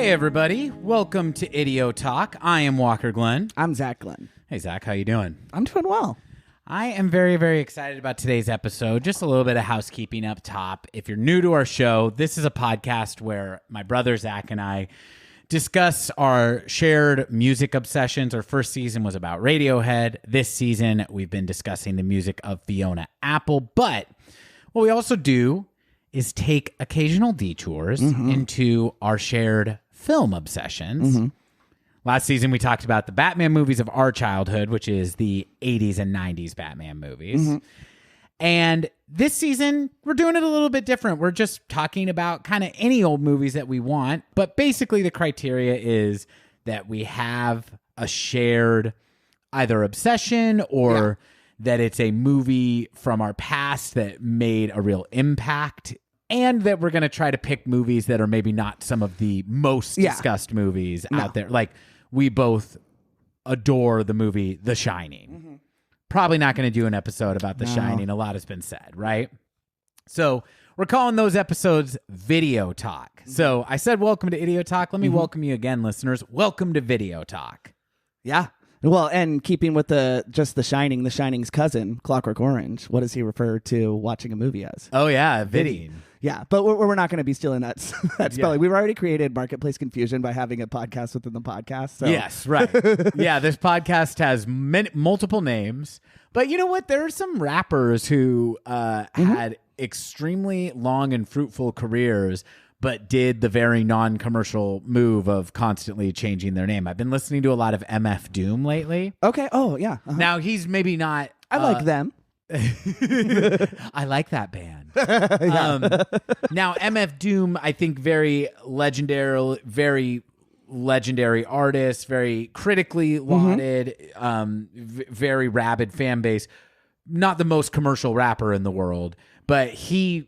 Hey everybody, welcome to VIDEOTALK. I am Walker Glenn. I'm Zach Glenn. Hey Zach, how you doing? I'm doing well. I am very, very excited about today's episode. Just a little bit of housekeeping up top. If you're new to our show, this is a podcast where my brother Zach and I discuss our shared music obsessions. Our first season was about Radiohead. This season, we've been discussing the music of Fiona Apple. But what we also do is take occasional detours into our shared film obsessions. Last season, we talked about the Batman movies of our childhood, which is the 80s and 90s Batman movies. And this season, we're doing it a little bit different. We're just talking about kind of any old movies that we want. But basically, the criteria is that we have a shared either obsession or that it's a movie from our past that made a real impact. And that we're going to try to pick movies that are maybe not some of the most discussed movies out there. Like, we both adore the movie The Shining. Probably not going to do an episode about The Shining. A lot has been said, right? So we're calling those episodes Video Talk. So I said welcome to Video Talk. Let me welcome you again, listeners. Welcome to Video Talk. Yeah. Well, and keeping with The Shining, The Shining's cousin, Clockwork Orange, what does he refer to watching a movie as? Oh, yeah, Vidding. Yeah, but we're not going to be stealing that spelling. We've already created marketplace confusion by having a podcast within the podcast. So. Yes, right. Yeah, this podcast has multiple names. But you know what? There are some rappers who had extremely long and fruitful careers, but did the very non-commercial move of constantly changing their name. I've been listening to a lot of MF Doom lately. Okay. Oh, yeah. Now, he's maybe not... I like them. I like that band. Now, MF Doom, I think very legendary artist, very critically lauded, very rabid fan base. Not the most commercial rapper in the world, but he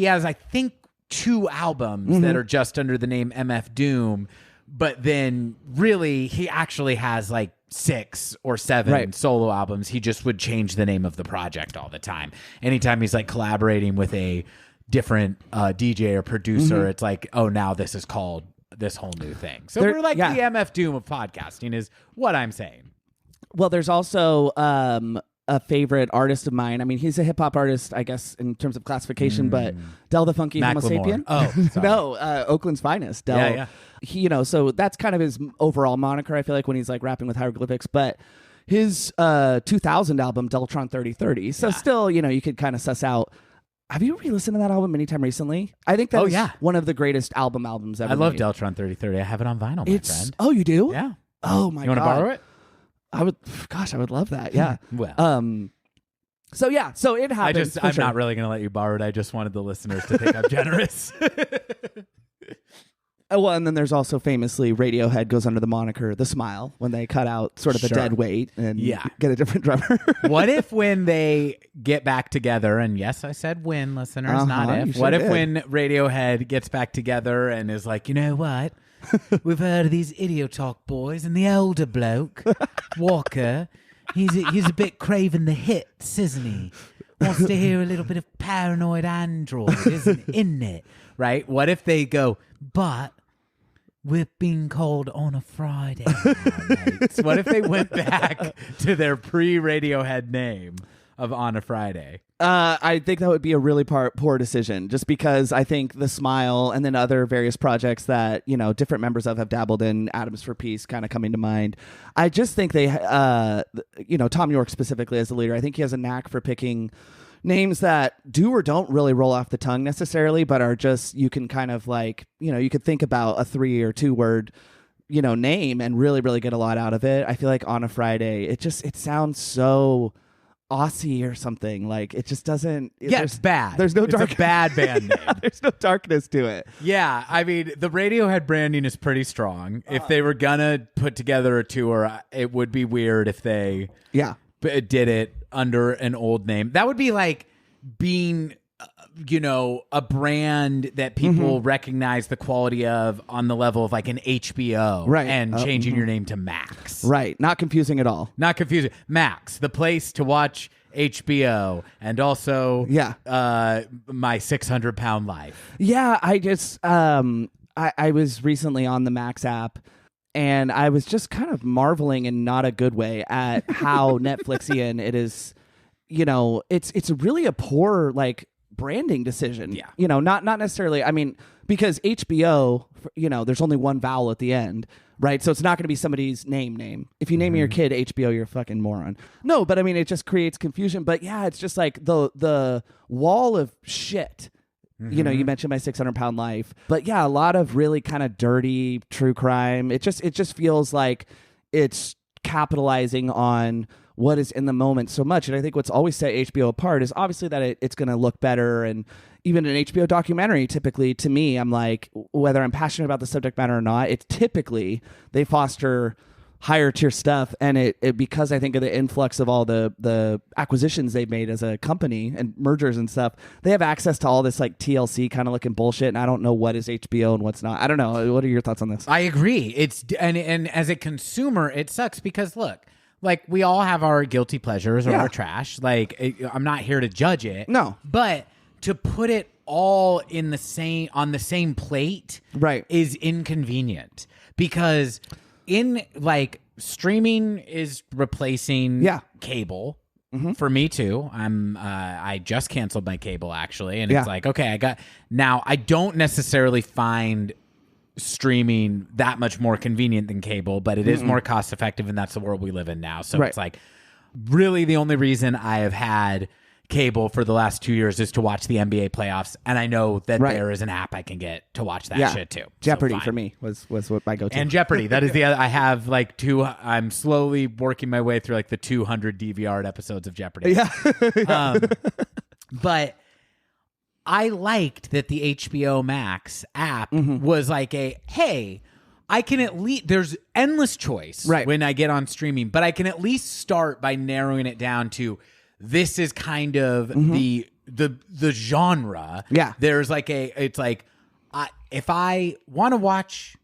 has, I think, 2 albums that are just under the name MF Doom, but then really he actually has like 6 or 7 solo albums. He just would change the name of the project all the time. Anytime he's like collaborating with a different DJ or producer, it's like, oh, now this is called this whole new thing. So we're like the MF Doom of podcasting is what I'm saying. Well, there's also a favorite artist of mine. I mean, he's a hip hop artist, I guess, in terms of classification, but Del the Funky Homo Sapien. Oh, no, Oakland's finest. Del. Yeah. He, so that's kind of his overall moniker, I feel like, when he's like rapping with hieroglyphics. But his 2000 album, Deltron 3030. So still, you could kind of suss out. Have you re-listened to that album anytime recently? I think that's one of the greatest albums ever. I love Deltron 3030. I have it on vinyl, my friend. Oh, you do? Yeah. Oh my God. You want to borrow it? I would love that. Yeah. Well. So it happens. I'm not really going to let you borrow it. I just wanted the listeners to think I'm generous. Well, and then there's also famously Radiohead goes under the moniker The Smile when they cut out sort of a dead weight and get a different drummer. What if when they get back together, and yes, I said when, listeners, not if. What if when Radiohead gets back together and is like, you know what? We've heard of these VIDEOTALK boys, and the older bloke, Walker, he's a bit craving the hits, isn't he? Wants to hear a little bit of Paranoid Android, isn't it? Right? What if they go, but we're being called on a Friday now, mates. What if they went back to their pre-Radiohead name of On a Friday? I think that would be a really poor decision, just because I think The Smile and then other various projects that, different members of have dabbled in, Atoms for Peace kind of coming to mind. I just think they, Tom York specifically as the leader, I think he has a knack for picking names that do or don't really roll off the tongue necessarily, but are just, you can kind of like, you could think about a 3 or 2 word, name and really, really get a lot out of it. I feel like On a Friday, it sounds so Aussie or something. Like, it just doesn't. It's bad. There's no It's a bad band name. There's no darkness to it. Yeah, I mean, the Radiohead branding is pretty strong. If they were gonna put together a tour, it would be weird if they did it under an old name. That would be like being a brand that people recognize the quality of on the level of like an HBO, right? And changing your name to Max, right? Not confusing at all. Not confusing. Max, the place to watch HBO, and also my 600-pound life. Yeah, I just I was recently on the Max app, and I was just kind of marveling in not a good way at how Netflixian it is. You know, it's really a poor like branding decision. Yeah. You know, not necessarily. I mean, because HBO, you know, there's only one vowel at the end, right? So it's not going to be somebody's name. If you name your kid HBO, you're a fucking moron. No, but I mean, it just creates confusion. But yeah, it's just like the wall of shit. You know, you mentioned My 600-Pound Life, but yeah, a lot of really kind of dirty true crime. It just feels like it's capitalizing on what is in the moment so much. And I think what's always set HBO apart is obviously that it's going to look better. And even an HBO documentary, typically, to me, I'm like, whether I'm passionate about the subject matter or not, it's typically they foster higher tier stuff. And it because I think of the influx of all the acquisitions they've made as a company and mergers and stuff, they have access to all this like TLC kind of looking bullshit. And I don't know what is HBO and what's not. I don't know. What are your thoughts on this? I agree. And as a consumer, it sucks because look, like we all have our guilty pleasures or our trash. Like I'm not here to judge it. No. But to put it all in on the same plate right. is inconvenient because in like streaming is replacing cable. For me too. I just canceled my cable actually, and it's like, okay, I don't necessarily find streaming that much more convenient than cable, but it is more cost effective, and that's the world we live in now. So it's like really the only reason I have had cable for the last 2 years is to watch the NBA playoffs, and I know that there is an app I can get to watch that shit too. Jeopardy so for me was what my go-to. And Jeopardy, that is the other. I have like I'm slowly working my way through like the 200 DVR'd episodes of Jeopardy. Yeah. But I liked that the HBO Max app was like hey, I can at least, there's endless choice when I get on streaming, but I can at least start by narrowing it down to this is kind of the genre. Yeah. There's like it's like, if I want to watch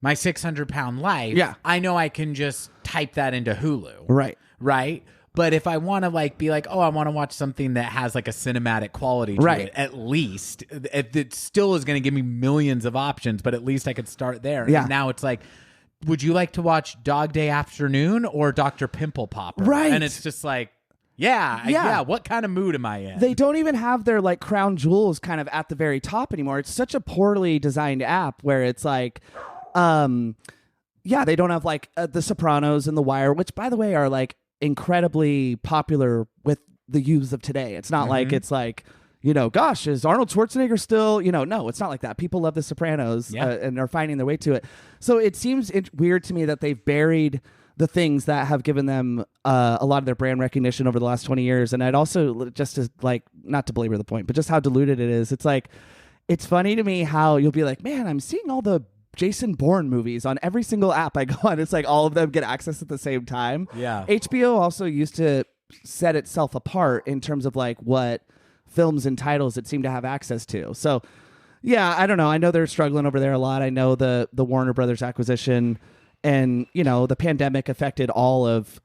My 600-Pound Life, I know I can just type that into Hulu. Right. But if I want to like be like, oh, I want to watch something that has like a cinematic quality to it, at least it still is going to give me millions of options, but at least I could start there. Yeah. And now it's like, would you like to watch Dog Day Afternoon or Dr. Pimple Popper? Right. And it's just like, yeah. What kind of mood am I in? They don't even have their like crown jewels kind of at the very top anymore. It's such a poorly designed app where it's like, they don't have like The Sopranos and The Wire, which by the way are like incredibly popular with the youths of today. It's not like it's like, you know, gosh, is Arnold Schwarzenegger still, you know, no, it's not like that. People love The Sopranos and are finding their way to it. So it seems weird to me that they've buried the things that have given them a lot of their brand recognition over the last 20 years. And I'd also, just to like, not to belabor the point, but just how diluted it is. It's like, it's funny to me how you'll be like, man, I'm seeing all the Jason Bourne movies on every single app I go on. It's like all of them get access at the same time. Yeah. HBO also used to set itself apart in terms of like what films and titles it seemed to have access to. So yeah, I don't know. I know they're struggling over there a lot. I know the Warner Brothers acquisition and, you know, the pandemic affected all of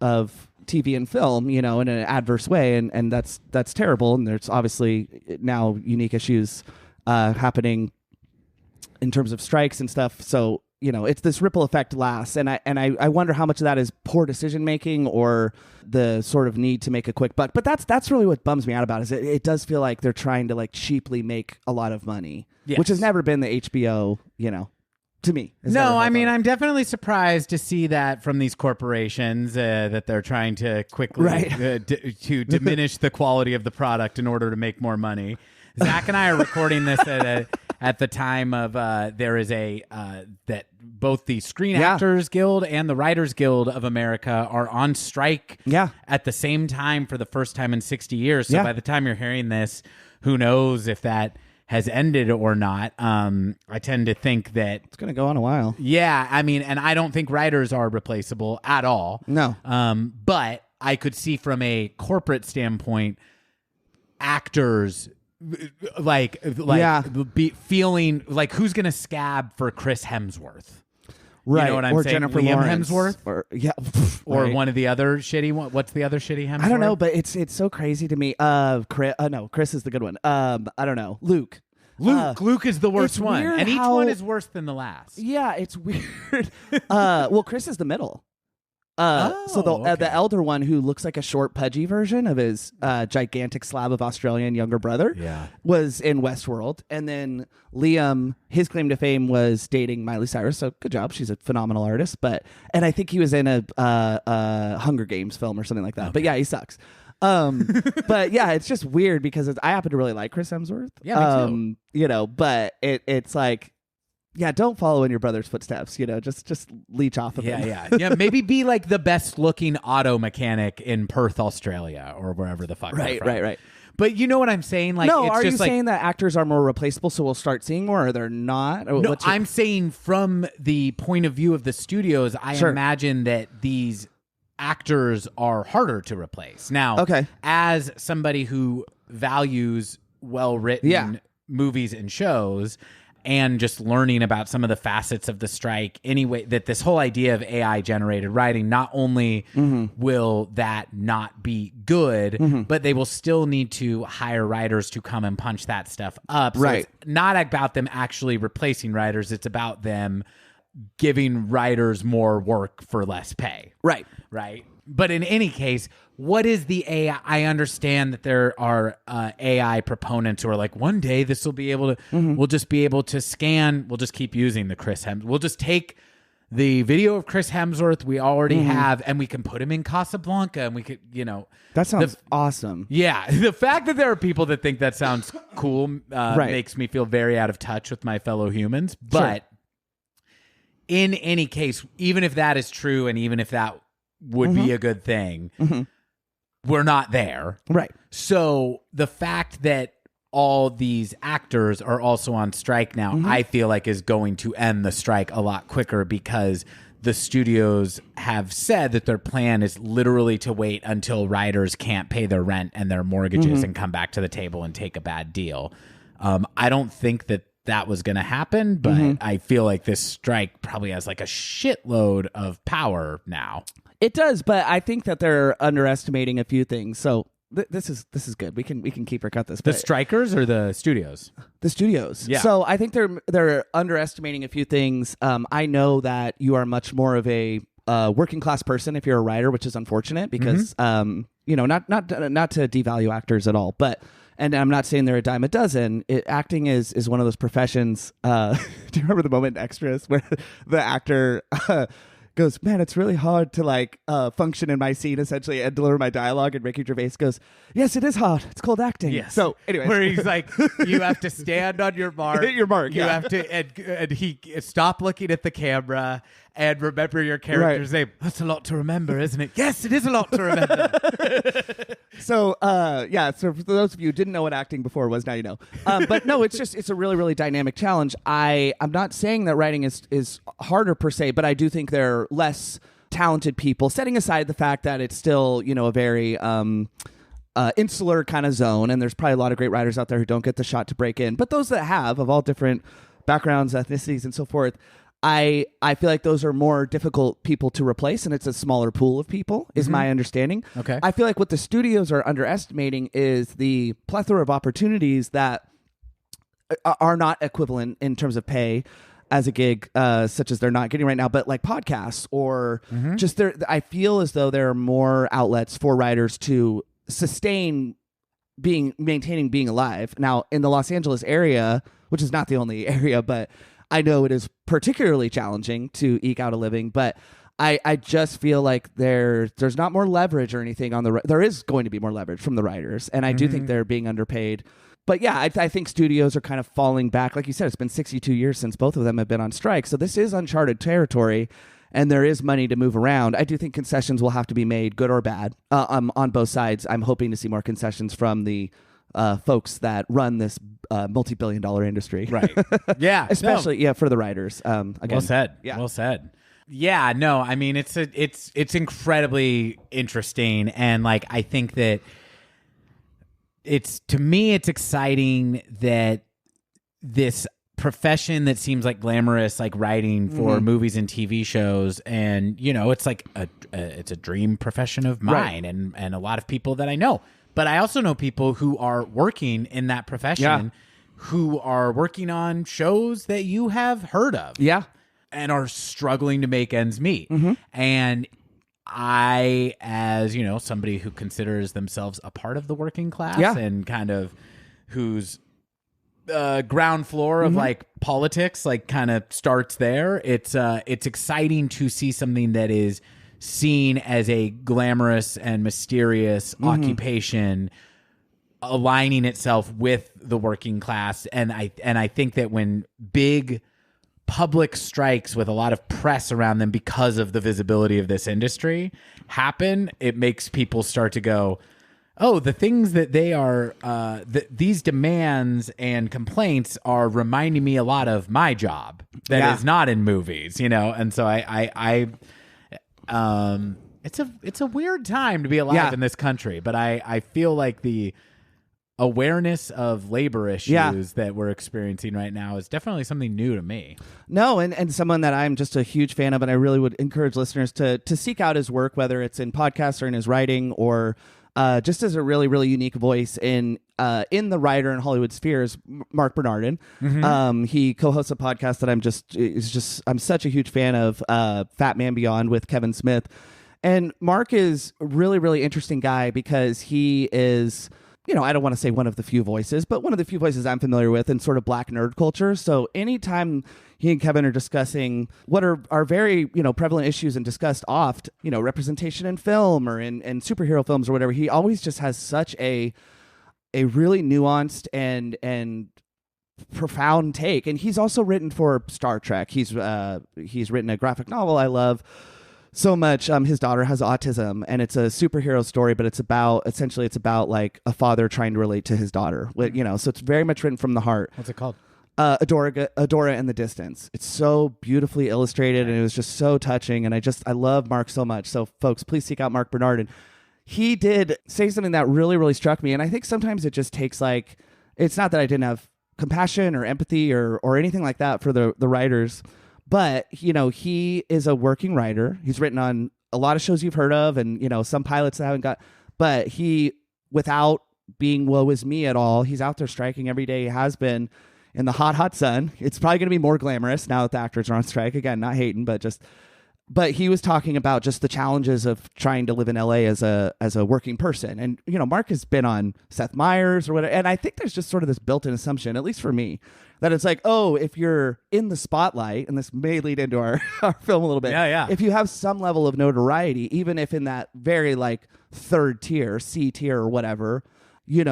TV and film, you know, in an adverse way. And that's terrible. And there's obviously now unique issues happening in terms of strikes and stuff. So, you know, it's this ripple effect lasts. And I wonder how much of that is poor decision making or the sort of need to make a quick buck. But that's really what bums me out about it, is it does feel like they're trying to like cheaply make a lot of money, which has never been the HBO, you know, to me. No, I mean, I'm definitely surprised to see that from these corporations that they're trying to quickly to diminish the quality of the product in order to make more money. Zach and I are recording this at the time of there is that both the Screen Actors Guild and the Writers Guild of America are on strike at the same time for the first time in 60 years. So by the time you're hearing this, who knows if that has ended or not. I tend to think that it's going to go on a while. Yeah, I mean, and I don't think writers are replaceable at all. No. But I could see from a corporate standpoint, actors be feeling like who's going to scab for Chris Hemsworth. Right. You know what I'm saying? Jennifer Liam Lawrence. Hemsworth? Or one of the other shitty one. What's the other shitty Hemsworth? I don't know, but it's so crazy to me. Chris is the good one. I don't know. Luke. Luke is the worst it's one, weird and each how- one is worse than the last. Yeah, it's weird. Well, Chris is the middle. So the elder one, who looks like a short, pudgy version of his gigantic slab of Australian younger brother, was in Westworld. And then Liam, his claim to fame was dating Miley Cyrus. So good job, she's a phenomenal artist. And I think he was in a Hunger Games film or something like that. Okay. But yeah, he sucks. But yeah, it's just weird because I happen to really like Chris Hemsworth. Yeah, me too. But it's like. Yeah, don't follow in your brother's footsteps. Just leech off of him. Yeah. Maybe be like the best looking auto mechanic in Perth, Australia, or wherever the fuck. Right. But you know what I'm saying? Like, no, it's are just you like, saying that actors are more replaceable, so we'll start seeing more, or they're not? Or no, I'm saying from the point of view of the studios, I imagine that these actors are harder to replace. Now, as somebody who values well-written movies and shows, and just learning about some of the facets of the strike anyway, that this whole idea of AI generated writing, not only will that not be good, but they will still need to hire writers to come and punch that stuff up. So it's not about them actually replacing writers. It's about them giving writers more work for less pay. Right. But in any case, what is the AI? I understand that there are AI proponents who are like, one day this will be able to, we'll just be able to scan, we'll just keep using the Chris Hemsworth. We'll just take the video of Chris Hemsworth we already have, and we can put him in Casablanca, and we could, That sounds awesome. Yeah. The fact that there are people that think that sounds cool makes me feel very out of touch with my fellow humans. But in any case, even if that is true, and even if that would be a good thing, we're not there. Right. So the fact that all these actors are also on strike now, I feel like is going to end the strike a lot quicker, because the studios have said that their plan is literally to wait until writers can't pay their rent and their mortgages and come back to the table and take a bad deal. I don't think that was going to happen, but I feel like this strike probably has like a shitload of power now. It does, but I think that they're underestimating a few things. So this is good. We can keep or cut this. The strikers or the studios? The studios. Yeah. So I think they're underestimating a few things. I know that you are much more of a working class person if you're a writer, which is unfortunate because not to devalue actors at all, but. And I'm not saying they're a dime a dozen. Acting is one of those professions. Do you remember the moment in Extras where the actor goes, "Man, it's really hard to function in my scene essentially and deliver my dialogue," and Ricky Gervais goes, "Yes, it is hard. It's called acting." Yes. So anyway, where he's like, "You have to stand on your mark. Hit your mark. You have to, and he stop looking at the camera and remember your character's name." That's a lot to remember, isn't it? Yes, it is a lot to remember. So so for those of you who didn't know what acting before was, now you know. But no, it's a really, really dynamic challenge. I'm not saying that writing is harder per se, but I do think there are less talented people, setting aside the fact that it's still, a very insular kind of zone, and there's probably a lot of great writers out there who don't get the shot to break in. But those that have, of all different backgrounds, ethnicities, and so forth, I feel like those are more difficult people to replace, and it's a smaller pool of people, is my understanding. Okay. I feel like what the studios are underestimating is the plethora of opportunities that are not equivalent in terms of pay as a gig, such as they're not getting right now, but like podcasts or just there. I feel as though there are more outlets for writers to sustain maintaining being alive. Now, in the Los Angeles area, which is not the only area, but I know it is particularly challenging to eke out a living, but I just feel like there's not more leverage or anything on there is going to be more leverage from the writers, and I do think they're being underpaid. But yeah, I think studios are kind of falling back. Like you said, it's been 62 years since both of them have been on strike, so this is uncharted territory, and there is money to move around. I do think concessions will have to be made, good or bad, on both sides. I'm hoping to see more concessions from the folks that run this multi-billion-dollar industry. Right. Yeah. Especially for the writers. Again, well said. Yeah. Well said. Yeah, no, I mean it's incredibly interesting, and I think that to me it's exciting that this profession that seems like glamorous, like writing for movies and TV shows, and it's like it's a dream profession of mine, and a lot of people that I know. But I also know people who are working in that profession who are working on shows that you have heard of. Yeah. And are struggling to make ends meet. And I, as somebody who considers themselves a part of the working class and kind of whose ground floor of like politics, like kind of starts there. It's exciting to see something that is seen as a glamorous and mysterious occupation aligning itself with the working class. And I think that when big public strikes with a lot of press around them because of the visibility of this industry happen, it makes people start to go, oh, the things that they are, these demands and complaints are reminding me a lot of my job that is not in movies, and so it's a weird time to be alive in this country, but I feel like the awareness of labor issues that we're experiencing right now is definitely something new to me. No, and someone that I'm just a huge fan of, and I really would encourage listeners to seek out his work, whether it's in podcasts or in his writing or just as a really, really unique voice in the writer and Hollywood sphere is Mark Bernardin. He co-hosts a podcast that I'm such a huge fan of, Fat Man Beyond with Kevin Smith. And Mark is a really, really interesting guy because he is, I don't want to say one of the few voices, but one of the few voices I'm familiar with in sort of black nerd culture. So anytime he and Kevin are discussing what are very, prevalent issues and discussed oft, representation in film or in superhero films or whatever, he always just has such a really nuanced and profound take. And he's also written for Star Trek. He's written a graphic novel I love so much. His daughter has autism, and it's a superhero story, but it's about like a father trying to relate to his daughter. So it's very much written from the heart. What's it called? Adora and the Distance. It's so beautifully illustrated, and it was just so touching. And I love Mark so much. So folks, please seek out Mark Bernardin. He did say something that really, really struck me, and I think sometimes it just takes it's not that I didn't have compassion or empathy or anything like that for the writers. But, he is a working writer. He's written on a lot of shows you've heard of and, some pilots that haven't got. But he, without being woe is me at all, he's out there striking every day. He has been in the hot, hot sun. It's probably going to be more glamorous now that the actors are on strike. Again, not hating, but he was talking about just the challenges of trying to live in LA as a working person. And, Mark has been on Seth Meyers or whatever. And I think there's just sort of this built-in assumption, at least for me, that it's like, oh, if you're in the spotlight, and this may lead into our film a little bit. Yeah. If you have some level of notoriety, even if in that very third tier, C tier or whatever, you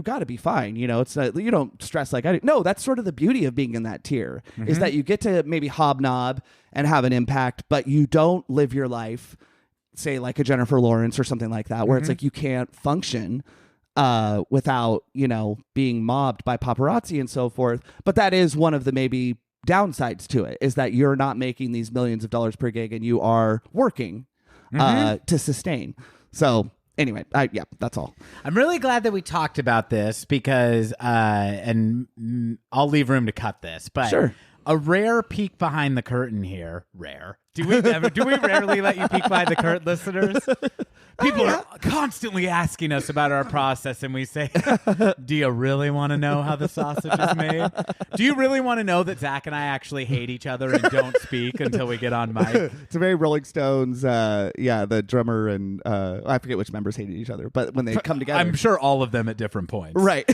got to be fine. It's not, you don't stress like I do. No, that's sort of the beauty of being in that tier is that you get to maybe hobnob and have an impact, but you don't live your life, say like a Jennifer Lawrence or something like that, where it's like you can't function without, being mobbed by paparazzi and so forth. But that is one of the maybe downsides to it, is that you're not making these millions of dollars per gig and you are working to sustain. So anyway, that's all. I'm really glad that we talked about this because, and I'll leave room to cut this, but sure. A rare peek behind the curtain here. Rare. Do we rarely let you peek behind the curtain, listeners? People are constantly asking us about our process, and we say, do you really want to know how the sausage is made? Do you really want to know that Zach and I actually hate each other and don't speak until we get on mic? It's a very Rolling Stones, the drummer and I forget which members hated each other, but when they come together. I'm sure all of them at different points. Right.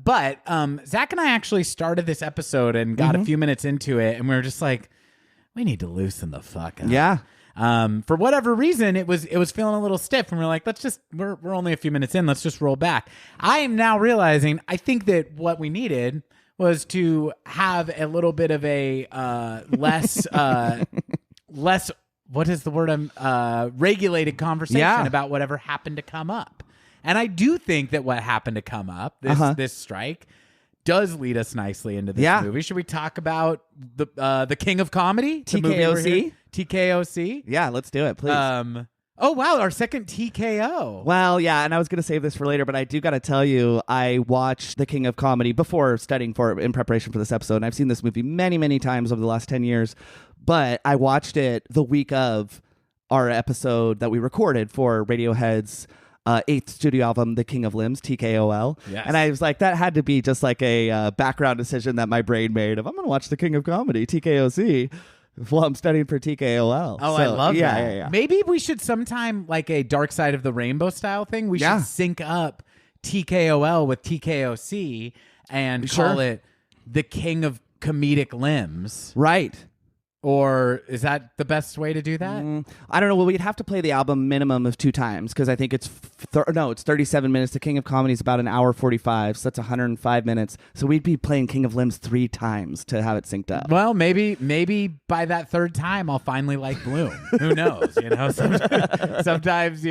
But Zach and I actually started this episode and got a few minutes into it, and we were just like, we need to loosen the fuck up. Yeah. For whatever reason, it was feeling a little stiff, and we're like, we're only a few minutes in. Let's just roll back. I am now realizing, I think that what we needed was to have a little bit of a less, what is the word? Regulated conversation about whatever happened to come up. And I do think that what happened to come up, this strike, does lead us nicely into this movie. Should we talk about the King of Comedy? TKOC? TKOC? Yeah, let's do it, please. Oh, wow, our second TKO. Well, yeah, and I was going to save this for later, but I do got to tell you, I watched The King of Comedy before studying for it in preparation for this episode, and I've seen this movie many, many times over the last 10 years, but I watched it the week of our episode that we recorded for Radiohead's eighth studio album, The King of Limbs, TKOL. Yes. And I was like, that had to be just like a background decision that my brain made of, I'm going to watch The King of Comedy, TKOC, while I'm studying for TKOL. Oh, So, I love that. Yeah. Maybe we should sometime, like a Dark Side of the Rainbow style thing, we should sync up TKOL with TKOC and call it The King of Comedic Limbs. Right. Or is that the best way to do that? I don't know. Well, we'd have to play the album minimum of 2 times because I think it's it's 37 minutes. The King of Comedy is about an hour 45, so that's 105 minutes. So we'd be playing King of Limbs 3 times to have it synced up. Well, maybe by that third time I'll finally like Bloom. Who knows? Sometimes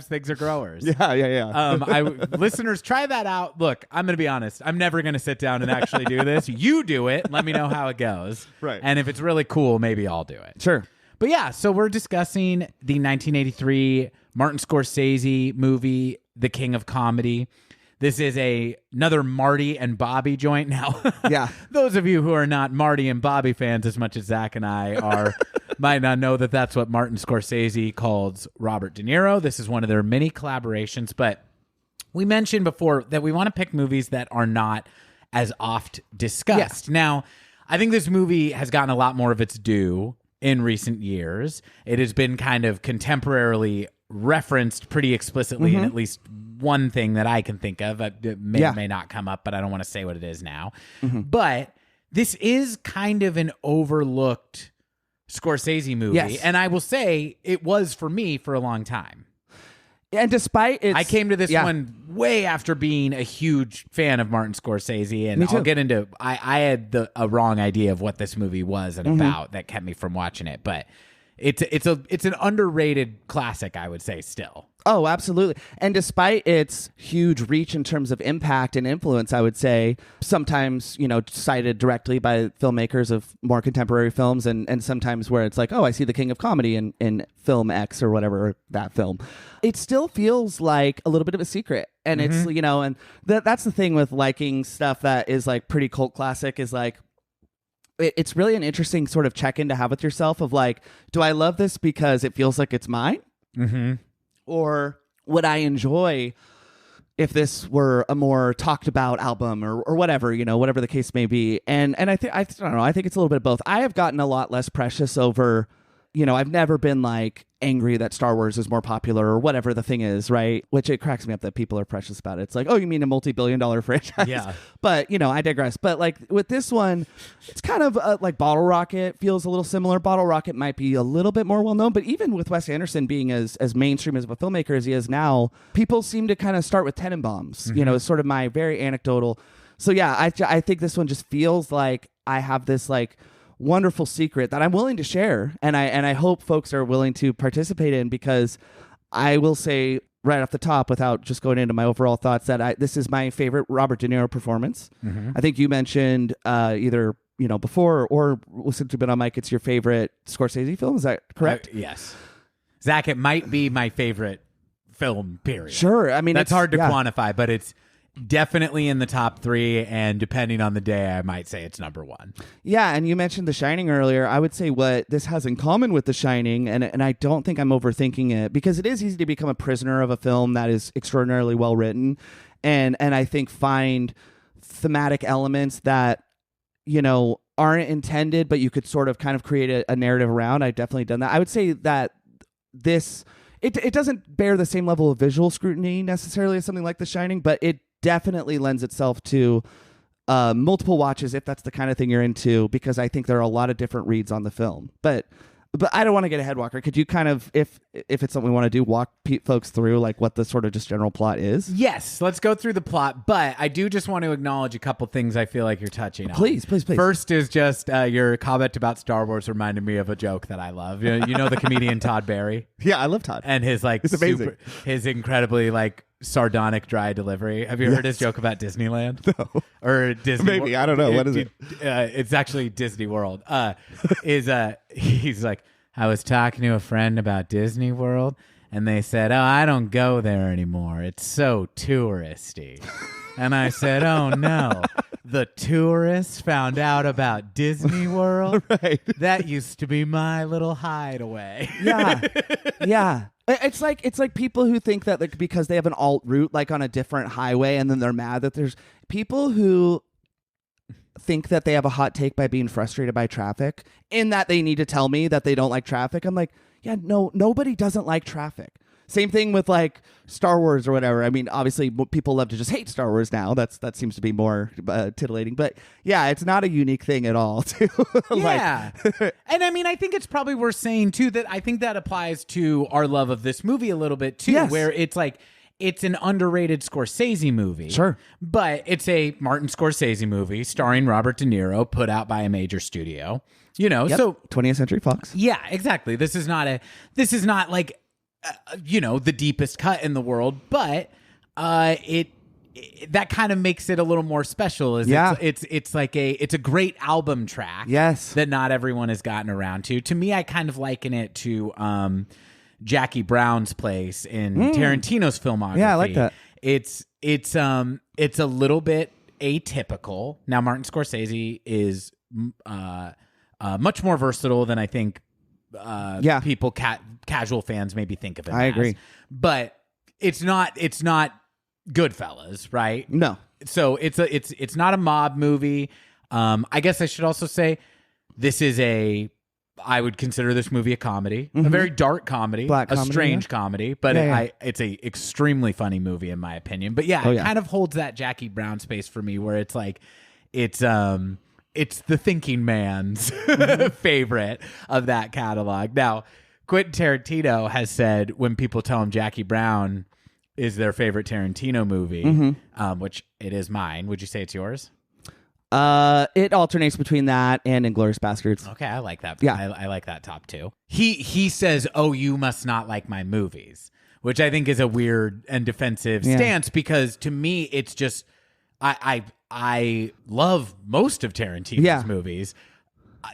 things are growers. Yeah. Listeners, try that out. Look, I'm going to be honest. I'm never going to sit down and actually do this. You do it. Let me know how it goes. Right. And if it's really cool, maybe I'll do it. Sure. But yeah, so we're discussing the 1983 Martin Scorsese movie, The King of Comedy. This is another Marty and Bobby joint. Now, those of you who are not Marty and Bobby fans as much as Zach and I are might not know that that's what Martin Scorsese calls Robert De Niro. This is one of their many collaborations. But we mentioned before that we want to pick movies that are not as oft discussed. Yeah. Now, I think this movie has gotten a lot more of its due in recent years. It has been kind of contemporarily referenced pretty explicitly in at least one thing that I can think of. It may not come up, but I don't want to say what it is now. But this is kind of an overlooked Scorsese movie. Yes. And I will say it was for me for a long time. And despite it, I came to this one way after being a huge fan of Martin Scorsese, and I'll get into. I had a wrong idea of what this movie was and about that kept me from watching it, but it's an underrated classic, I would say, still. Oh, absolutely. And despite its huge reach in terms of impact and influence, I would say sometimes, cited directly by filmmakers of more contemporary films and sometimes where it's like, oh, I see The King of Comedy in film X or whatever, that film. It still feels like a little bit of a secret. And it's, and that's the thing with liking stuff that is like pretty cult classic is like, it's really an interesting sort of check-in to have with yourself of like, do I love this because it feels like it's mine? Or would I enjoy if this were a more talked about album or whatever, whatever the case may be. And I don't know, I think it's a little bit of both. I have gotten a lot less precious over, I've never been like angry that Star Wars is more popular or whatever the thing is, right? Which it cracks me up that people are precious about it. It's like, oh, you mean a multi-billion-dollar franchise? Yeah. But, I digress. But like with this one, it's kind of like Bottle Rocket feels a little similar. Bottle Rocket might be a little bit more well-known, but even with Wes Anderson being as mainstream as a filmmaker as he is now, people seem to kind of start with Tenenbaums, is sort of my very anecdotal. So yeah, I think this one just feels like I have this like wonderful secret that I'm willing to share, and I hope folks are willing to participate in, because I will say right off the top, without just going into my overall thoughts, that this is my favorite Robert De Niro performance. I think you mentioned either before or since we've been on mic, it's your favorite Scorsese film. Is that correct? Yes, Zach. It might be my favorite film. Period. Sure. I mean, that's hard to quantify, but it's definitely in the top 3, and depending on the day, I might say it's number 1. Yeah, and you mentioned The Shining earlier. I would say what this has in common with The Shining, and I don't think I'm overthinking it, because it is easy to become a prisoner of a film that is extraordinarily well written, and I think find thematic elements that aren't intended, but you could sort of kind of create a narrative around. I've definitely done that. I would say that this it doesn't bear the same level of visual scrutiny necessarily as something like The Shining, but it definitely lends itself to multiple watches if that's the kind of thing you're into, because I think there are a lot of different reads on the film. But I don't want to get ahead, Walker. Could you kind of, if it's something we want to do, walk folks through like what the sort of just general plot is? Yes, let's go through the plot. But I do just want to acknowledge a couple things I feel like you're touching on. Please. First is just your comment about Star Wars reminded me of a joke that I love. You know the comedian Todd Barry? Yeah, I love Todd. And his like his incredibly like sardonic dry delivery. Have you heard his joke about Disneyland? No. Or Disney? Maybe. I don't know. What is it? It's actually Disney World. He's like, I was talking to a friend about Disney World, and they said, oh, I don't go there anymore. It's so touristy. And I said, oh, no. The tourists found out about Disney World? Right. That used to be my little hideaway. Yeah. It's like people who think that like because they have an alt route like on a different highway, and then they're mad that there's people who think that they have a hot take by being frustrated by traffic, in that they need to tell me that they don't like traffic. I'm like, yeah, no, nobody doesn't like traffic. Same thing with like Star Wars or whatever. I mean, obviously people love to just hate Star Wars now. That seems to be more titillating. But yeah, it's not a unique thing at all. Yeah. And I mean, I think it's probably worth saying too that I think that applies to our love of this movie a little bit too, yes. where it's like, it's an underrated Scorsese movie. Sure. But it's a Martin Scorsese movie starring Robert De Niro, put out by a major studio. You know, so 20th Century Fox. Yeah, exactly. This is not like the deepest cut in the world, but that kind of makes it a little more special. It's a great album track. Yes. That not everyone has gotten around to. To me, I kind of liken it to Jackie Brown's place in Tarantino's filmography. Yeah, I like that. It's a little bit atypical. Now, Martin Scorsese is much more versatile than I think people, casual fans maybe think of it. I agree. But it's not Goodfellas, right? No. So it's not a mob movie. I guess I should also say this is I would consider this movie a comedy, a very dark comedy, Black comedy, strange comedy, but it's a extremely funny movie in my opinion. But it kind of holds that Jackie Brown space for me, where it's like it's the thinking man's favorite of that catalog. Now, Quentin Tarantino has said when people tell him Jackie Brown is their favorite Tarantino movie, which it is mine. Would you say it's yours? It alternates between that and Inglourious Basterds. Okay, I like that. Yeah. I like that top two. He says, "Oh, you must not like my movies," which I think is a weird and defensive stance, because to me it's just I love most of Tarantino's movies.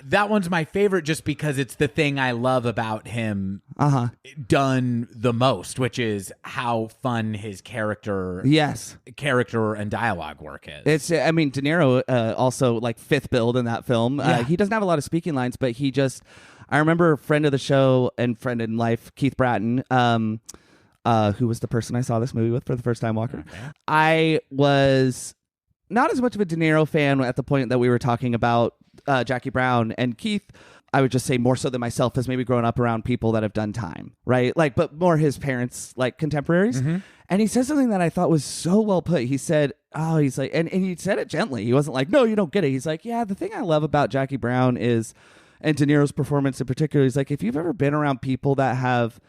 That one's my favorite just because it's the thing I love about him done the most, which is how fun his character and dialogue work is. De Niro also like fifth build in that film. He doesn't have a lot of speaking lines, but I remember a friend of the show and friend in life, Keith Bratton, who was the person I saw this movie with for the first time, Walker. Okay. I was not as much of a De Niro fan at the point that we were talking about Jackie Brown, and Keith, I would just say more so than myself, has maybe grown up around people that have done time, right? Like, but more his parents, like contemporaries. And he said something that I thought was so well put. He said, he's like, and he said it gently. He wasn't like, no, you don't get it. He's like, yeah, the thing I love about Jackie Brown is, and De Niro's performance in particular, he's like, if you've ever been around people that have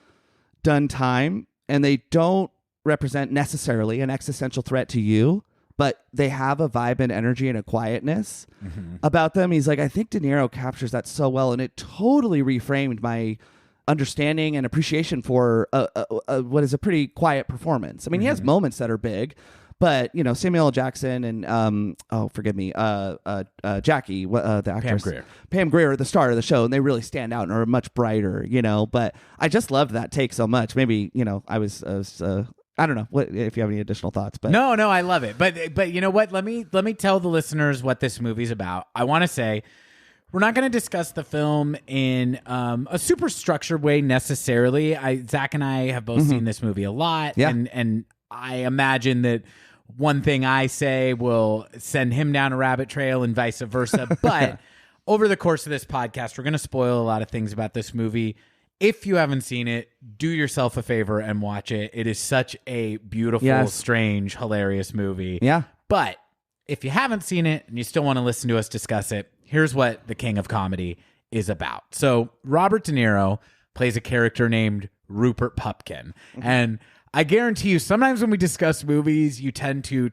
done time and they don't represent necessarily an existential threat to you, but they have a vibe and energy and a quietness about them. He's like, I think De Niro captures that so well, and it totally reframed my understanding and appreciation for what is a pretty quiet performance. I mean, he has moments that are big, but Samuel L. Jackson and Jackie, the actress, Pam Grier, the star of the show, and they really stand out and are much brighter. But I just loved that take so much. Maybe I was. I don't know if you have any additional thoughts, but no, I love it. But you know what? Let me tell the listeners what this movie's about. I want to say we're not going to discuss the film in a super structured way necessarily. Zach and I have both seen this movie a lot, and I imagine that one thing I say will send him down a rabbit trail and vice versa. But over the course of this podcast, we're going to spoil a lot of things about this movie. If you haven't seen it, do yourself a favor and watch it. It is such a beautiful, strange, hilarious movie. Yeah. But if you haven't seen it and you still want to listen to us discuss it, here's what the King of Comedy is about. So Robert De Niro plays a character named Rupert Pupkin. And I guarantee you, sometimes when we discuss movies, you tend to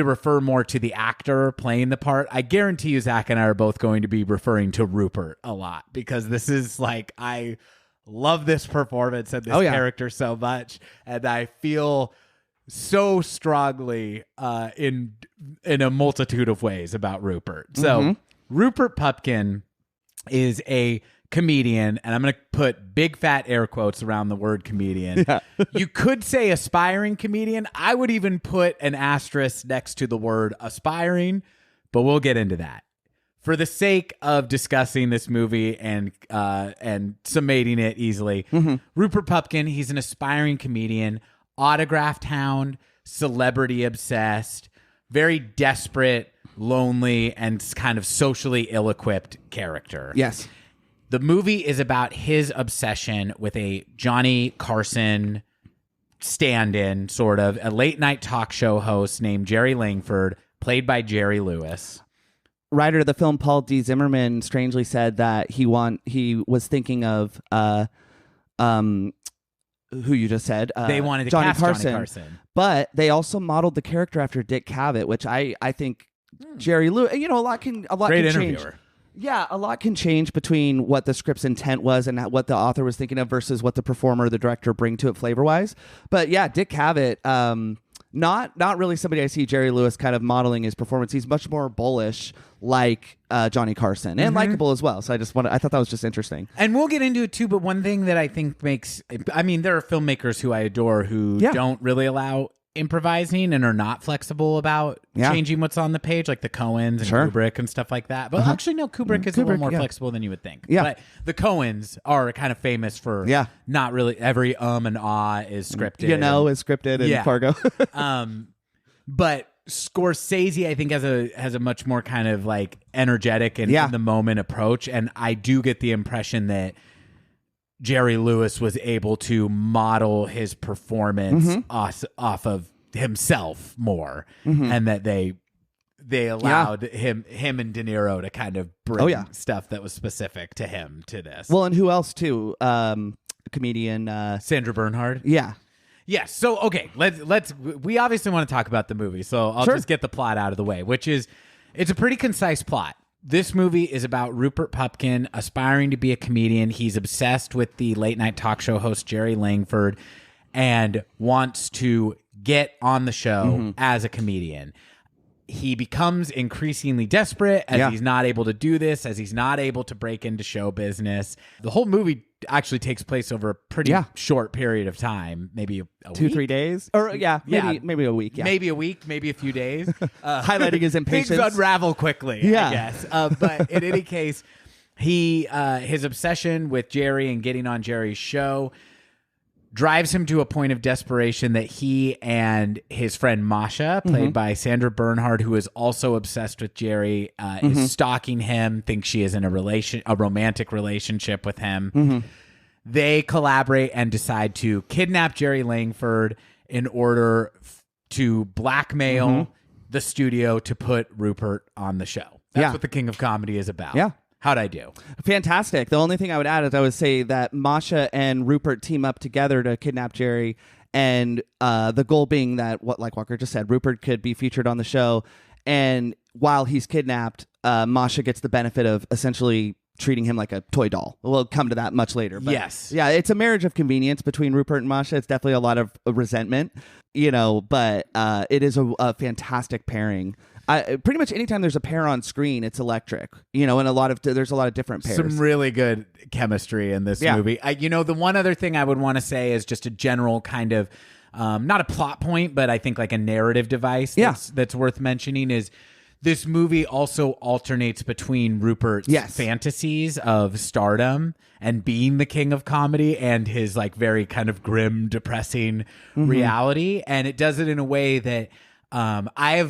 refer more to the actor playing the part. I guarantee you, Zach and I are both going to be referring to Rupert a lot, because this is like, I love this performance and this character so much. And I feel so strongly in a multitude of ways about Rupert. So Rupert Pupkin is a comedian, and I'm going to put big fat air quotes around the word comedian. You could say aspiring comedian. I would even put an asterisk next to the word aspiring, but we'll get into that. for the sake of discussing this movie and summating it easily, Rupert Pupkin, he's an aspiring comedian, autograph hound, celebrity obsessed, very desperate, lonely, and kind of socially ill-equipped character. Yes. The movie is about his obsession with a Johnny Carson stand-in, sort of, a late-night talk show host named Jerry Langford, played by Jerry Lewis. Writer of the film Paul D. Zimmerman strangely said that he was thinking of who you just said. They wanted to Johnny cast Carson, Johnny Carson. But they also modeled the character after Dick Cavett, which I think Jerry Lewis, a lot can Great change. interviewer. Yeah, a lot can change between what the script's intent was and what the author was thinking of versus what the performer or the director bring to it flavor-wise. But yeah, Dick Cavett, not really somebody I see Jerry Lewis kind of modeling his performance. He's much more bullish, like Johnny Carson, and likable as well. So I thought that was just interesting. And we'll get into it too, but one thing that I think there are filmmakers who I adore who don't really allow improvising and are not flexible about changing what's on the page, like the Coens and Kubrick and stuff like that. But actually, no, Kubrick is a little more flexible than you would think. Yeah. But the Coens are kind of famous for not really every and ah is scripted. Is scripted and Fargo. But Scorsese, I think, has a much more kind of like energetic and in the moment approach, and I do get the impression that Jerry Lewis was able to model his performance off of himself more, and that they allowed him and De Niro to kind of bring stuff that was specific to him to this. Well, and who else too? Comedian Sandra Bernhard. Yeah. Yes. So, okay, we obviously want to talk about the movie, so I'll just get the plot out of the way, which is, it's a pretty concise plot. This movie is about Rupert Pupkin aspiring to be a comedian. He's obsessed with the late night talk show host Jerry Langford and wants to get on the show as a comedian. He becomes increasingly desperate as he's not able to do this, as he's not able to break into show business. The whole movie actually takes place over a pretty short period of time, maybe a 2-3 week? days, or maybe a week, maybe a week, maybe a few days. Highlighting his impatience. Things unravel quickly, I guess. But in any case, his obsession with Jerry and getting on Jerry's show drives him to a point of desperation that he and his friend Masha, played by Sandra Bernhard, who is also obsessed with Jerry, is stalking him, thinks she is in a romantic relationship with him. They collaborate and decide to kidnap Jerry Langford in order to blackmail the studio to put Rupert on the show. That's what the King of Comedy is about. Yeah. How'd I do? Fantastic. The only thing I would add is I would say that Masha and Rupert team up together to kidnap Jerry, and the goal being that, like Walker just said, Rupert could be featured on the show, and while he's kidnapped, Masha gets the benefit of essentially treating him like a toy doll. We'll come to that much later. But yes. Yeah, it's a marriage of convenience between Rupert and Masha. It's definitely a lot of resentment, but it is a fantastic pairing. Pretty much anytime there's a pair on screen, it's electric, and there's a lot of different pairs. Some really good chemistry in this movie. The one other thing I would want to say is just a general kind of, not a plot point, but I think like a narrative device that's worth mentioning is this movie also alternates between Rupert's fantasies of stardom and being the king of comedy and his like very kind of grim, depressing reality. And it does it in a way that I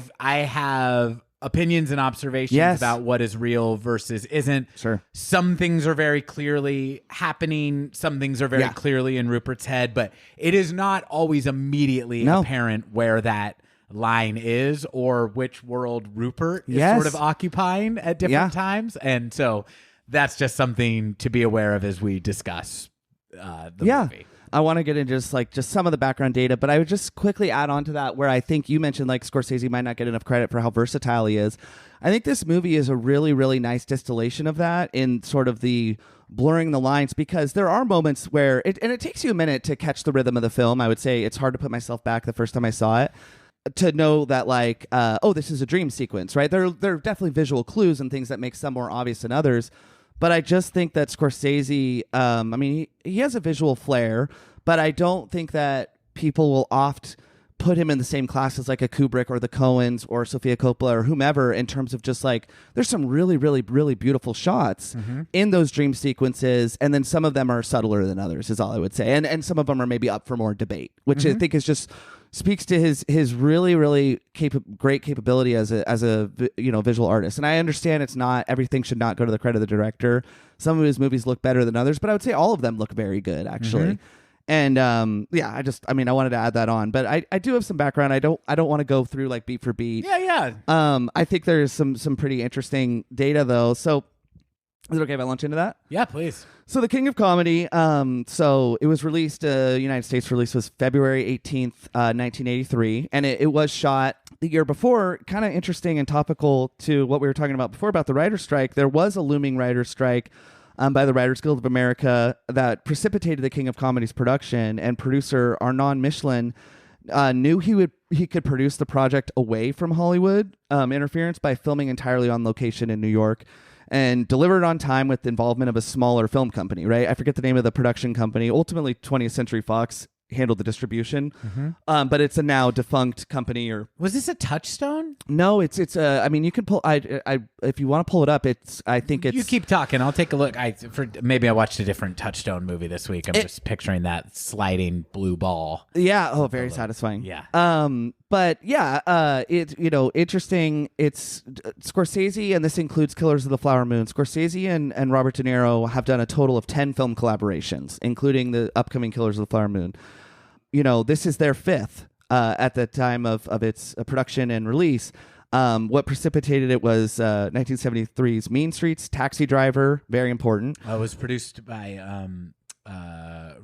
have opinions and observations about what is real versus isn't. Sure. Some things are very clearly happening. Some things are very clearly in Rupert's head, but it is not always immediately apparent where that line is or which world Rupert is sort of occupying at different times. And so that's just something to be aware of as we discuss the movie. I want to get into just some of the background data, but I would just quickly add on to that where I think you mentioned like Scorsese might not get enough credit for how versatile he is. I think this movie is a really, really nice distillation of that in sort of the blurring the lines, because there are moments where it takes you a minute to catch the rhythm of the film. I would say it's hard to put myself back the first time I saw it to know that like, this is a dream sequence, right? There are definitely visual clues and things that make some more obvious than others. But I just think that Scorsese, he has a visual flair, but I don't think that people will oft put him in the same class as like a Kubrick or the Coens or Sofia Coppola or whomever in terms of just like there's some really, really, really beautiful shots in those dream sequences, and then some of them are subtler than others, is all I would say, and some of them are maybe up for more debate, which I think is just speaks to his really, really great capability as a visual artist. And I understand it's not everything should not go to the credit of the director. Some of his movies look better than others, but I would say all of them look very good actually. And I wanted to add that on, but I do have some background. I don't want to go through like beat for beat. I think there's some pretty interesting data though. So is it okay if I launch into that? Yeah, please. So The King of Comedy, so it was released, United States release was February 18th, 1983, and it was shot the year before. Kind of interesting and topical to what we were talking about before about the writer's strike. There was a looming writer's strike by the Writers Guild of America that precipitated The King of Comedy's production, and producer Arnaud Michelin knew he could produce the project away from Hollywood interference by filming entirely on location in New York, and delivered on time with the involvement of a smaller film company, right? I forget the name of the production company. Ultimately, 20th Century Fox handled the distribution, but it's a now defunct company. Or was this a Touchstone? No, it's I mean, you can pull. If you want to pull it up, I think it's. You keep talking. I'll take a look. Maybe I watched a different Touchstone movie this week. I'm just picturing that sliding blue ball. Yeah. Oh, very satisfying. Yeah. But yeah, interesting. It's Scorsese, and this includes Killers of the Flower Moon. Scorsese and Robert De Niro have done a total of 10 film collaborations, including the upcoming Killers of the Flower Moon. This is their fifth at the time of its production and release. What precipitated it was 1973's Mean Streets, Taxi Driver, very important. It was produced by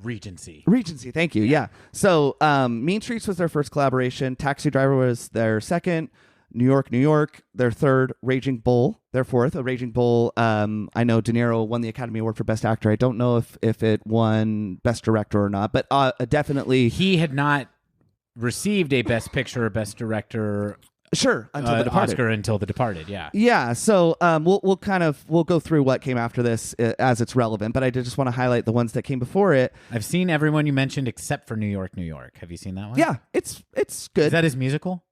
Regency. Regency, thank you. Yeah. So Mean Streets was their first collaboration. Taxi Driver was their second. New York, their third. Raging Bull, their fourth. A Raging Bull, I know De Niro won the Academy Award for Best Actor. I don't know if it won Best Director or not, but definitely. He had not received a Best Picture or Best Director. Sure, until The Departed. Oscar until The Departed, yeah. Yeah, so we'll go through what came after this as it's relevant, but I did just want to highlight the ones that came before it. I've seen everyone you mentioned except for New York. Have you seen that one? Yeah, it's good. Is that his musical?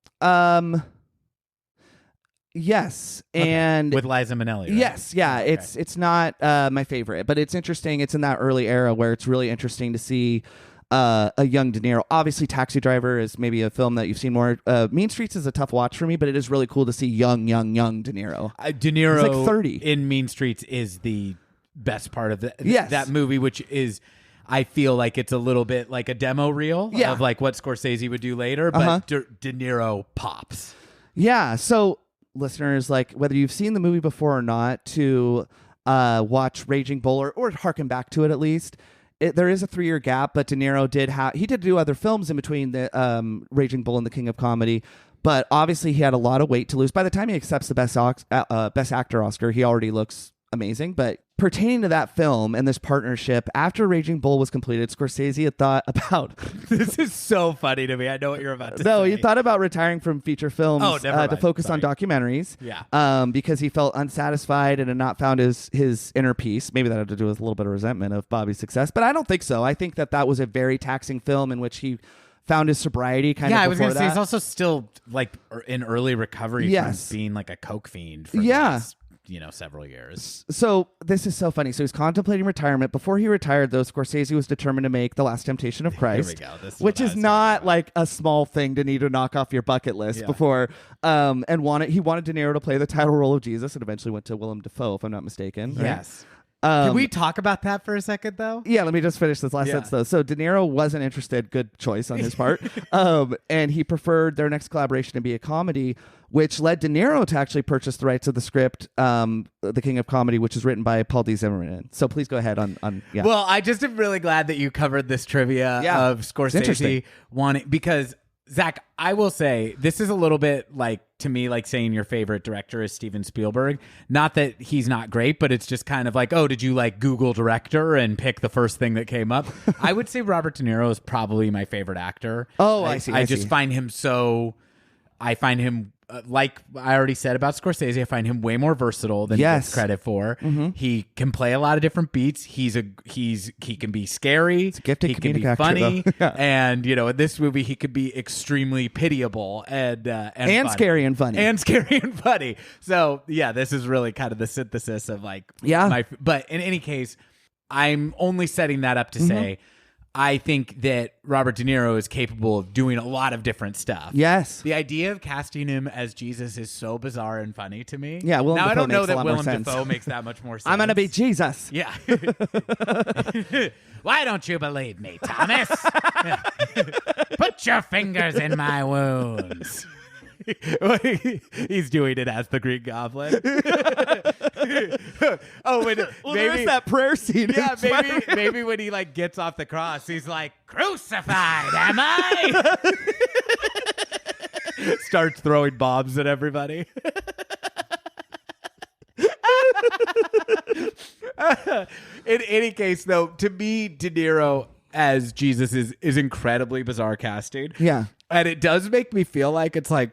Yes, okay. And with Liza Minnelli. Right? Yes, yeah, okay. It's not my favorite, but it's interesting. It's in that early era where it's really interesting to see a young De Niro. Obviously, Taxi Driver is maybe a film that you've seen more. Mean Streets is a tough watch for me, but it is really cool to see young De Niro. De Niro, he's like 30 in Mean Streets, is the best part of that movie, which is. I feel like it's a little bit like a demo reel of like what Scorsese would do later, but De Niro pops. Yeah, so listeners, like whether you've seen the movie before or not, to watch Raging Bull or harken back to it at least. There is a 3-year gap, but De Niro did do other films in between the Raging Bull and The King of Comedy, but obviously he had a lot of weight to lose. By the time he accepts the Best Actor Oscar, he already looks amazing. But pertaining to that film and this partnership, after Raging Bull was completed, Scorsese had thought about... This is so funny to me. I know what you're about to say. No, he thought about retiring from feature films to focus on documentaries. Yeah. Because he felt unsatisfied and had not found his inner peace. Maybe that had to do with a little bit of resentment of Bobby's success, but I don't think so. I think that was a very taxing film in which he found his sobriety kind of before that. Yeah, I was going to say he's also still like in early recovery from being like a coke fiend for the last, several years. So this is so funny. So he's contemplating retirement. Before he retired, though, Scorsese was determined to make The Last Temptation of Christ, Here we go. which is not like a small thing to need to knock off your bucket list before. And he wanted De Niro to play the title role of Jesus, and eventually went to Willem Dafoe, if I'm not mistaken. Right? Yes. Can we talk about that for a second, though? Yeah, let me just finish this last sentence, though. So De Niro wasn't interested. Good choice on his part. And he preferred their next collaboration to be a comedy, which led De Niro to actually purchase the rights of the script, The King of Comedy, which is written by Paul D. Zimmerman. So please go ahead on. Well, I just am really glad that you covered this trivia of Scorsese wanting, because Zach, I will say this is a little bit like, to me, like saying your favorite director is Steven Spielberg. Not that he's not great, but it's just kind of like, oh, did you like Google director and pick the first thing that came up? I would say Robert De Niro is probably my favorite actor. Oh, I see. I just find him I find him like I already said about Scorsese, I find him way more versatile than he gets credit for. He can play a lot of different beats. He can be scary. It's a gifted he can be comedic actor, funny, though. and in this movie he could be extremely pitiable and funny. Scary and funny. And scary and funny. So yeah, this is really kind of the synthesis of like but in any case, I'm only setting that up to say I think that Robert De Niro is capable of doing a lot of different stuff. Yes. The idea of casting him as Jesus is so bizarre and funny to me. Yeah, Willem now Dafoe I don't know makes a that lot more Willem sense. Dafoe makes that much more sense. I'm going to be Jesus. Yeah. Why don't you believe me, Thomas? Put your fingers in my wounds. He's doing it as the Green Goblin. There's that prayer scene. Yeah, maybe when he like gets off the cross, he's like, "Crucified, am I?" Starts throwing bombs at everybody. In any case, though, to me, De Niro as Jesus is incredibly bizarre casting. Yeah, and it does make me feel like it's like,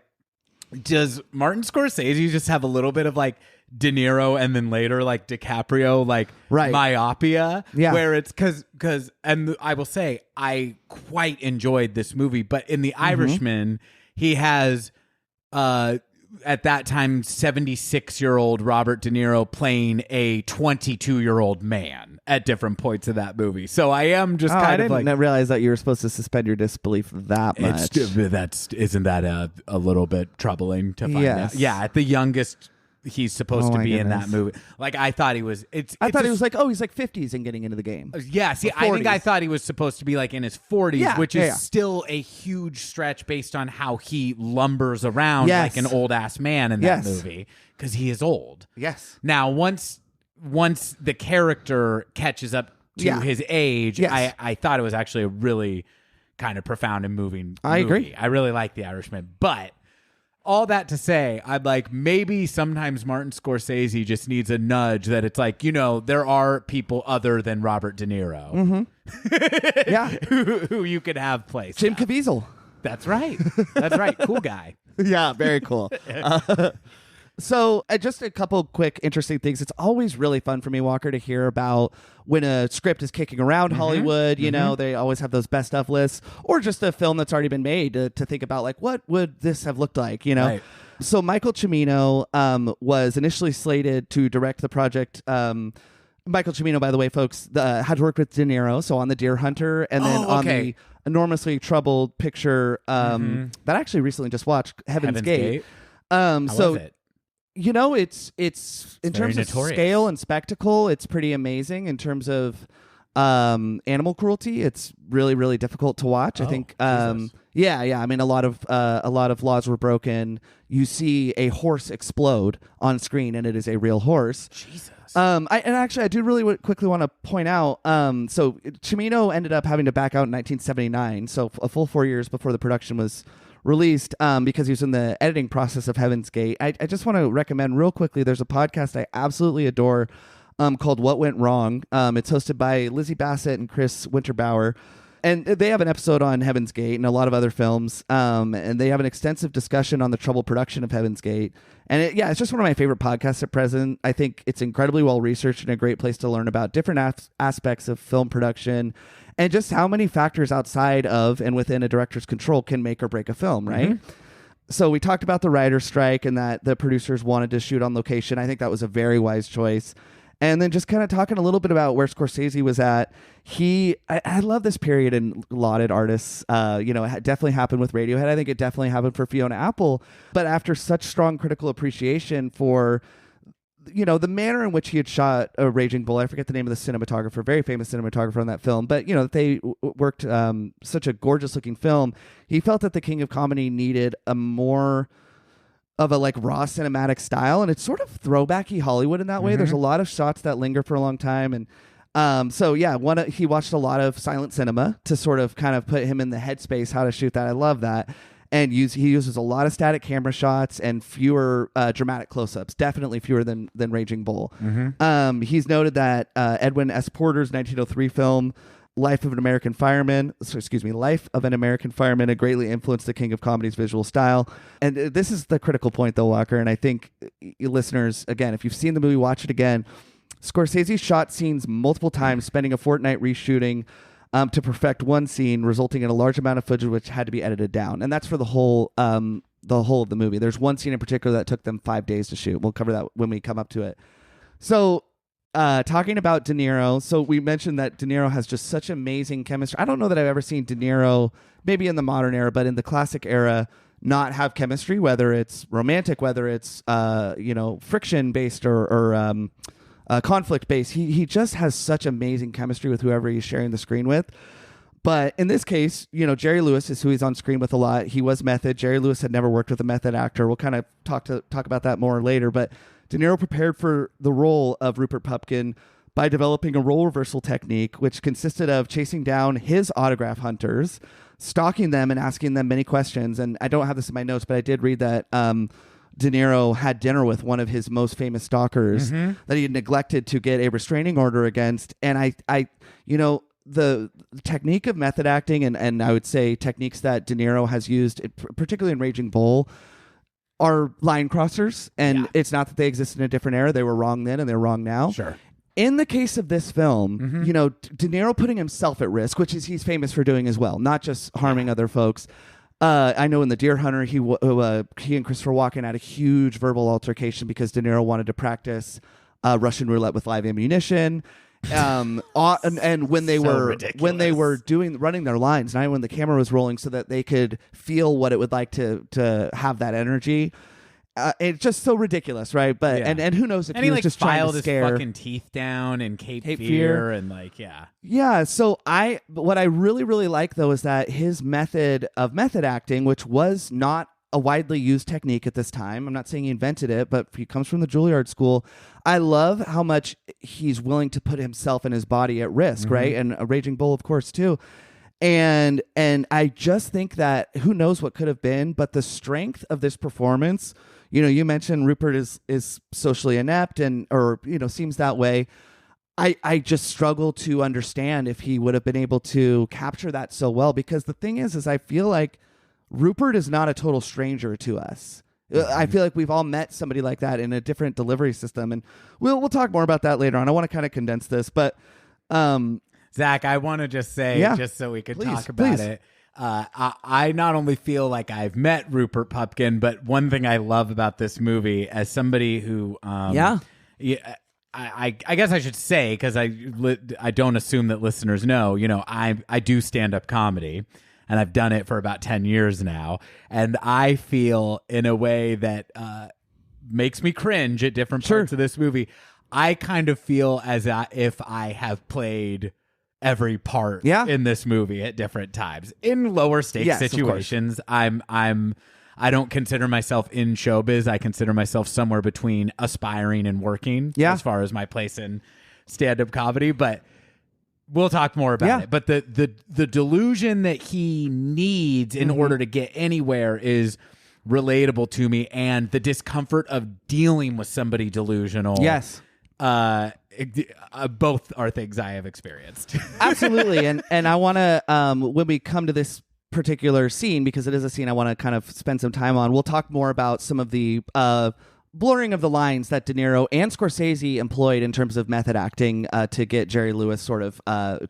does Martin Scorsese just have a little bit of like De Niro and then later like DiCaprio like myopia? Yeah, where it's because and I will say I quite enjoyed this movie, but in The Irishman he has at that time 76-year-old Robert De Niro playing a 22-year-old man at different points of that movie. So I am just I didn't realize that you were supposed to suspend your disbelief that much. Isn't that a little bit troubling to find out? Yeah, at the youngest he's supposed to be in that movie. Like I thought he was. I thought he was like, he's like 50s and getting into the game. Yeah, see, I think I thought he was supposed to be like in his 40s, which is still a huge stretch based on how he lumbers around like an old ass man in that movie because he is old. Yes. Now once the character catches up to his age, I thought it was actually a really kind of profound and moving movie. Agree. I really like The Irishman, but all that to say, I'm like, maybe sometimes Martin Scorsese just needs a nudge that it's like, there are people other than Robert De Niro. Who you could have play stuff. Jim Caviezel. That's right. That's right. Cool guy. Yeah, very cool. So just a couple quick interesting things. It's always really fun for me, Walker, to hear about when a script is kicking around Hollywood. You know, they always have those best of lists, or just a film that's already been made to think about, like, what would this have looked like, Right. So Michael Cimino was initially slated to direct the project. Michael Cimino, by the way, folks, had worked with De Niro, so on The Deer Hunter, and then on the enormously troubled picture that I actually recently just watched, Heaven's Gate. How was it? It's in terms of scale and spectacle, it's pretty amazing. In terms of animal cruelty, it's really, really difficult to watch. I think, I mean, a lot of laws were broken. You see a horse explode on screen, and it is a real horse. Jesus. I do really quickly want to point out. So Cimino ended up having to back out in 1979, so a full 4 years before the production was released, because he was in the editing process of Heaven's Gate. I just want to recommend real quickly, there's a podcast I absolutely adore called What Went Wrong. It's hosted by Lizzie Bassett and Chris Winterbauer, and they have an episode on Heaven's Gate and a lot of other films, and they have an extensive discussion on the troubled production of Heaven's Gate. And it's just one of my favorite podcasts at present. I think it's incredibly well researched and a great place to learn about different aspects of film production and just how many factors outside of and within a director's control can make or break a film, right? So we talked about the writer's strike and that the producers wanted to shoot on location. I think that was a very wise choice. And then just kind of talking a little bit about where Scorsese was at. I love this period in lauded artists. It definitely happened with Radiohead. I think it definitely happened for Fiona Apple. But after such strong critical appreciation for the manner in which he had shot a Raging Bull, I forget the name of the cinematographer, very famous cinematographer on that film, but they worked such a gorgeous looking film. He felt that the King of Comedy needed a more of a like raw cinematic style, and it's sort of throwbacky Hollywood in that way. There's a lot of shots that linger for a long time, and he watched a lot of silent cinema to sort of kind of put him in the headspace how to shoot that. I love that. And he uses a lot of static camera shots and fewer dramatic close-ups, definitely fewer than Raging Bull. He's noted that Edwin S. Porter's 1903 film Life of an American Fireman, had greatly influenced the king of comedy's visual style. And this is the critical point, though, Walker. And I think you listeners, again, if you've seen the movie, watch it again. Scorsese shot scenes multiple times, spending a fortnight reshooting to perfect one scene, resulting in a large amount of footage which had to be edited down. And that's for the whole of the movie. There's one scene in particular that took them 5 days to shoot. We'll cover that when we come up to it. So, talking about De Niro, so we mentioned that De Niro has just such amazing chemistry. I don't know that I've ever seen De Niro, maybe in the modern era, but in the classic era, not have chemistry, whether it's romantic, whether it's friction-based or conflict-based. He just has such amazing chemistry with whoever he's sharing the screen with. But in this case, Jerry Lewis is who he's on screen with a lot. He was method. Jerry Lewis had never worked with a method actor. We'll kind of talk about that more later, but De Niro prepared for the role of Rupert Pupkin by developing a role reversal technique, which consisted of chasing down his autograph hunters, stalking them, and asking them many questions. And I don't have this in my notes, but I did read that De Niro had dinner with one of his most famous stalkers that he had neglected to get a restraining order against. And the technique of method acting, and I would say techniques that De Niro has used, particularly in Raging Bull, are line crossers, and it's not that they exist in a different era. They were wrong then and they're wrong now. Sure. In the case of this film, De Niro putting himself at risk, which is he's famous for doing as well, not just harming other folks. I know in The Deer Hunter, he and Christopher Walken had a huge verbal altercation because De Niro wanted to practice Russian roulette with live ammunition. And when they were running their lines, not when the camera was rolling, so that they could feel what it would like to have that energy. It's just so ridiculous, right? But and who knows if he was just trying to scare. Filed his fucking teeth down in Cape Fear and So what I really, really like though is that his method acting, which was not a widely used technique at this time. I'm not saying he invented it, but he comes from the Juilliard school. I love how much he's willing to put himself and his body at risk, right? And a Raging Bull, of course, too. And I just think that who knows what could have been, but the strength of this performance, you mentioned Rupert is socially inept or seems that way. I just struggle to understand if he would have been able to capture that so well, because the thing is I feel like Rupert is not a total stranger to us. I feel like we've all met somebody like that in a different delivery system, and we'll talk more about that later on. I want to kind of condense this, but Zach, I want to just say, just so we could talk about it, I not only feel like I've met Rupert Pupkin, but one thing I love about this movie, as somebody who, I guess I should say, because I don't assume that listeners know, I do stand-up comedy. And I've done it for about 10 years now. And I feel in a way that makes me cringe at different parts of this movie. I kind of feel as if I have played every part in this movie at different times. In lower stakes situations, I don't consider myself in showbiz. I consider myself somewhere between aspiring and working as far as my place in stand-up comedy. But we'll talk more about it, but the delusion that he needs in order to get anywhere is relatable to me, and the discomfort of dealing with somebody delusional. Yes. Both are things I have experienced. Absolutely. And I want to, when we come to this particular scene, because it is a scene I want to kind of spend some time on, we'll talk more about some of the blurring of the lines that De Niro and Scorsese employed in terms of method acting to get Jerry Lewis sort of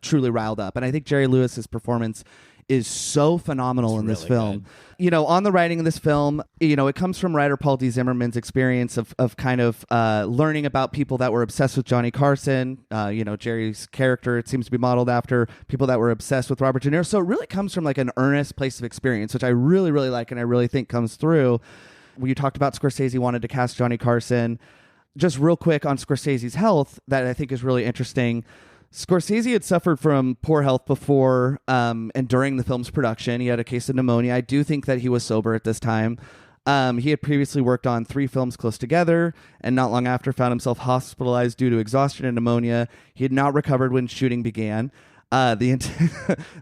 truly riled up. And I think Jerry Lewis's performance is so phenomenal in this film. Good. On the writing of this film, it comes from writer Paul D. Zimmerman's experience of kind of learning about people that were obsessed with Johnny Carson. Jerry's character, it seems to be modeled after people that were obsessed with Robert De Niro. So it really comes from like an earnest place of experience, which I really, really like and I really think comes through. You talked about Scorsese wanted to cast Johnny Carson. Just real quick on Scorsese's health, that I think is really interesting. Scorsese had suffered from poor health before and during the film's production. He had a case of pneumonia. I do think that he was sober at this time. He had previously worked on 3 films close together, and not long after found himself hospitalized due to exhaustion and pneumonia. He had not recovered when shooting began. The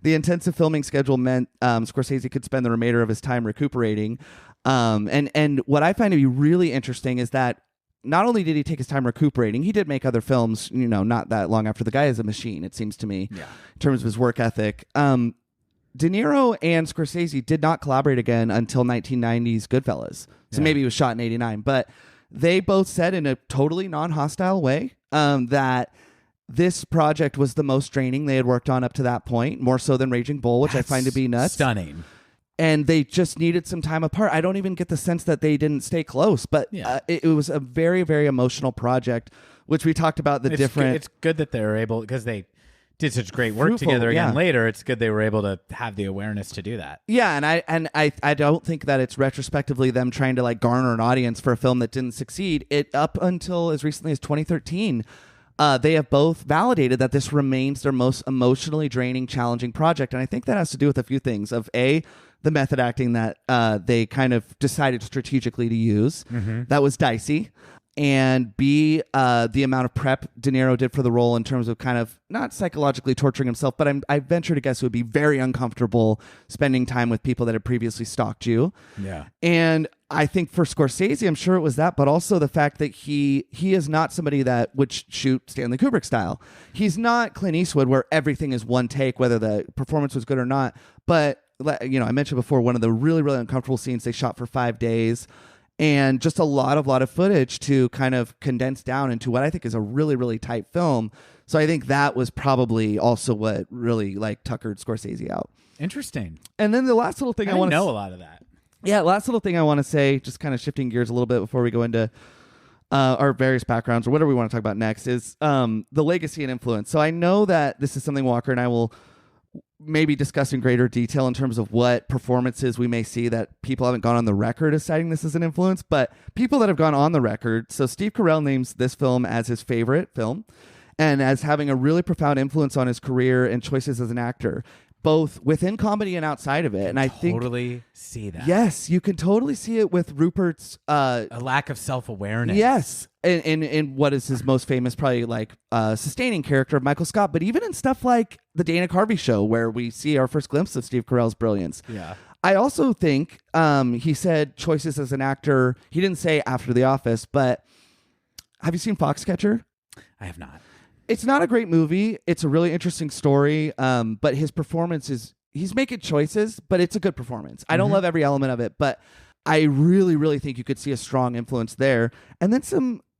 intensive filming schedule meant Scorsese could spend the remainder of his time recuperating. And what I find to be really interesting is that not only did he take his time recuperating, he did make other films, not that long after. The guy is a machine, it seems to me, in terms of his work ethic. De Niro and Scorsese did not collaborate again until 1990's Goodfellas. So maybe it was shot in 89. But they both said in a totally non-hostile way that this project was the most draining they had worked on up to that point, more so than Raging Bull, which I find to be nuts. Stunning. And they just needed some time apart. I don't even get the sense that they didn't stay close, but it was a very, very emotional project, which we talked about It's good that they were able, because they did such great work together again later. It's good they were able to have the awareness to do that. Yeah, and I don't think that it's retrospectively them trying to like garner an audience for a film that didn't succeed. It up until as recently as 2013. They have both validated that this remains their most emotionally draining, challenging project. And I think that has to do with a few things. Of A, the method acting that they kind of decided strategically to use. That was dicey. And B, the amount of prep De Niro did for the role in terms of kind of not psychologically torturing himself, but I venture to guess it would be very uncomfortable spending time with people that had previously stalked you. Yeah. And I think for Scorsese, I'm sure it was that, but also the fact that he is not somebody that would shoot Stanley Kubrick style. He's not Clint Eastwood where everything is one take, whether the performance was good or not. But, I mentioned before, one of the really, really uncomfortable scenes they shot for 5 days. And just a lot of footage to kind of condense down into what I think is a really, really tight film. So I think that was probably also what really tuckered Scorsese out. Interesting. And then the last little thing I want to know a lot of that. Yeah, last little thing I want to say, just kind of shifting gears a little bit before we go into our various backgrounds or whatever we want to talk about next, is the legacy and influence. So I know that this is something Walker and I will maybe discuss in greater detail in terms of what performances we may see that people haven't gone on the record as citing this as an influence, but people that have gone on the record. So Steve Carell names this film as his favorite film and as having a really profound influence on his career and choices as an actor, both within comedy and outside of it. And I think totally see that. Yes, you can totally see it with Rupert's a lack of self-awareness. Yes. In what is his most famous, probably sustaining character of Michael Scott, but even in stuff like the Dana Carvey Show, where we see our first glimpse of Steve Carell's brilliance. Yeah. I also think he said choices as an actor. He didn't say after The Office, but have you seen Foxcatcher? I have not. It's not a great movie. It's a really interesting story, but his performance he's making choices, but it's a good performance. I don't love every element of it, but I really, really think you could see a strong influence there. And then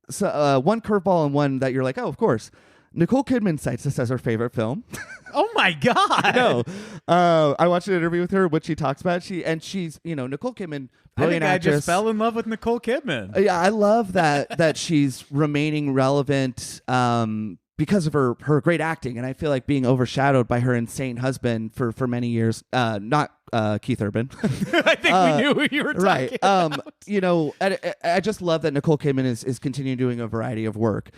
one curveball and one that you're like, oh, of course. Nicole Kidman cites this as her favorite film. Oh my God. No. I watched an interview with her, what she talks about. She's, Nicole Kidman, brilliant actress. I just fell in love with Nicole Kidman. Yeah, I love that she's remaining relevant because of her great acting, and I feel like being overshadowed by her insane husband for many years. Not Keith Urban. I think we knew who you were talking about. I just love that Nicole Kidman is continuing doing a variety of work.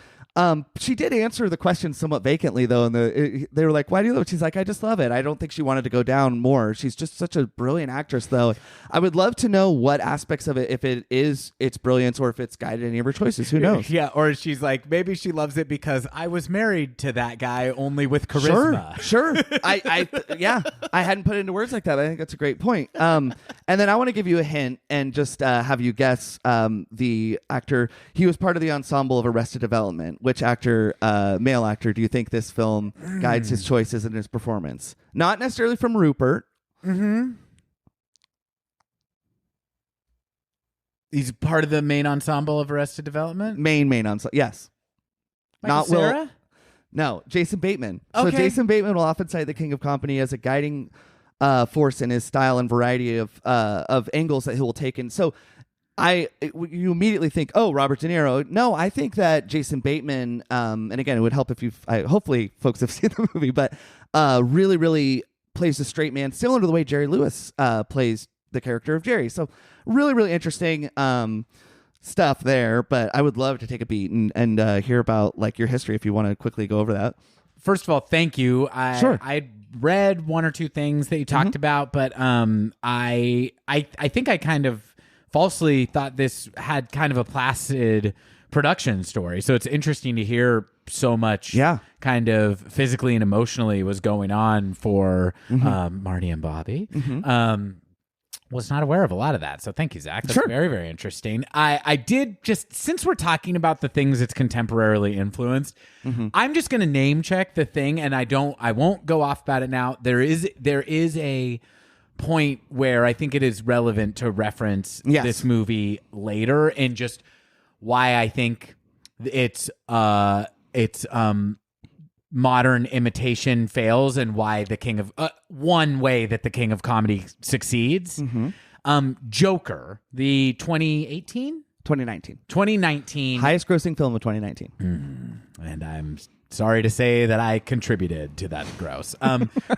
She did answer the question somewhat vacantly, though, and they were like, why do you love it? She's like, I just love it. I don't think she wanted to go down more. She's just such a brilliant actress, though. I would love to know what aspects of it, if it is its brilliance or if it's guided any of her choices. Who knows? Yeah, or she's like, maybe she loves it because I was married to that guy only with charisma. Sure. I hadn't put it into words like that. I think that's a great point. And then I want to give you a hint and just have you guess the actor. He was part of the ensemble of Arrested Development. Which actor, male actor, do you think this film guides his choices and his performance? Not necessarily from Rupert. He's part of the main ensemble of Arrested Development? Main ensemble, yes. Michael Not Cera? Will. No, Jason Bateman. Okay. So Jason Bateman will often cite the King of Comedy as a guiding force in his style and variety of angles that he will take in. So you immediately think, oh, Robert De Niro. No, I think that Jason Bateman, and again, it would help if hopefully folks have seen the movie, but really, really plays the straight man, similar to the way Jerry Lewis plays the character of Jerry. So really, really interesting stuff there, but I would love to take a beat and hear about your history if you want to quickly go over that. First of all, thank you. Sure. I read one or two things that you talked about, but I think I kind of falsely thought this had kind of a placid production story. So it's interesting to hear so much kind of physically and emotionally was going on for Marty and Bobby. Was not aware of a lot of that. So thank you, Zach. That's Sure. very, very interesting. I did just, since we're talking about the things it's contemporarily influenced, I'm just going to name check the thing, and I won't go off about it now. There is a point where I think it is relevant to reference this movie later, and just why I think it's modern imitation fails, and why the king of one way that the king of comedy succeeds. Joker, the 2019 highest grossing film of 2019. And I'm sorry to say that I contributed to that gross.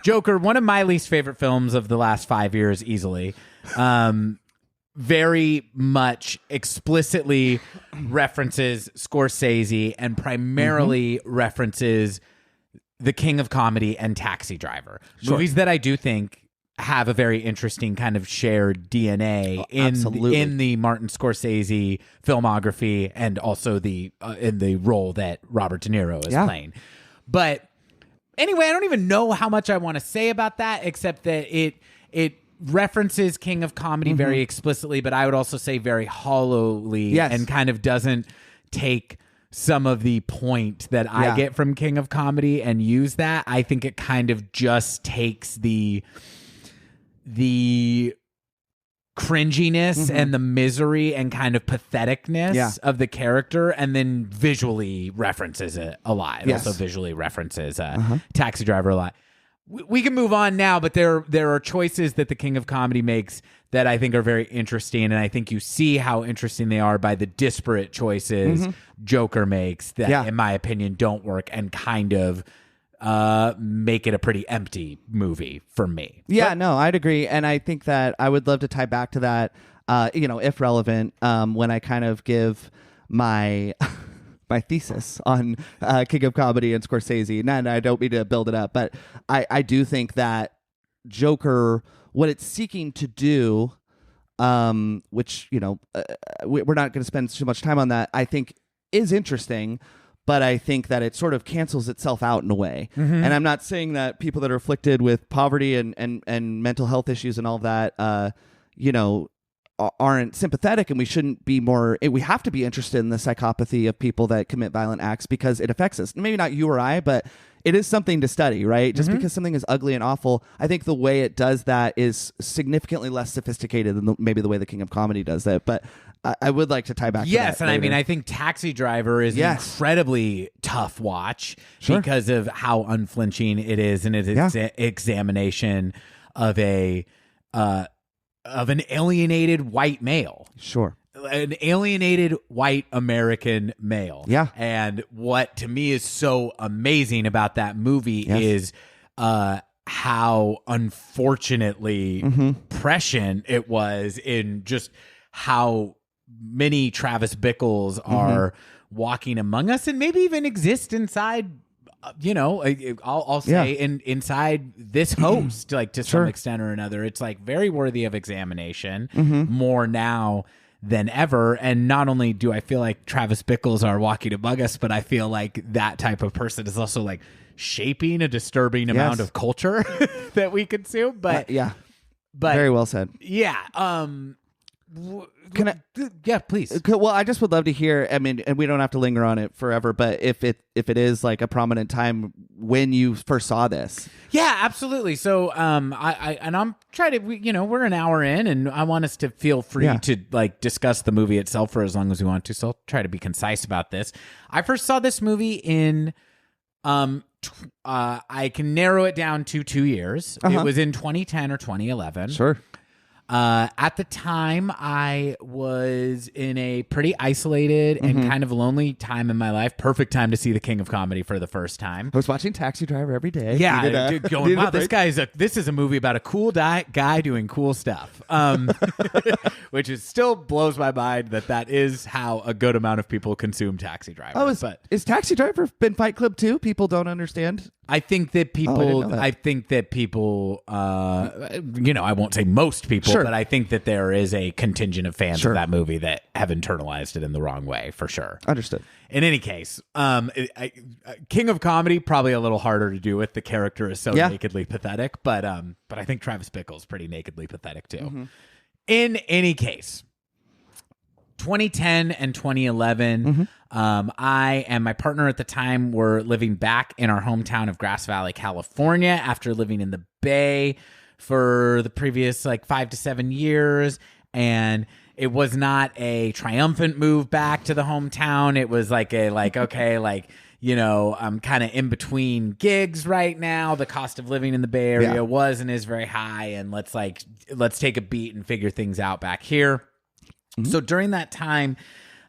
Joker, one of my least favorite films of the last 5 years, easily. Very much explicitly references Scorsese and primarily references the king of comedy and Taxi Driver. Sure. Movies that I do think have a very interesting kind of shared DNA in the Martin Scorsese filmography, and also in the role that Robert De Niro is playing. But anyway, I don't even know how much I want to say about that, except that it references King of Comedy very explicitly, but I would also say very hollowly, and kind of doesn't take some of the point that I get from King of Comedy and use that. I think it kind of just takes the cringiness and the misery and kind of patheticness of the character, and then visually references it a lot. It also visually references Taxi Driver a lot. We can move on now, but there are choices that the King of Comedy makes that I think are very interesting, and I think you see how interesting they are by the disparate choices Joker makes that, in my opinion, don't work and kind of make it a pretty empty movie for me. No, I'd agree, and I think that I would love to tie back to that, if relevant, when I kind of give my my thesis on King of Comedy and Scorsese. And I don't mean to build it up, but I do think that Joker, what it's seeking to do, which, we're not going to spend too much time on that, I think is interesting, but I think that it sort of cancels itself out in a way. And I'm not saying that people that are afflicted with poverty and mental health issues and all of that, aren't sympathetic, and we shouldn't be more. We have to be interested in the psychopathy of people that commit violent acts, because it affects us. Maybe not you or I, but it is something to study, right? Just because something is ugly and awful, I think the way it does that is significantly less sophisticated than maybe the way the King of Comedy does that. But I would like to tie back to that and later. I mean, I think Taxi Driver is an incredibly tough watch because of how unflinching it is in its examination of an alienated white male. An alienated white American male. And what to me is so amazing about that movie is how unfortunately prescient it was in just how many Travis Bickles are walking among us, and maybe even exist inside, I'll say inside this host, like to some extent or another. It's like very worthy of examination more now than ever. And not only do I feel like Travis Bickles are walking among us, but I feel like that type of person is also like shaping a disturbing amount of culture that we consume. But but very well said. Can I? Yeah, please. Well, I just would love to hear. I mean, and we don't have to linger on it forever, but if it is like a prominent time when you first saw this. Yeah, absolutely. So, I'm trying to. We're an hour in, and I want us to feel free to like discuss the movie itself for as long as we want to. So I'll try to be concise about this. I first saw this movie in. I can narrow it down to 2 years. It was in 2010 or 2011. At the time, I was in a pretty isolated and kind of lonely time in my life. Perfect time to see the King of Comedy for the first time. I was watching Taxi Driver every day. Yeah, going, wow, this is a movie about a cool guy doing cool stuff. Which still blows my mind that is how a good amount of people consume Taxi Driver. Is Taxi Driver been Fight Club too? People don't understand. I think that people. I won't say most people, but I think that there is a contingent of fans of that movie that have internalized it in the wrong way, for sure. Understood. In any case, King of Comedy probably a little harder to do with. The character is so nakedly pathetic, but I think Travis Bickle's pretty nakedly pathetic too. In any case, 2010 and 2011, I and my partner at the time were living back in our hometown of Grass Valley, California, after living in the Bay for the previous 5 to 7 years. And it was not a triumphant move back to the hometown. It was I'm kind of in between gigs right now. The cost of living in the Bay Area was and is very high. And let's take a beat and figure things out back here. So during that time,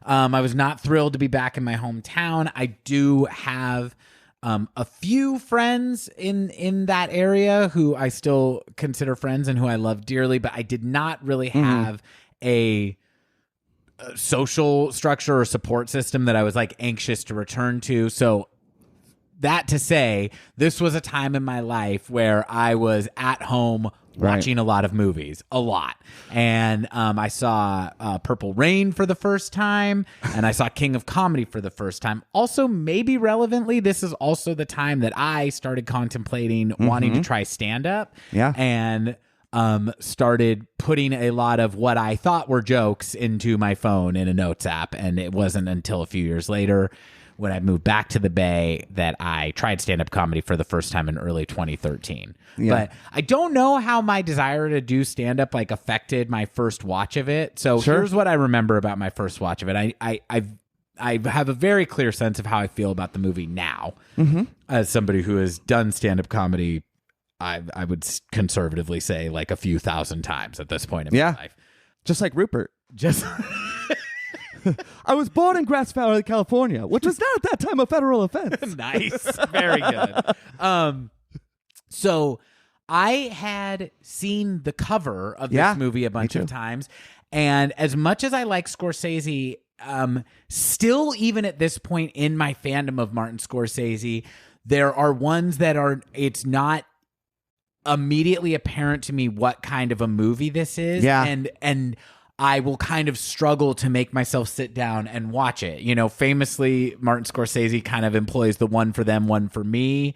I was not thrilled to be back in my hometown. I do have a few friends in that area who I still consider friends and who I love dearly, but I did not really have a social structure or support system that I was anxious to return to. So that to say, this was a time in my life where I was at home watching a lot of movies, a lot. And I saw Purple Rain for the first time, and I saw King of Comedy for the first time. Also, maybe relevantly, this is also the time that I started contemplating wanting to try stand-up. Yeah. And started putting a lot of what I thought were jokes into my phone in a notes app. And it wasn't until a few years later when I moved back to the Bay that I tried stand-up comedy for the first time in early 2013. Yeah. But I don't know how my desire to do stand-up affected my first watch of it. So here's what I remember about my first watch of it. I have a very clear sense of how I feel about the movie now. As somebody who has done stand-up comedy, I would conservatively say a few thousand times at this point in my life. Just like Rupert. Just... I was born in Grass Valley, California, which was not at that time a federal offense. Nice. Very good. So I had seen the cover of this movie a bunch of times. And as much as I like Scorsese, still even at this point in my fandom of Martin Scorsese, there are ones that it's not immediately apparent to me what kind of a movie this is. Yeah. And I will kind of struggle to make myself sit down and watch it. Famously, Martin Scorsese kind of employs the one for them, one for me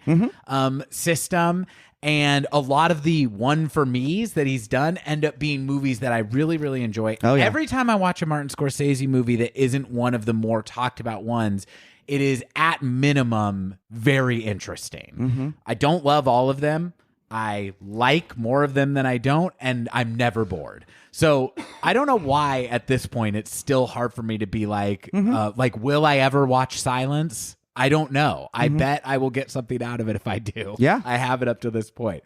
system. And a lot of the one for me's that he's done end up being movies that I really, really enjoy. Oh, yeah. Every time I watch a Martin Scorsese movie that isn't one of the more talked about ones, it is at minimum very interesting. I don't love all of them. I like more of them than I don't, and I'm never bored. So I don't know why at this point it's still hard for me to be will I ever watch Silence? I don't know. I bet I will get something out of it if I do. Yeah. I have it up to this point.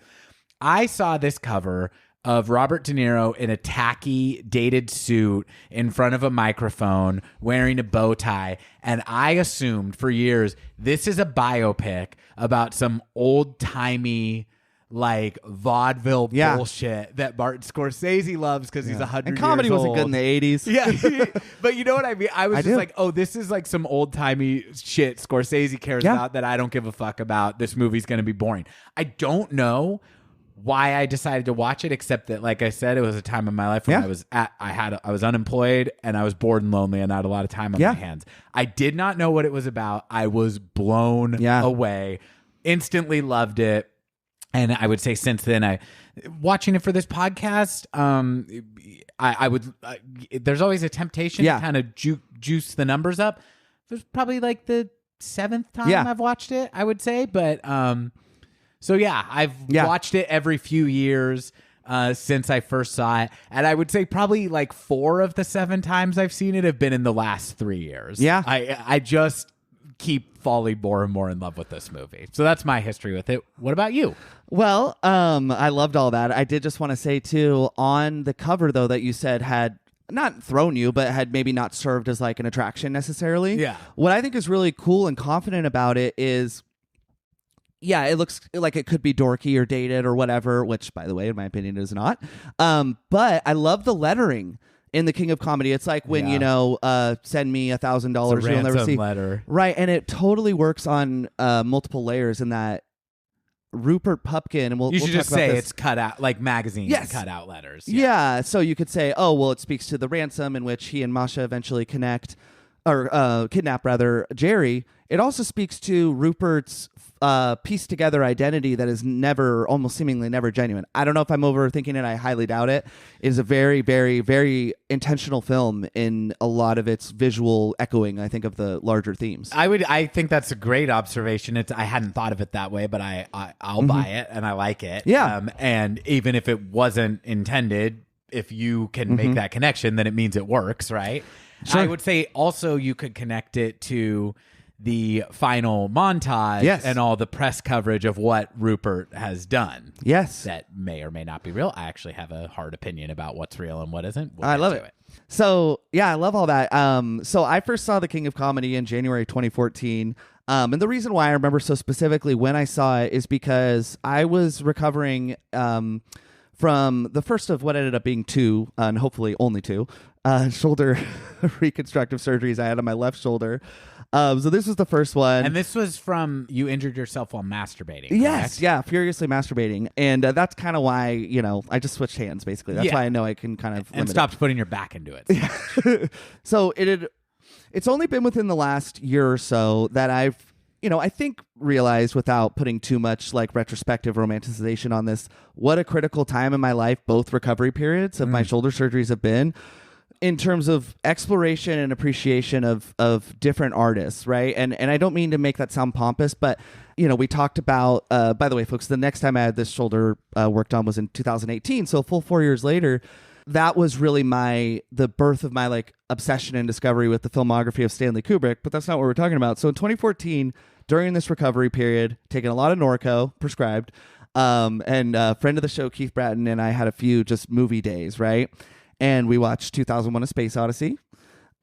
I saw this cover of Robert De Niro in a tacky, dated suit in front of a microphone, wearing a bow tie, and I assumed for years this is a biopic about some old-timey vaudeville bullshit that Martin Scorsese loves because he's 100 years old. And comedy wasn't good in the 80s. Yeah. But you know what I mean? I was this is some old-timey shit Scorsese cares about that I don't give a fuck about. This movie's going to be boring. I don't know why I decided to watch it, except that, like I said, it was a time in my life when I was unemployed and I was bored and lonely and I had a lot of time on my hands. I did not know what it was about. I was blown away. Instantly loved it. And I would say since then, watching it for this podcast, I would. There's always a temptation to kind of juice the numbers up. There's probably the 7th time I've watched it, I would say. But so I've watched it every few years since I first saw it, and I would say probably 4 of the 7 times I've seen it have been in the last 3 years. Yeah, I just keep falling more and more in love with this movie. So that's my history with it. What about you? Well, I loved all that. I did just want to say too, on the cover though, that you said had not thrown you, but had maybe not served as an attraction necessarily. Yeah. What I think is really cool and confident about it is, it looks like it could be dorky or dated or whatever, which by the way, in my opinion, is not. But I love the lettering in the King of Comedy. It's when, send me $1,000, you'll never see. Letter. Right. And it totally works on multiple layers in that Rupert Pupkin, and you should just say it's cut out, magazine cut out letters. Yeah. So you could say, oh, well, it speaks to the ransom in which he and Masha eventually kidnap rather, Jerry. It also speaks to Rupert's pieced together identity that is almost seemingly never genuine. I don't know if I'm overthinking it. I highly doubt it. It is a very, very, very intentional film in a lot of its visual echoing, I think, of the larger themes. I think that's a great observation. I hadn't thought of it that way, but I'll buy it and I like it. Yeah. And even if it wasn't intended, if you can make that connection, then it means it works, right? Sure. I would say also you could connect it to the final montage and all the press coverage of what Rupert has done. Yes. That may or may not be real. I actually have a hard opinion about what's real and what isn't. I love it. So, yeah, I love all that. So I first saw The King of Comedy in January 2014. And the reason why I remember so specifically when I saw it is because I was recovering from the first of what ended up being 2, and hopefully only 2, shoulder reconstructive surgeries I had on my left shoulder. So this was the first one. And this was from you injured yourself while masturbating. Yes, correct? yeah, furiously masturbating. And that's kind of why, I just switched hands, basically. That's why I know I can kind of and stopped putting your back into it. So it's only been within the last year or so that I've, I think realized without putting too much like retrospective romanticization on this, what a critical time in my life, both recovery periods of my shoulder surgeries have been, in terms of exploration and appreciation of different artists, right? And I don't mean to make that sound pompous, but we talked about. By the way, folks, the next time I had this shoulder worked on was in 2018, so a full 4 years later. That was really the birth of my like obsession and discovery with the filmography of Stanley Kubrick. But that's not what we're talking about. So in 2014, during this recovery period, taking a lot of Norco prescribed, and a friend of the show Keith Bratton and I had a few just movie days, right? And we watched 2001: A Space Odyssey.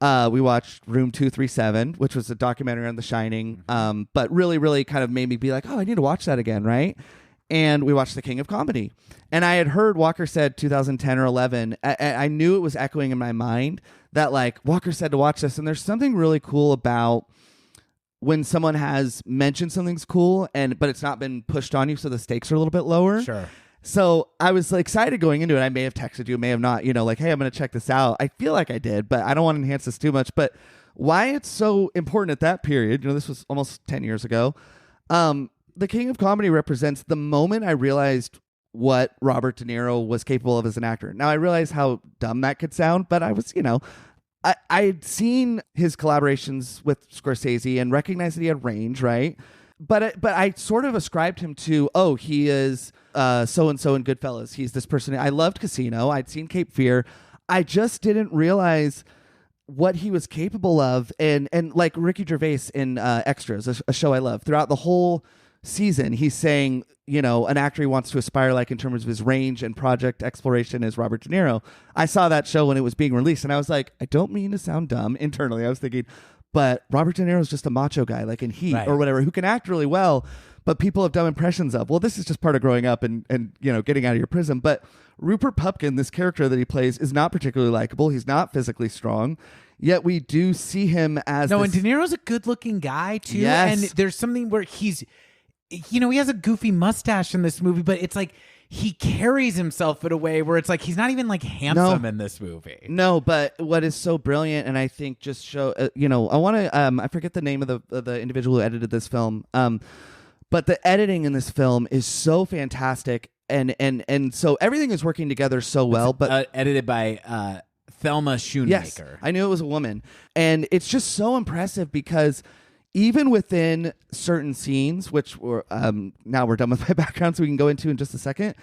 We watched Room 237, which was a documentary on The Shining, but really, really kind of made me be like, oh, I need to watch that again, right? And we watched The King of Comedy. And I had heard Walker said 2010 or 11. I knew it was echoing in my mind that like Walker said to watch this. And there's something really cool about when someone has mentioned something's cool, but it's not been pushed on you, so the stakes are a little bit lower. Sure. So I was excited going into it. I may have texted you, may have not, like, hey, I'm going to check this out. I feel like I did, but I don't want to enhance this too much. But why it's so important at that period, this was almost 10 years ago. The King of Comedy represents the moment I realized what Robert De Niro was capable of as an actor. Now, I realize how dumb that could sound, but I was, I'd seen his collaborations with Scorsese and recognized that he had range, right? But I sort of ascribed him to, he is so-and-so in Goodfellas. He's this person. I loved Casino. I'd seen Cape Fear. I just didn't realize what he was capable of. And like Ricky Gervais in Extras, a show I love, throughout the whole season, he's saying, an actor he wants to aspire like in terms of his range and project exploration is Robert De Niro. I saw that show when it was being released, and I was like, I don't mean to sound dumb. Internally, I was thinking, but Robert De Niro is just a macho guy, like in Heat or whatever, who can act really well, but people have done impressions of. Well, this is just part of growing up and getting out of your prison. But Rupert Pupkin, this character that he plays, is not particularly likable. He's not physically strong. Yet we do see him as and De Niro's a good-looking guy too. Yes. And there's something where he's, he has a goofy mustache in this movie, but it's like he carries himself in a way where it's like he's not even like handsome in this movie. No, but what is so brilliant, and I think just show, I want to, I forget the name of the individual who edited this film, but the editing in this film is so fantastic, and so everything is working together so well. But edited by Thelma Schoonmaker. Yes, I knew it was a woman, and it's just so impressive because even within certain scenes, which were now we're done with my background, so we can go into in just a second.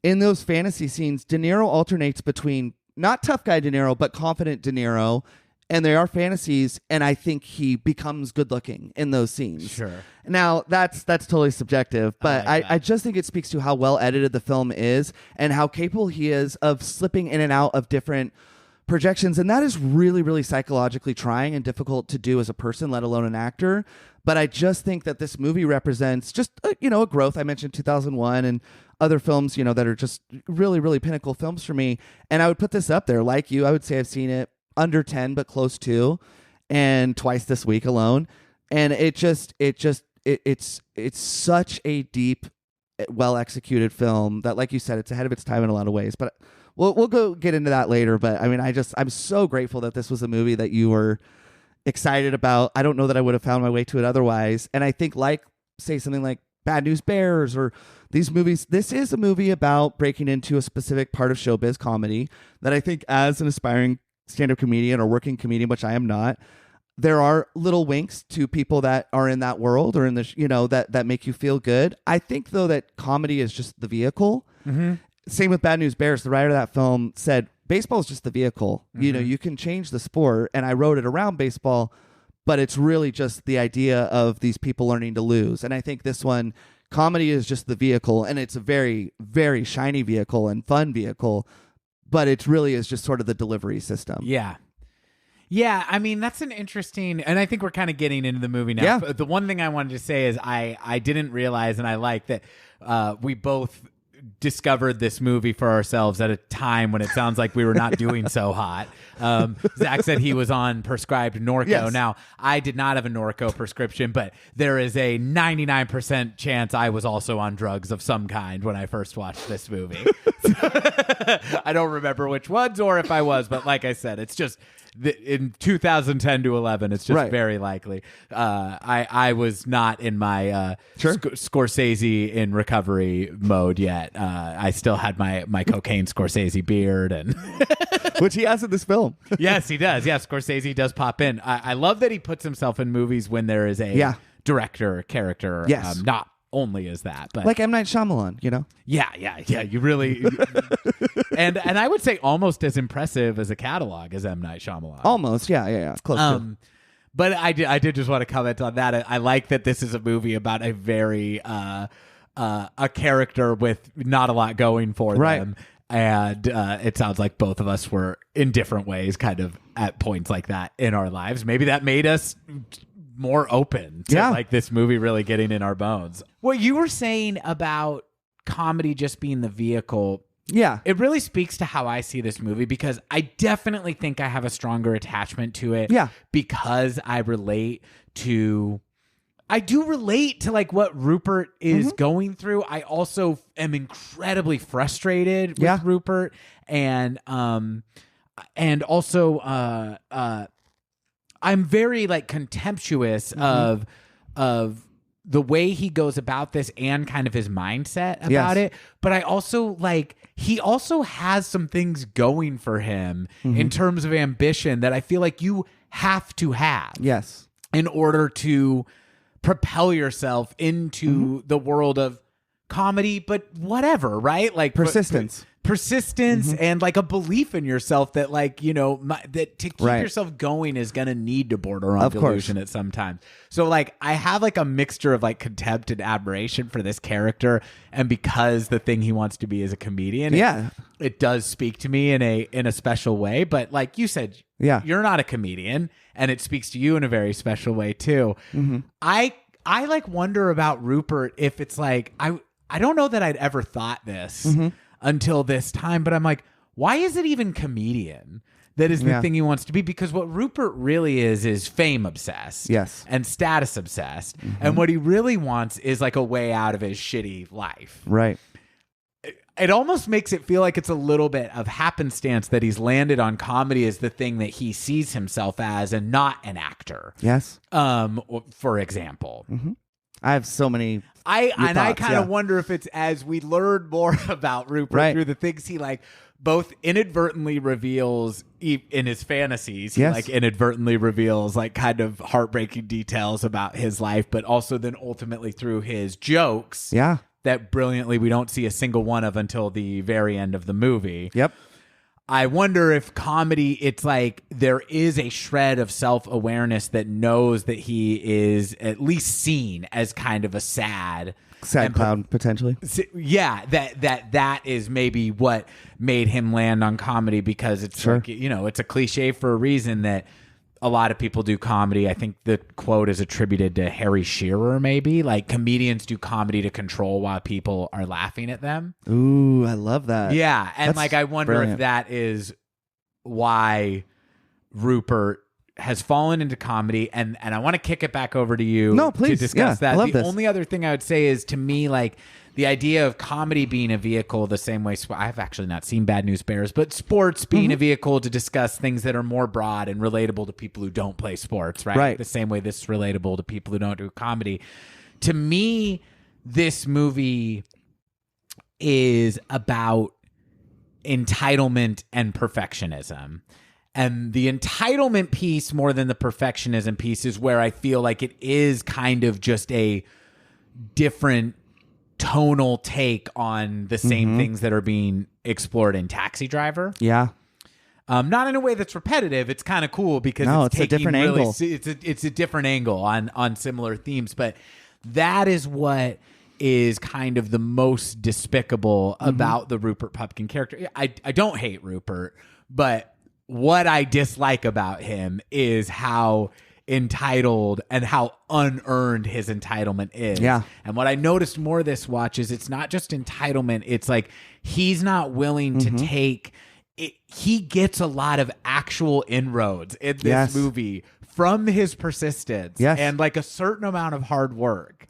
In those fantasy scenes, De Niro alternates between not tough guy De Niro, but confident De Niro, and they are fantasies, and I think he becomes good looking in those scenes. Sure. Now that's totally subjective, but I just think it speaks to how well edited the film is and how capable he is of slipping in and out of different projections, and that is really, really psychologically trying and difficult to do as a person, let alone an actor. But I just think that this movie represents just a growth. I mentioned 2001 and other films that are just really, really pinnacle films for me, and I would put this up there. Like you, I would say I've seen it under 10 but close to, and twice this week alone, and it's such a deep, well executed film that, like you said, it's ahead of its time in a lot of ways. But we'll go get into that later, but I mean, I'm so grateful that this was a movie that you were excited about. I don't know that I would have found my way to it otherwise. And I think like say something like Bad News Bears or these movies. This is a movie about breaking into a specific part of showbiz comedy that I think as an aspiring stand-up comedian or working comedian, which I am not, there are little winks to people that are in that world or in the, that make you feel good. I think though that comedy is just the vehicle. Mm-hmm. Same with Bad News Bears. The writer of that film said, baseball is just the vehicle. Mm-hmm. You can change the sport. And I wrote it around baseball, but it's really just the idea of these people learning to lose. And I think this one, comedy is just the vehicle, and it's a very, very shiny vehicle and fun vehicle, but it really is just sort of the delivery system. Yeah. Yeah, I mean, that's an interesting, and I think we're kind of getting into the movie now. Yeah. The one thing I wanted to say is I didn't realize, and I like that we both discovered this movie for ourselves at a time when it sounds like we were not doing so hot. Zach said he was on prescribed Norco. Yes. Now, I did not have a Norco prescription, but there is a 99% chance I was also on drugs of some kind when I first watched this movie. I don't remember which ones or if I was, but like I said, it's just in 2010 to 11, it's just very likely. I was not in my Scorsese in recovery mode yet. I still had my cocaine Scorsese beard, and which he has in this film. Yes, he does. Yes, Scorsese does pop in. I love that he puts himself in movies when there is a director character. Yes. Not only is that, but like M. Night Shyamalan, Yeah. You really, and I would say almost as impressive as a catalog as M. Night Shyamalan. Almost, yeah, close to. But I did just want to comment on that. I like that this is a movie about a very a character with not a lot going for them. And it sounds like both of us were in different ways kind of at points like that in our lives. Maybe that made us more open to like this movie really getting in our bones. What you were saying about comedy just being the vehicle, it really speaks to how I see this movie, because I definitely think I have a stronger attachment to it because I do relate to like what Rupert is going through. I also am incredibly frustrated with Rupert, and also I'm very like contemptuous of the way he goes about this and kind of his mindset about it. But I also like, he also has some things going for him in terms of ambition that I feel like you have to have in order to propel yourself into the world of comedy, but whatever, right? Like persistence and like a belief in yourself that like, that to keep yourself going is going to need to border on delusion at some time. So like I have like a mixture of like contempt and admiration for this character. And because the thing he wants to be is a comedian, it does speak to me in a special way. But like you said, you're not a comedian, and it speaks to you in a very special way too. I like wonder about Rupert if it's like, I don't know that I'd ever thought this until this time, but I'm like, why is it even comedian that is the thing he wants to be? Because what Rupert really is fame obsessed and status obsessed. And what he really wants is like a way out of his shitty life. Right. It almost makes it feel like it's a little bit of happenstance that he's landed on comedy as the thing that he sees himself as, and not an actor. Yes. For example. I have so many. I kind of wonder if it's as we learn more about Rupert through the things he like both inadvertently reveals in his fantasies. He like inadvertently reveals like kind of heartbreaking details about his life, but also then ultimately through his jokes. That brilliantly we don't see a single one of until the very end of the movie. I wonder if comedy, it's like there is a shred of self-awareness that knows that he is at least seen as kind of a sad clown, potentially. Yeah, that is maybe what made him land on comedy, because it's like, it's a cliche for a reason that a lot of people do comedy. I think the quote is attributed to Harry Shearer, maybe. Like, comedians do comedy to control while people are laughing at them. Ooh, I love that. Yeah, and that's like, I wonder if that is why Rupert has fallen into comedy. And I want to kick it back over to you to discuss that. The only other thing I would say is, to me, like, the idea of comedy being a vehicle the same way, I've actually not seen Bad News Bears, but sports being a vehicle to discuss things that are more broad and relatable to people who don't play sports, right? The same way this is relatable to people who don't do comedy. to me, this movie is about entitlement and perfectionism. And the entitlement piece more than the perfectionism piece is where I feel like it is kind of just a different tonal take on the same things that are being explored in Taxi Driver. Yeah. Not in a way that's repetitive. It's kind of cool because it's a different angle. It's a different angle on similar themes. But that is what is kind of the most despicable about the Rupert Pupkin character. I don't hate Rupert, but what I dislike about him is how entitled and how unearned his entitlement is. Yeah. And what I noticed more this watch is it's not just entitlement. It's like he's not willing to take it. He gets a lot of actual inroads in this movie from his persistence and like a certain amount of hard work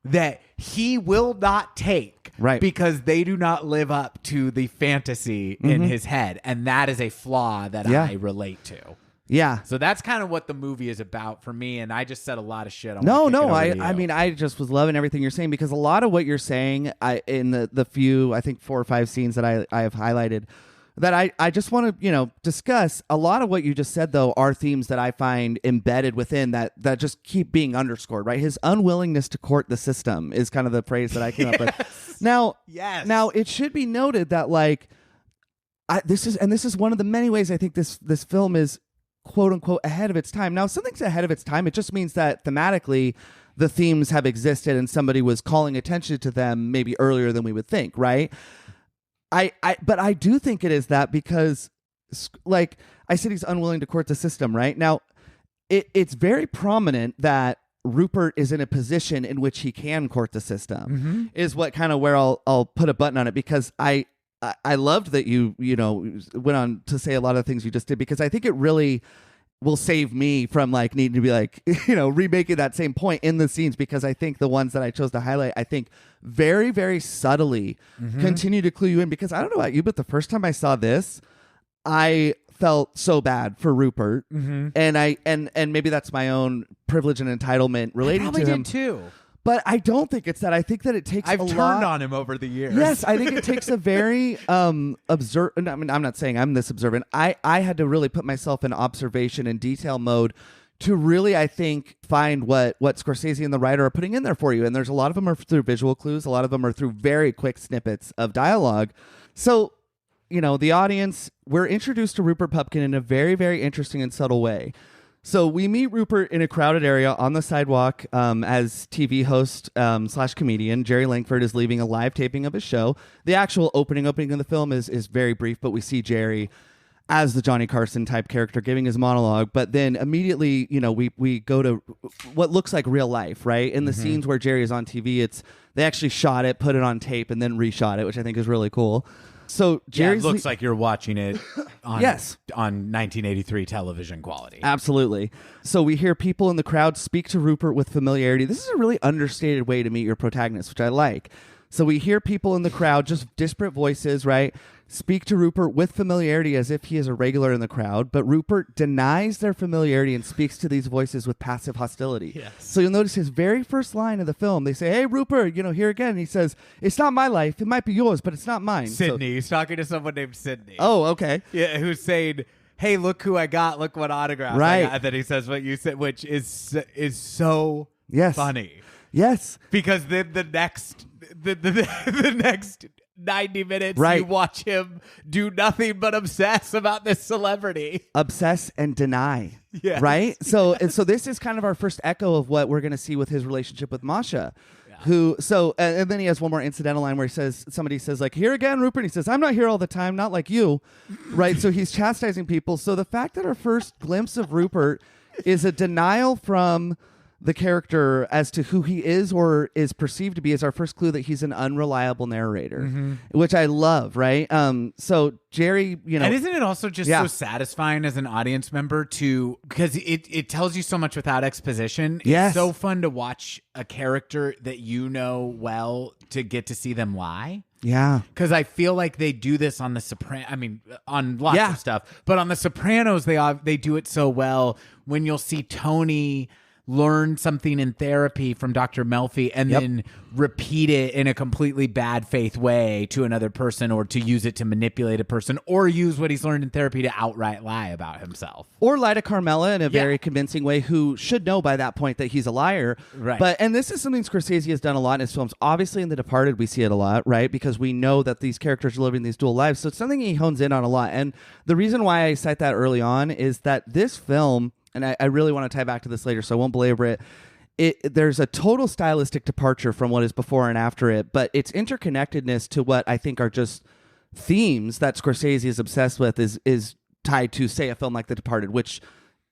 that he will not take because they do not live up to the fantasy in his head. And that is a flaw that I relate to. Yeah. So that's kind of what the movie is about for me. And I just said a lot of shit. I mean, I just was loving everything you're saying because a lot of what you're saying in the few, I think 4 or 5 scenes that I have highlighted that I just want to, discuss. A lot of what you just said, though, are themes that I find embedded within that just keep being underscored, right? His unwillingness to court the system is kind of the phrase that I came up with. Now, it should be noted that, like, this is one of the many ways I think this film is, quote unquote, ahead of its time. Now, if something's ahead of its time, it just means that thematically the themes have existed and somebody was calling attention to them maybe earlier than we would think, right? But I do think it is that because, like I said, he's unwilling to court the system, right? Now, it's very prominent that Rupert is in a position in which he can court the system, is what kind of where I'll put a button on it, because I loved that you went on to say a lot of things you just did, because I think it really will save me from like needing to be like, remaking that same point in the scenes, because I think the ones that I chose to highlight, I think very, very subtly continue to clue you in, because I don't know about you, but the first time I saw this, I felt so bad for Rupert, and maybe that's my own privilege and entitlement relating to him did too. But I don't think it's that. I think that it takes I've turned on him over the years. Yes, I think it takes a very observant. I mean, I'm not saying I'm this observant. I had to really put myself in observation and detail mode to really, I think, find what Scorsese and the writer are putting in there for you. And there's a lot of them are through visual clues. A lot of them are through very quick snippets of dialogue. So, the audience, we're introduced to Rupert Pupkin in a very, very interesting and subtle way. So we meet Rupert in a crowded area on the sidewalk as TV host / comedian. Jerry Langford is leaving a live taping of his show. The actual opening of the film is very brief, but we see Jerry as the Johnny Carson type character giving his monologue. But then immediately, we go to what looks like real life, right? In the scenes where Jerry is on TV, they actually shot it, put it on tape, and then reshot it, which I think is really cool. So Jerry's it looks like you're watching it on, yes, on 1983 television quality. Absolutely. So we hear people in the crowd speak to Rupert with familiarity. This is a really understated way to meet your protagonist, which I like. So we hear people in the crowd, just disparate voices, right, speak to Rupert with familiarity as if he is a regular in the crowd, but Rupert denies their familiarity and speaks to these voices with passive hostility. Yes. So you'll notice his very first line of the film, they say, "Hey, Rupert, here again." And he says, "It's not my life. It might be yours, but it's not mine." Sydney. He's talking to someone named Sydney. Oh, okay. Yeah, who's saying, "Hey, look who I got. Look what autograph I got." And then he says what you said, which is so funny. Yes. Because then the next 90 minutes, right, you watch him do nothing but obsess about this celebrity. Obsess and deny. Yes. Right? So this is kind of our first echo of what we're going to see with his relationship with Masha. Yeah. And then he has one more incidental line where somebody says, like, "Here again, Rupert." And he says, "I'm not here all the time, not like you." Right? So he's chastising people. So the fact that our first glimpse of Rupert is a denial from the character as to who he is or is perceived to be is our first clue that he's an unreliable narrator, which I love, right? So Jerry, and isn't it also just so satisfying as an audience member because it tells you so much without exposition. Yes. It's so fun to watch a character that well to get to see them lie. Yeah. Because I feel like they do this on on lots of stuff, but on The Sopranos, they do it so well when you'll see Tony learn something in therapy from Dr. Melfi and then repeat it in a completely bad faith way to another person, or to use it to manipulate a person, or use what he's learned in therapy to outright lie about himself. Or lie to Carmela in a very convincing way, who should know by that point that he's a liar. Right. And this is something Scorsese has done a lot in his films. Obviously in The Departed we see it a lot, right? Because we know that these characters are living these dual lives. So it's something he hones in on a lot. And the reason why I cite that early on is that this film, and I really want to tie back to this later, so I won't belabor it. There's a total stylistic departure from what is before and after it, but its interconnectedness to what I think are just themes that Scorsese is obsessed with is tied to, say, a film like The Departed, which,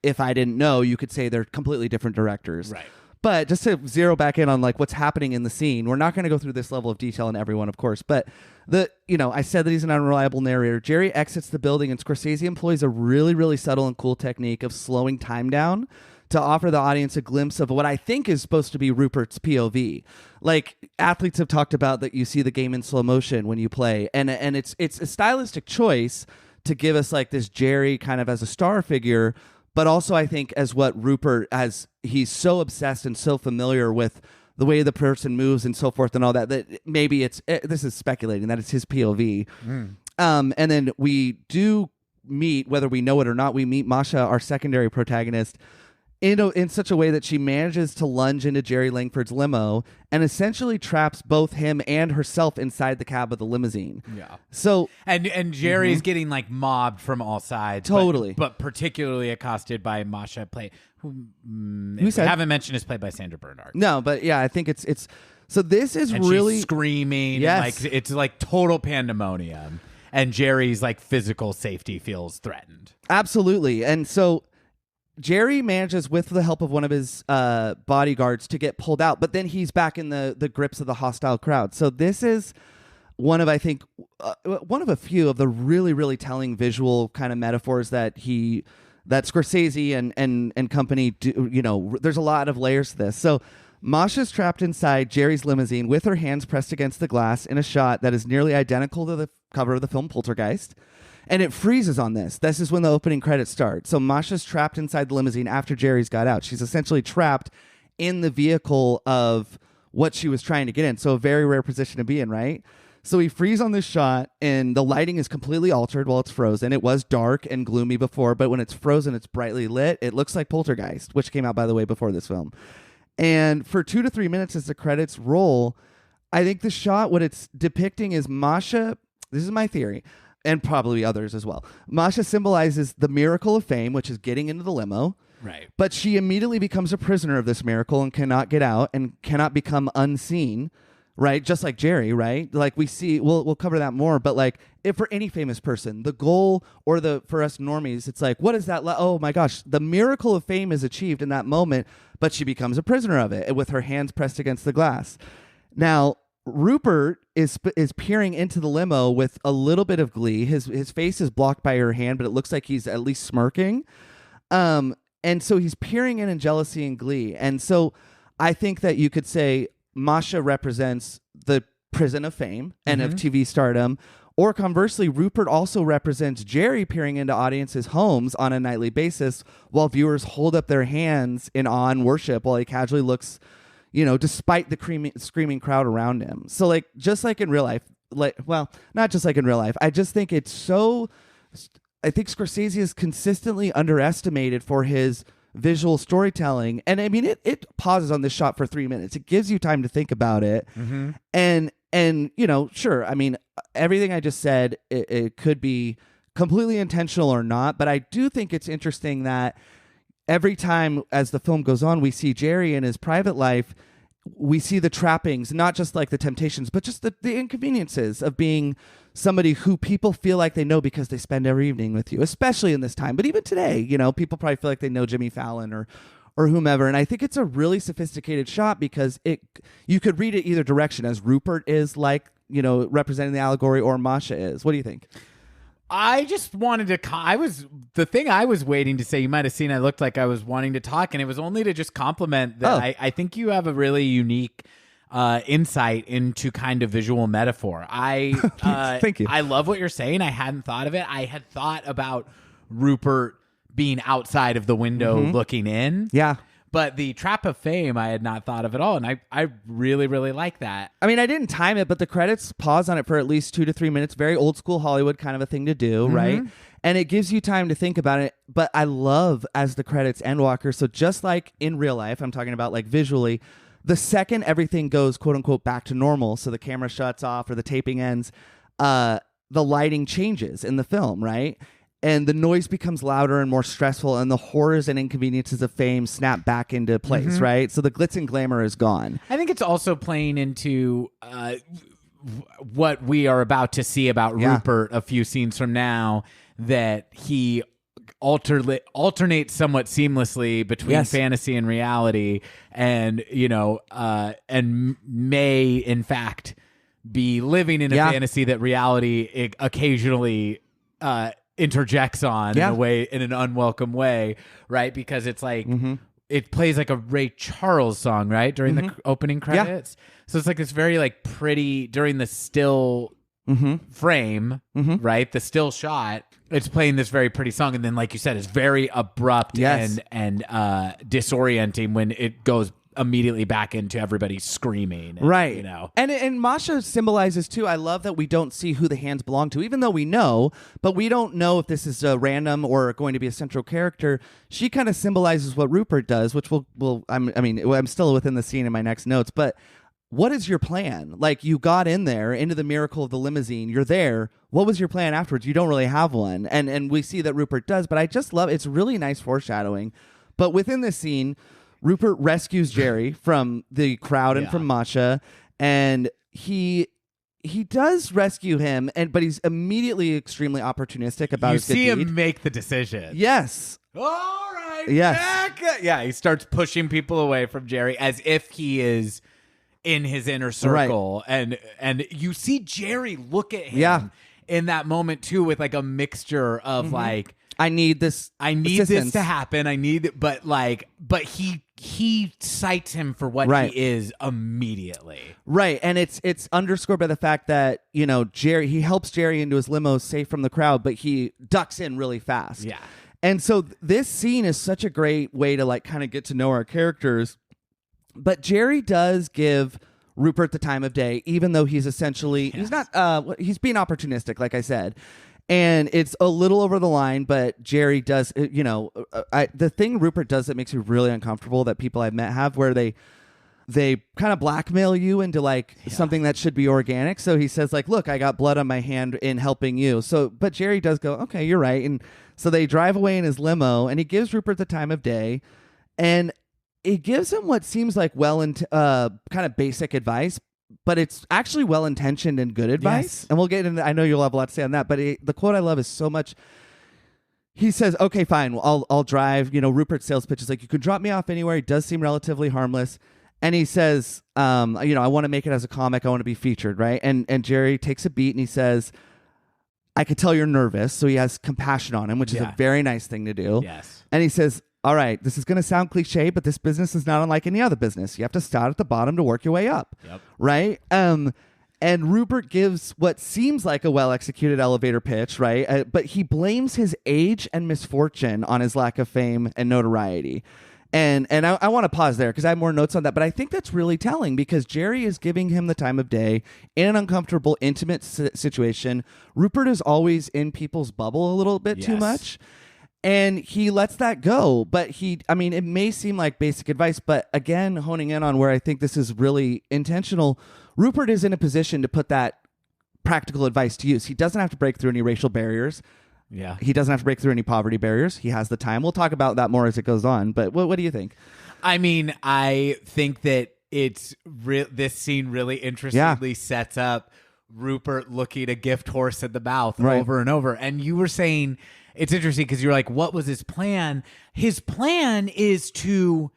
if I didn't know, you could say they're completely different directors. Right. But just to zero back in on like what's happening in the scene, we're not going to go through this level of detail in everyone, of course, but I said that he's an unreliable narrator. Jerry exits the building and Scorsese employs a really, really subtle and cool technique of slowing time down to offer the audience a glimpse of what I think is supposed to be Rupert's POV. Like, athletes have talked about that you see the game in slow motion when you play, and it's a stylistic choice to give us like this Jerry kind of as a star figure, but also I think as what Rupert, as he's so obsessed and so familiar with the way the person moves and so forth and all that, that maybe this is speculating that it's his POV. And then we do meet, whether we know it or not, we meet Masha, our secondary protagonist, in such a way that she manages to lunge into Jerry Langford's limo and essentially traps both him and herself inside the cab of the limousine. Yeah. So and Jerry's getting like mobbed from all sides. Totally. But particularly accosted by Masha, who said? haven't mentioned, is played by Sandra Bernhard. No, but yeah, I think it's so this is and really she's screaming. Yes. And like it's like total pandemonium, and Jerry's like physical safety feels threatened. Absolutely. And so Jerry manages, with the help of one of his bodyguards, to get pulled out, but then he's back in the grips of the hostile crowd. So this is one of, I think, one of a few of the really, really telling visual kind of metaphors that Scorsese and company do. There's a lot of layers to this. So Masha's trapped inside Jerry's limousine with her hands pressed against the glass in a shot that is nearly identical to the cover of the film Poltergeist. And it freezes on this. This is when the opening credits start. So Masha's trapped inside the limousine after Jerry's got out. She's essentially trapped in the vehicle of what she was trying to get in. So a very rare position to be in, right? So we freeze on this shot, and the lighting is completely altered while it's frozen. It was dark and gloomy before, but when it's frozen, it's brightly lit. It looks like Poltergeist, which came out, by the way, before this film. And for 2 to 3 minutes as the credits roll, I think the shot, what it's depicting is Masha, this is my theory, and probably others as well. Masha symbolizes the miracle of fame, which is getting into the limo. Right. But she immediately becomes a prisoner of this miracle and cannot get out and cannot become unseen, right? Just like Jerry, right? Like we see, we'll cover that more. But like, if for any famous person, the goal, or for us normies, it's like, what is that? Oh my gosh, the miracle of fame is achieved in that moment, but she becomes a prisoner of it with her hands pressed against the glass. Now, Rupert is peering into the limo with a little bit of glee. His face is blocked by her hand, but it looks like he's at least smirking. And so he's peering in jealousy and glee. And so I think that you could say Masha represents the prison of fame and of TV stardom. Or conversely, Rupert also represents Jerry peering into audiences' homes on a nightly basis while viewers hold up their hands in awe and worship while he casually looks, despite the screaming crowd around him. So like, just like in real life, not just like in real life, I just think I think Scorsese is consistently underestimated for his visual storytelling. And I mean, it pauses on this shot for 3 minutes. It gives you time to think about it. And sure, I mean, everything I just said, it could be completely intentional or not, but I do think it's interesting that every time as the film goes on, we see Jerry in his private life, we see the trappings, not just like the temptations, but just the inconveniences of being somebody who people feel like they know because they spend every evening with you, especially in this time. But even today, people probably feel like they know Jimmy Fallon or whomever. And I think it's a really sophisticated shot because you could read it either direction, as Rupert is like, representing the allegory, or Masha is. What do you think? I just wanted to. The thing I was waiting to say. You might have seen. I looked like I was wanting to talk, and it was only to just compliment that. I think you have a really unique insight into kind of visual metaphor. Thank you. I love what you're saying. I hadn't thought of it. I had thought about Rupert being outside of the window looking in. Yeah. But the trap of fame, I had not thought of at all. And I really, really like that. I mean, I didn't time it, but the credits pause on it for at least 2 to 3 minutes. Very old school Hollywood kind of a thing to do, right? And it gives you time to think about it. But I love as the credits end, Walker. So just like in real life, I'm talking about like visually, the second everything goes quote unquote back to normal, so the camera shuts off or the taping ends, the lighting changes in the film, right? And the noise becomes louder and more stressful, and the horrors and inconveniences of fame snap back into place, right? So the glitz and glamour is gone. I think it's also playing into what we are about to see about Rupert a few scenes from now, that he alternates somewhat seamlessly between fantasy and reality, and and may in fact be living in a fantasy that reality occasionally interjects on in an unwelcome way, right? Because it's like it plays like a Ray Charles song, right, during the opening credits. So it's like this very like pretty during the still frame, right? The still shot. It's playing this very pretty song, and then, like you said, it's very abrupt and disorienting when it goes immediately back into everybody screaming, right? And Masha symbolizes too. I love that we don't see who the hands belong to, even though we know, but we don't know if this is a random or going to be a central character. She kind of symbolizes what Rupert does, which I'm still within the scene in my next notes, but. What is your plan? Like, you got in there into the miracle of the limousine. You're there. What was your plan afterwards? You don't really have one. And we see that Rupert does, but I just love it's really nice foreshadowing. But within this scene, Rupert rescues Jerry from the crowd and from Masha, and he does rescue him, but he's immediately extremely opportunistic about his good deed. You see him make the decision. Yes. All right. Yes. Yeah, he starts pushing people away from Jerry as if he is in his inner circle, and you see Jerry look at him in that moment too, with like a mixture of like, I need this to happen. But he cites him for what he is immediately. Right. And it's underscored by the fact that, Jerry, he helps Jerry into his limo safe from the crowd, but he ducks in really fast. Yeah. And so this scene is such a great way to like kind of get to know our characters. But Jerry does give Rupert the time of day, even though he's essentially he's not he's being opportunistic, like I said, and it's a little over the line. But Jerry does, the thing Rupert does that makes me really uncomfortable that people I've met have, where they kind of blackmail you into like something that should be organic. So he says like, look, I got blood on my hand in helping you. So, but Jerry does go, okay, you're right. And so they drive away in his limo, and he gives Rupert the time of day, and it gives him what seems like kind of basic advice, but it's actually well-intentioned and good advice. Yes. And we'll get into, I know you'll have a lot to say on that, but the quote I love is so much. He says, okay, fine, well, I'll drive. Rupert's sales pitch is like, you could drop me off anywhere. He does seem relatively harmless. And he says, I want to make it as a comic. I want to be featured, right? And Jerry takes a beat and he says, I could tell you're nervous. So he has compassion on him, which is a very nice thing to do. Yes. And he says, all right, this is going to sound cliche, but this business is not unlike any other business. You have to start at the bottom to work your way up, right? And Rupert gives what seems like a well-executed elevator pitch, right? But he blames his age and misfortune on his lack of fame and notoriety. And I want to pause there because I have more notes on that, but I think that's really telling because Jerry is giving him the time of day in an uncomfortable, intimate situation. Rupert is always in people's bubble a little bit too much. And he lets that go, but it may seem like basic advice, but again, honing in on where I think this is really intentional, Rupert is in a position to put that practical advice to use. He doesn't have to break through any racial barriers. Yeah. He doesn't have to break through any poverty barriers. He has the time. We'll talk about that more as it goes on, but what do you think? I mean, I think that this scene really interestingly sets up Rupert looking a gift horse in the mouth over and over. And you were saying... It's interesting because you're like, what was his plan? His plan is to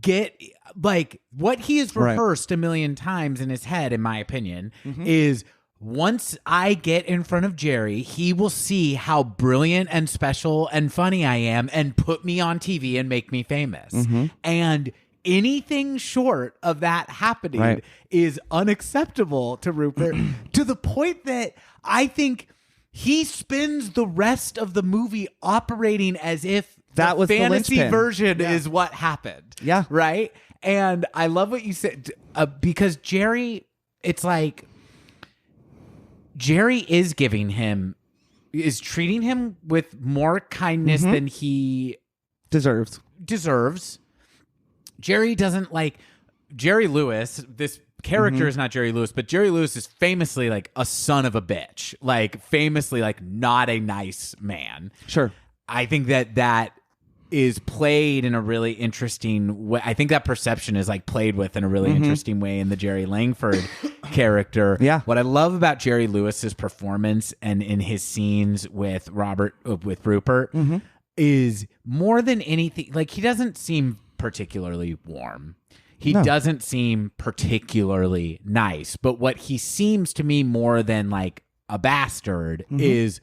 get, like, what he has rehearsed a million times in his head, in my opinion, is once I get in front of Jerry, he will see how brilliant and special and funny I am and put me on TV and make me famous. And anything short of that happening is unacceptable to Rupert to the point that I think... he spends the rest of the movie operating as if That was the fantasy linchpin. version is what happened. Yeah. Right. And I love what you said because Jerry, it's like Jerry is treating him with more kindness than he deserves. Jerry doesn't like Jerry Lewis. This character is not Jerry Lewis, but Jerry Lewis is famously like a son of a bitch, like famously like not a nice man. Sure. I think that is played in a really interesting way. I think that perception is like played with in a really interesting way in the Jerry Langford character. Yeah. What I love about Jerry Lewis's performance and in his scenes with Rupert is more than anything, like he doesn't seem particularly warm. He doesn't seem particularly nice, but what he seems to me more than like a bastard is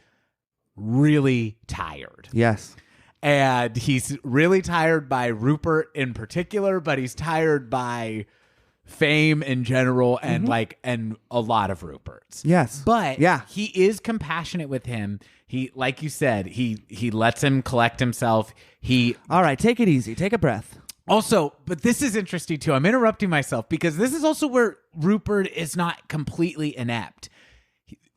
really tired. Yes. And he's really tired by Rupert in particular, but he's tired by fame in general and and a lot of Ruperts. Yes. But he is compassionate with him. He, like you said, he lets him collect himself. All right, take it easy. Take a breath. Also, but this is interesting too. I'm interrupting myself because this is also where Rupert is not completely inept.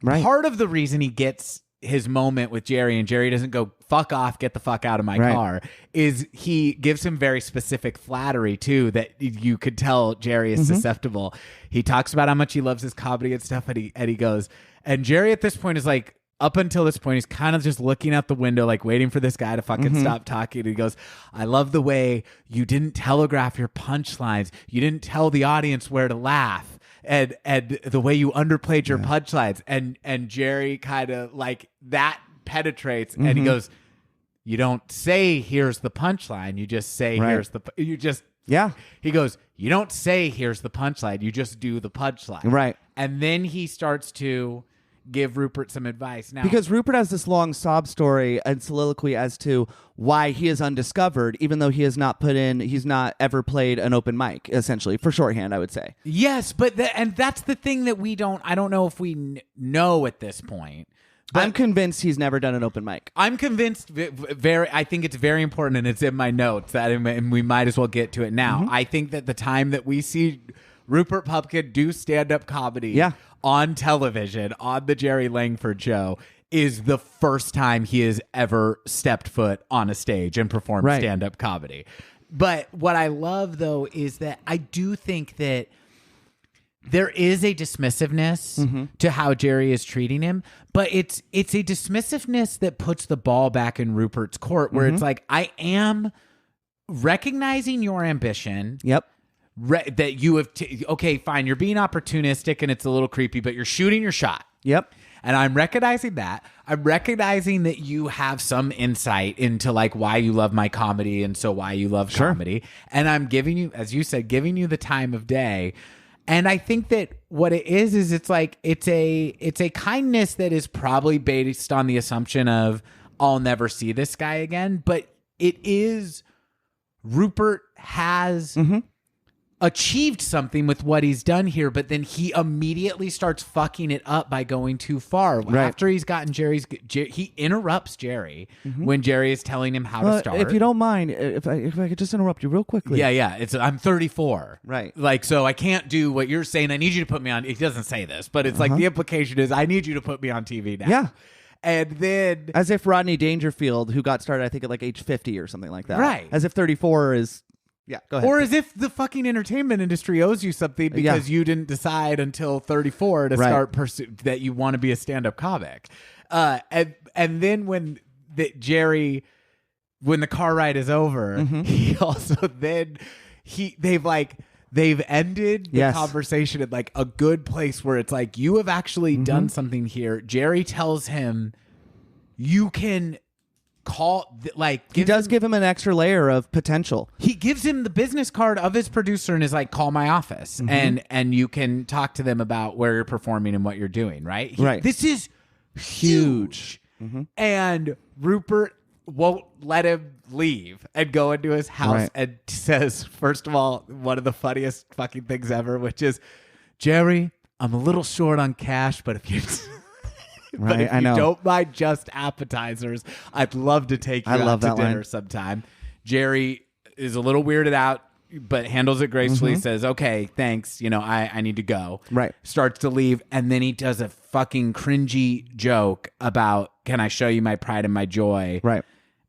Right. Part of the reason he gets his moment with Jerry and Jerry doesn't go, fuck off, get the fuck out of my car, is he gives him very specific flattery too that you could tell Jerry is susceptible. He talks about how much he loves his comedy and stuff, and he goes, and Jerry at this point is like, up until this point, he's kind of just looking out the window, like waiting for this guy to fucking stop talking. And he goes, I love the way you didn't telegraph your punchlines. You didn't tell the audience where to laugh. And the way you underplayed your punchlines. And Jerry kind of like that penetrates. And he goes, you don't say, here's the punchline. You just say, he goes, you don't say, here's the punchline. You just do the punchline. Right. And then he starts to give Rupert some advice. Now, because Rupert has this long sob story and soliloquy as to why he is undiscovered, even though he's not ever played an open mic, essentially, for shorthand, I would say. Yes, but and that's the thing that I don't know if we know at this point. But I'm convinced he's never done an open mic. I'm convinced I think it's very important, and it's in my notes and we might as well get to it now. I think that the time that we see Rupert Pupkin do stand-up comedy on television, on the Jerry Langford show, is the first time he has ever stepped foot on a stage and performed stand-up comedy. But what I love, though, is that I do think that there is a dismissiveness to how Jerry is treating him, but it's a dismissiveness that puts the ball back in Rupert's court, where it's like, I am recognizing your ambition. Yep. That you have okay, fine, you're being opportunistic and it's a little creepy, but you're shooting your shot. Yep. And I'm recognizing that. I'm recognizing that you have some insight into like why you love my comedy and so why you love comedy. And I'm giving you, as you said, giving you the time of day. And I think that what it is it's like it's a kindness that is probably based on the assumption of I'll never see this guy again, but it is Rupert has achieved something with what he's done here, but then he immediately starts fucking it up by going too far. Right. After he's gotten he interrupts Jerry when Jerry is telling him how to start. If you don't mind, if I could just interrupt you real quickly. Yeah. I'm 34. Right. Like, so I can't do what you're saying. I need you to put me on. He doesn't say this, but it's like the implication is I need you to put me on TV now. Yeah. And then, as if Rodney Dangerfield, who got started, I think at like age 50 or something like that. Right. As if 34 is. Yeah, go ahead. Or as if the fucking entertainment industry owes you something because you didn't decide until 34 to start that you want to be a stand-up comic. And then when Jerry, when the car ride is over, he also then they've ended the conversation at like a good place where it's like, you have actually done something here. Jerry tells him you can he does give him an extra layer of potential. He gives him the business card of his producer and is like, call my office and you can talk to them about where you're performing and what you're doing, right? This is huge. And Rupert won't let him leave and go into his house and says, first of all, one of the funniest fucking things ever, which is, Jerry, I'm a little short on cash, but if you But Right, if I know. you don't mind just appetizers, I'd love to take you out to dinner sometime. Jerry is a little weirded out, but handles it gracefully, says, okay, thanks. I need to go. Right. Starts to leave. And then he does a fucking cringy joke about, can I show you my pride and my joy? Right.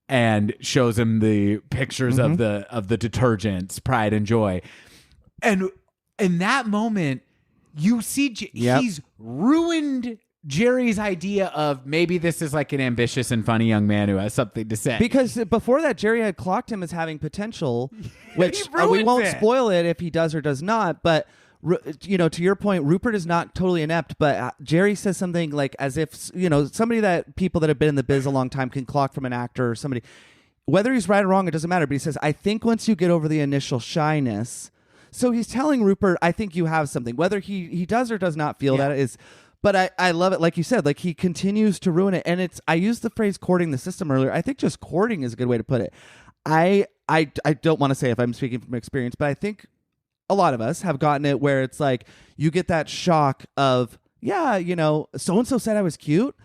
And shows him the pictures of the detergents, Pride and Joy. And in that moment, you see he's ruined Jerry's idea of maybe this is like an ambitious and funny young man who has something to say. Because before that, Jerry had clocked him as having potential, which we ruins won't it. spoil it if he does or does not. But, to your point, Rupert is not totally inept, but Jerry says something like as if, somebody that people that have been in the biz a long time can clock from an actor or somebody. Whether he's right or wrong, it doesn't matter. But he says, I think once you get over the initial shyness. So he's telling Rupert, I think you have something. Whether he does or does not feel that is... But I love it, like you said, like he continues to ruin it. And I used the phrase courting the system earlier. I think just courting is a good way to put it. I don't want to say if I'm speaking from experience, but I think a lot of us have gotten it where it's like you get that shock of, so-and-so said I was cute.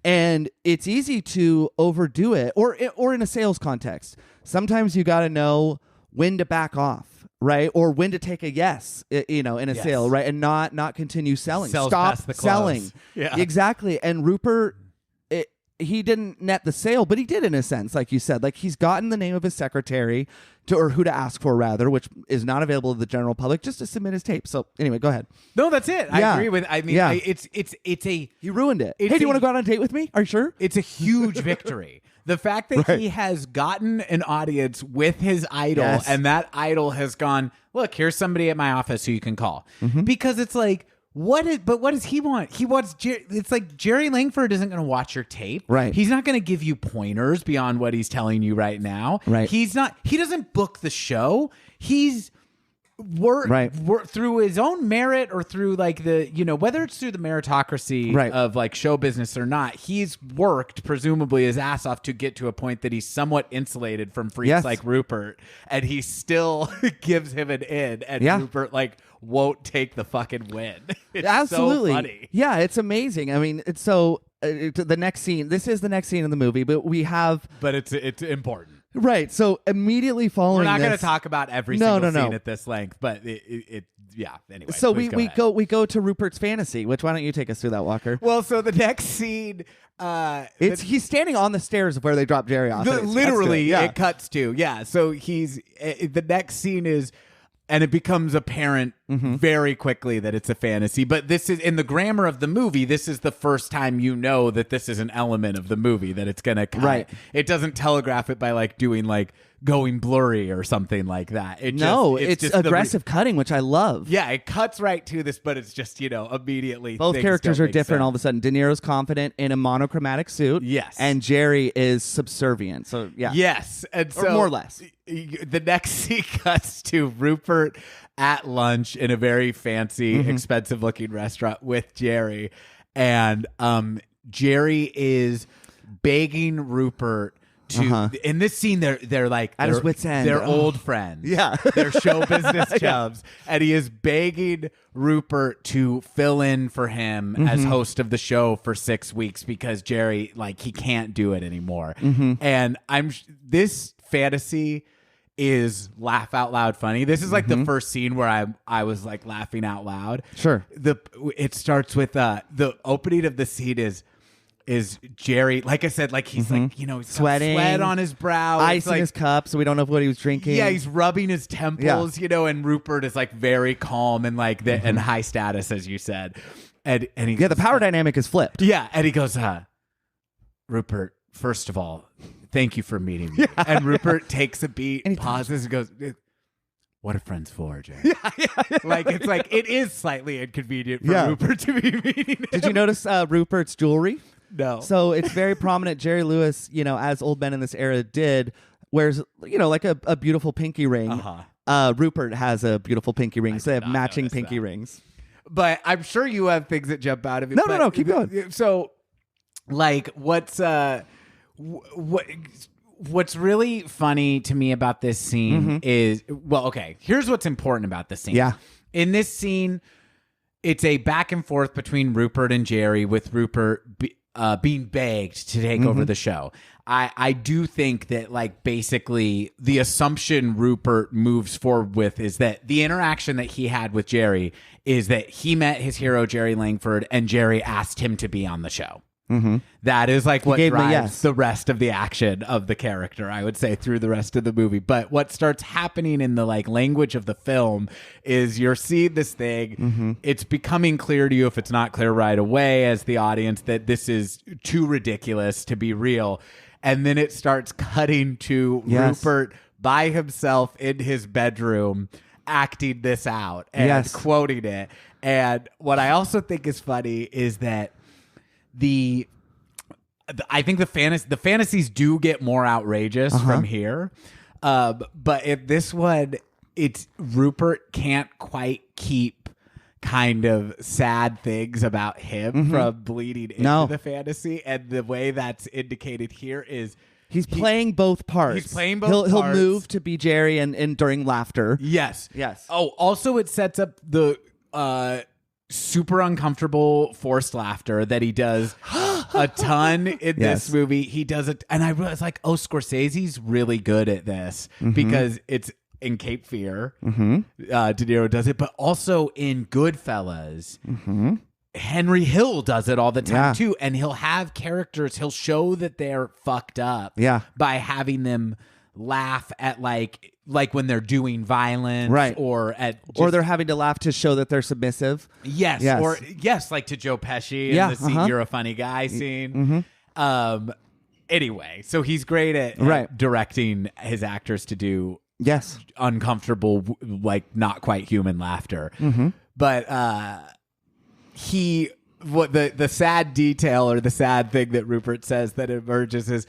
And it's easy to overdo it or in a sales context. Sometimes you got to know when to back off. Right, or when to take a yes, in a sale, right, and not continue selling. Stop selling. Yeah, exactly. And Rupert, he didn't net the sale, but he did in a sense, like you said. Like he's gotten the name of his secretary or who to ask for rather, which is not available to the general public, just to submit his tape. So anyway, go ahead. No, that's it. I agree with. I mean, he ruined it. Hey, do you want to go out on a date with me? Are you sure? It's a huge victory. The fact that he has gotten an audience with his idol and that idol has gone, look, here's somebody at my office who you can call. Because it's like, what does he want? He wants, it's like Jerry Langford isn't going to watch your tape. Right. He's not going to give you pointers beyond what he's telling you right now. Right. He doesn't book the show. He's work through his own merit or through like the whether it's through the meritocracy of like show business or not, he's worked presumably his ass off to get to a point that he's somewhat insulated from freaks like Rupert, and he still gives him an in, and Rupert like won't take the fucking win. It's absolutely so funny. Yeah, it's amazing. I mean, it's so the next scene. This is the next scene in the movie, but it's important. Right. So immediately following, we're not going to talk about every single scene at this length, but anyway. So we go to Rupert's fantasy. Why don't you take us through that, Walker? Well, so the next scene, he's standing on the stairs of where they dropped Jerry off. Literally, it cuts to So he's the next scene is. And it becomes apparent very quickly that it's a fantasy. But this is, in the grammar of the movie, this is the first time you know that this is an element of the movie, that it's going to cut. Right. It doesn't telegraph it by like doing like going blurry or something like that. It's just aggressive cutting, which I love. Yeah, it cuts right to this, but it's just, immediately. Both characters are different all of a sudden. De Niro's confident in a monochromatic suit. Yes. And Jerry is subservient. So, yeah. Yes. And so, or more or less. The next scene cuts to Rupert at lunch in a very fancy, expensive-looking restaurant with Jerry. And Jerry is begging Rupert to in this scene they're like at his wit's end. They're old friends. Yeah. They're show business chubs. And he is begging Rupert to fill in for him as host of the show for 6 weeks because Jerry, like, he can't do it anymore. And this fantasy is laugh out loud funny. This is like the first scene where I was like laughing out loud. Sure. It starts with the opening of the scene is Jerry, like I said, like he's like, he's sweating, sweat on his brow, ice in his cup, so we don't know what he was drinking. Yeah, he's rubbing his temples, and Rupert is like very calm and like and high status, as you said. And he the power dynamic is flipped. Yeah, and he goes, Rupert, first of all, thank you for meeting me. Yeah. And Rupert takes a beat, and pauses, and goes, what are friends for, Jerry? Like, it's like, it is slightly inconvenient for Rupert to be meeting him. Did you notice Rupert's jewelry? No. So it's very prominent. Jerry Lewis, as old men in this era did, wears, like a beautiful pinky ring. Rupert has a beautiful pinky ring. So they have matching pinky rings. But I'm sure you have things that jump out of it. No, keep going. So, like, what's really funny to me about this scene is, here's what's important about this scene. Yeah. In this scene, it's a back and forth between Rupert and Jerry, with Rupert being begged to take over the show. I do think that, like, basically the assumption Rupert moves forward with is that the interaction that he had with Jerry is that he met his hero, Jerry Langford, and Jerry asked him to be on the show. That is like what drives the rest of the action of the character, I would say, through the rest of the movie. But what starts happening in the like language of the film is you're seeing this thing. It's becoming clear to you, if it's not clear right away as the audience, that this is too ridiculous to be real. And then it starts cutting to Rupert by himself in his bedroom acting this out and quoting it. And what I also think is funny is that I think the fantasies do get more outrageous from here, but if this one, it's Rupert can't quite keep kind of sad things about him from bleeding into the fantasy, and the way that's indicated here is he's playing both parts. He's playing both parts. He'll move to be Jerry and during laughter. Yes. Oh, also it sets up the super uncomfortable forced laughter that he does a ton in this movie. He does it, and I realized, like, oh, Scorsese's really good at this because it's in Cape Fear. De Niro does it, but also in Goodfellas. Henry Hill does it all the time too, and he'll have characters. He'll show that they're fucked up by having them laugh at like when they're doing violence, or or they're having to laugh to show that they're submissive. Yes. Or like to Joe Pesci in the scene, "You're a funny guy" scene. Anyway, so he's great at directing his actors to do uncomfortable, like not quite human laughter. But the sad detail, or the sad thing that Rupert says that emerges is,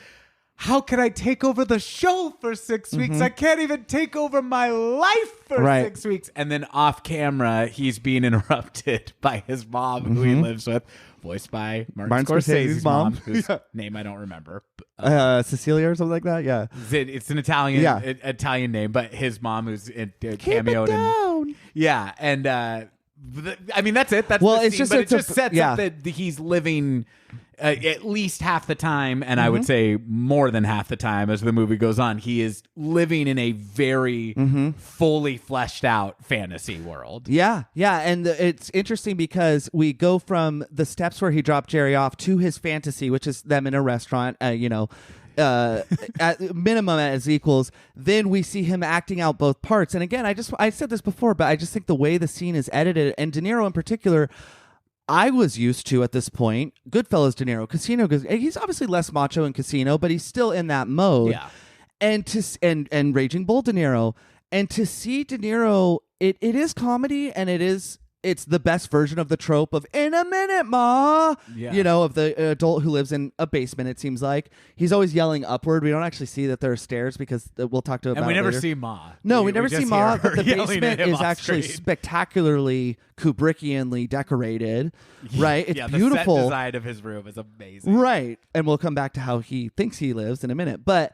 how can I take over the show for 6 weeks? I can't even take over my life for 6 weeks. And then off camera, he's being interrupted by his mom, who he lives with, voiced by Martin Scorsese's mom, whose name I don't remember. Cecilia or something like that. Yeah, it's an Italian name, but his mom, who's cameoed in. Yeah, and I mean that's it. That's the scene, but it just sets up that he's living at least half the time, and I would say more than half the time as the movie goes on, he is living in a very fully fleshed out fantasy world. Yeah, and it's interesting because we go from the steps where he dropped Jerry off to his fantasy, which is them in a restaurant, at minimum as equals. Then we see him acting out both parts. And again, I said this before, but I just think the way the scene is edited, and De Niro in particular, I was used to at this point, Goodfellas De Niro, Casino, he's obviously less macho in Casino, but he's still in that mode. Yeah. And Raging Bull De Niro, and to see De Niro, it is comedy, and it's the best version of the trope of "in a minute, ma," of the adult who lives in a basement. It seems like he's always yelling upward. We don't actually see that there are stairs because we'll talk to about. And we never later. see ma. No, we never see ma. But the basement is actually spectacularly Kubrickianly decorated. Right, it's beautiful. The set design of his room is amazing. Right, and we'll come back to how he thinks he lives in a minute, but.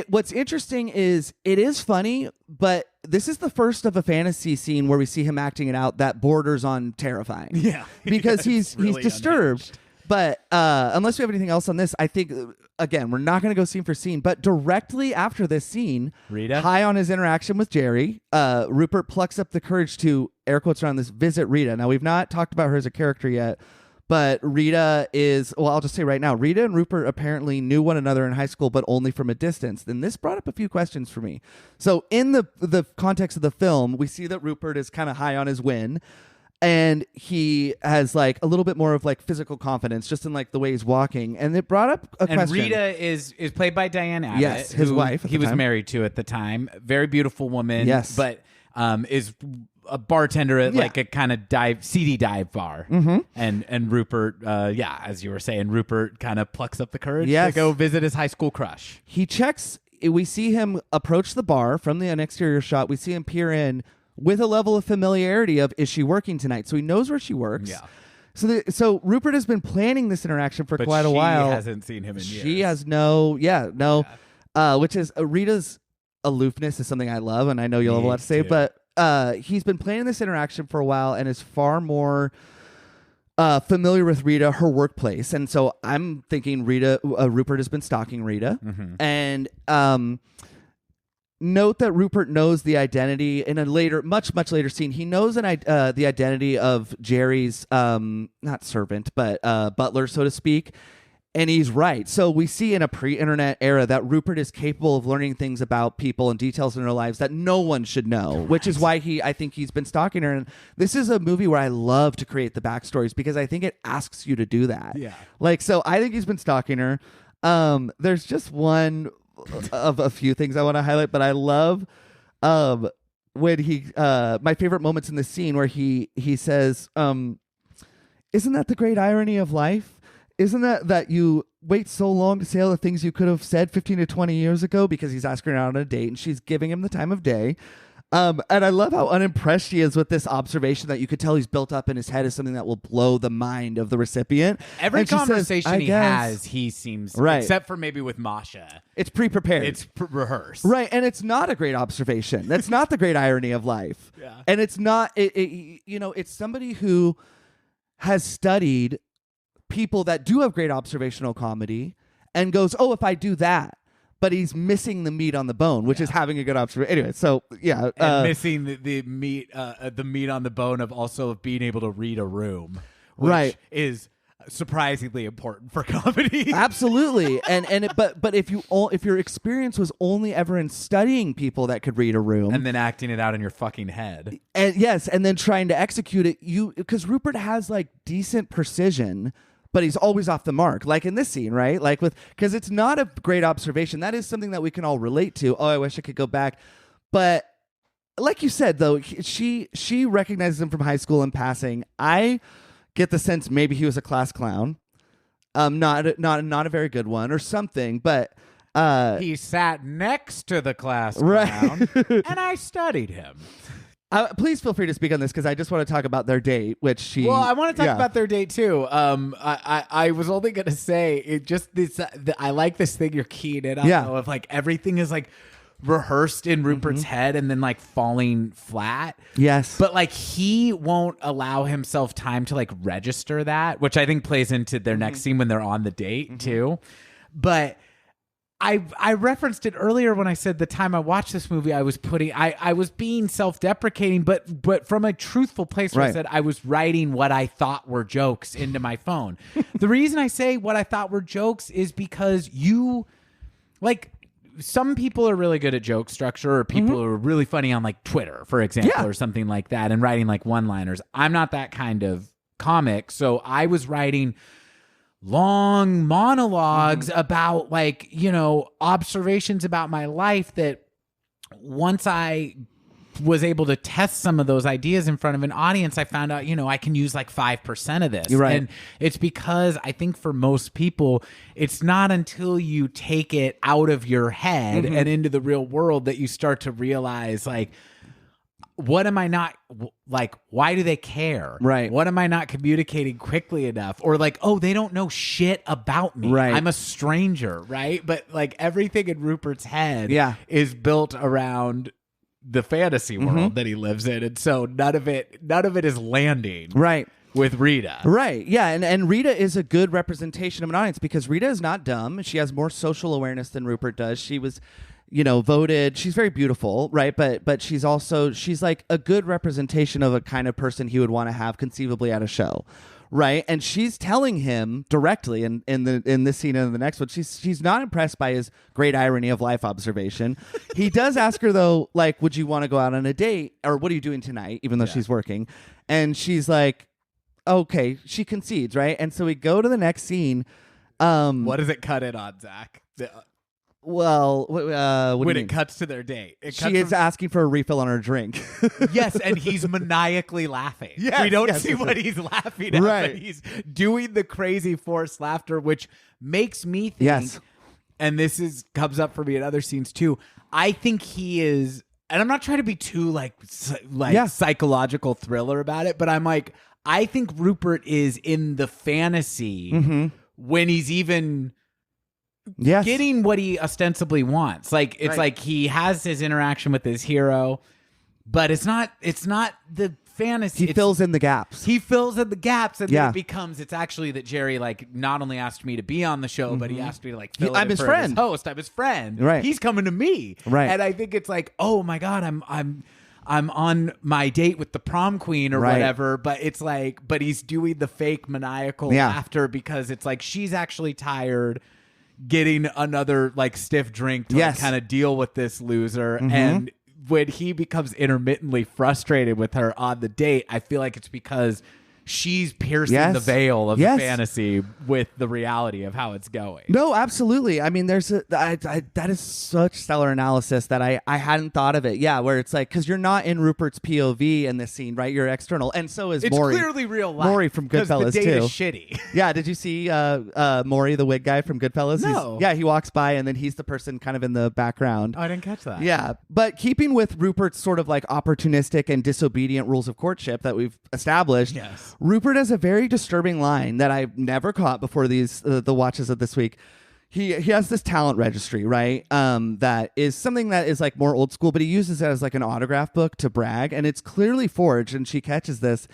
What's interesting is it is funny, but this is the first of a fantasy scene where we see him acting it out that borders on terrifying. Yeah, because he's disturbed. Unhinged. But unless we have anything else on this, I think again we're not going to go scene for scene. But directly after this scene, Rita, high on his interaction with Jerry, Rupert plucks up the courage to, air quotes around this, visit Rita. Now we've not talked about her as a character yet. But Rita is, well, I'll just say right now, Rita and Rupert apparently knew one another in high school, but only from a distance. And this brought up a few questions for me. So in the context of the film, we see that Rupert is kind of high on his win. And he has like a little bit more of like physical confidence just in like the way he's walking. And it brought up a question. And Rita is played by Diane Abbott. Yes, his wife. He was married to at the time. Very beautiful woman. Yes. But is a bartender at like a kind of seedy dive bar. And Rupert, as you were saying, Rupert kind of plucks up the courage to go visit his high school crush. He checks, we see him approach the bar from an exterior shot. We see him peer in with a level of familiarity of, is she working tonight? So he knows where she works. Yeah. So Rupert has been planning this interaction for quite a while. She hasn't seen him in years. She has which is Rita's aloofness is something I love, and I know you'll have a lot to say, but he's been planning this interaction for a while and is far more familiar with Rita, her workplace. And so I'm thinking Rupert has been stalking Rita. And note that Rupert knows the identity in a later, much later scene. He knows the identity of Jerry's, not servant, but butler, so to speak. And he's right. So we see in a pre-internet era that Rupert is capable of learning things about people and details in their lives that no one should know, which is why I think he's been stalking her. And this is a movie where I love to create the backstories because I think it asks you to do that. Yeah. Like, so I think he's been stalking her. There's just one of a few things I want to highlight, but I love when my favorite moments in the scene where he says, isn't that the great irony of life? Isn't that you wait so long to say all the things you could have said 15 to 20 years ago? Because he's asking her out on a date and she's giving him the time of day. And I love how unimpressed she is with this observation that you could tell he's built up in his head as something that will blow the mind of the recipient. Every conversation he has, he seems, right, except for maybe with Masha. It's pre-prepared. It's rehearsed. Right, and it's not a great observation. That's not the great irony of life. Yeah. And it's not, it's somebody who has studied people that do have great observational comedy and goes, oh, if I do that, but he's missing the meat on the bone, which is having a good observation. Anyway, so yeah, and missing the meat on the bone of also being able to read a room, which is surprisingly important for comedy. Absolutely, but if your experience was only ever in studying people that could read a room and then acting it out in your fucking head, and then trying to execute it, because Rupert has like decent precision. But he's always off the mark, like in this scene, right? Like because it's not a great observation. That is something that we can all relate to. Oh, I wish I could go back. But like you said, though, she recognizes him from high school in passing. I get the sense maybe he was a class clown, not a very good one or something. But he sat next to the class clown, and I studied him. Please feel free to speak on this because I just want to talk about their date, which she. Well, I want to talk about their date too. I was only gonna say it just this. I like this thing you're keying in on though, of like everything is like rehearsed in Rupert's head and then like falling flat. Yes, but like he won't allow himself time to like register that, which I think plays into their next scene when they're on the date too. But I referenced it earlier when I said the time I watched this movie, I was being self-deprecating, but from a truthful place where I said I was writing what I thought were jokes into my phone. The reason I say what I thought were jokes is because some people are really good at joke structure, or people who are really funny on like Twitter, for example, or something like that, and writing like one-liners. I'm not that kind of comic, so I was writing long monologues about like, observations about my life that once I was able to test some of those ideas in front of an audience, I found out, I can use like 5% of this. Right. And it's because I think for most people, it's not until you take it out of your head and into the real world that you start to realize like, what am I not like? Why do they care? Right. What am I not communicating quickly enough? Or like, oh, they don't know shit about me. Right. I'm a stranger, right? But like everything in Rupert's head is built around the fantasy world that he lives in, and so none of it is landing. Right. With Rita. Right. Yeah. And Rita is a good representation of an audience because Rita is not dumb. She has more social awareness than Rupert does. She was voted. She's very beautiful, right? But she's like a good representation of a kind of person he would want to have conceivably at a show, right? And she's telling him directly in this scene and in the next one, she's not impressed by his great irony of life observation. He does ask her though, like, would you want to go out on a date, or what are you doing tonight? Even though she's working, and she's like, okay, she concedes, right? And so we go to the next scene. What does it cut in on, Zach? Well, when it cuts to their date, she is asking for a refill on her drink. Yes, and he's maniacally laughing. Yes, we don't see what he's laughing at, but he's doing the crazy forced laughter, which makes me think, and this comes up for me in other scenes too, I think he is, and I'm not trying to be too psychological thriller about it, but I'm like, I think Rupert is in the fantasy when he's even getting what he ostensibly wants. Like it's like he has his interaction with his hero, but it's not the fantasy. He fills in the gaps. He fills in the gaps, and Yeah. then it's actually that Jerry like not only asked me to be on the show, but he asked me to like fill I'm it in his for friend. his host. I'm his friend. Right. He's coming to me. Right. And I think it's like, oh my God, I'm on my date with the prom queen or Right. whatever, but it's like, but he's doing the fake maniacal Yeah. laughter because it's like she's actually tired getting another like stiff drink to Yes. kind of deal with this loser. And when he becomes intermittently frustrated with her on the date, I feel like it's because she's piercing Yes. the veil of Yes. the fantasy with the reality of how it's going. No, absolutely. I mean, that is such stellar analysis that I hadn't thought of it. Yeah, where it's like, because you're not in Rupert's POV in this scene, right? You're external, and so is It's Maury. clearly real life. Maury from 'cause Goodfellas the date too. is shitty. Yeah, did you see Maury, the wig guy from Goodfellas? No. Yeah, he walks by and then he's the person kind of in the background. Oh, I didn't catch that. Yeah, but keeping with Rupert's sort of like opportunistic and disobedient rules of courtship that we've established, Yes. Rupert has a very disturbing line that I've never caught before these the watches of this week. He has this talent registry, right? That is something that is like more old school, but he uses it as like an autograph book to brag, and it's clearly forged. And she catches this,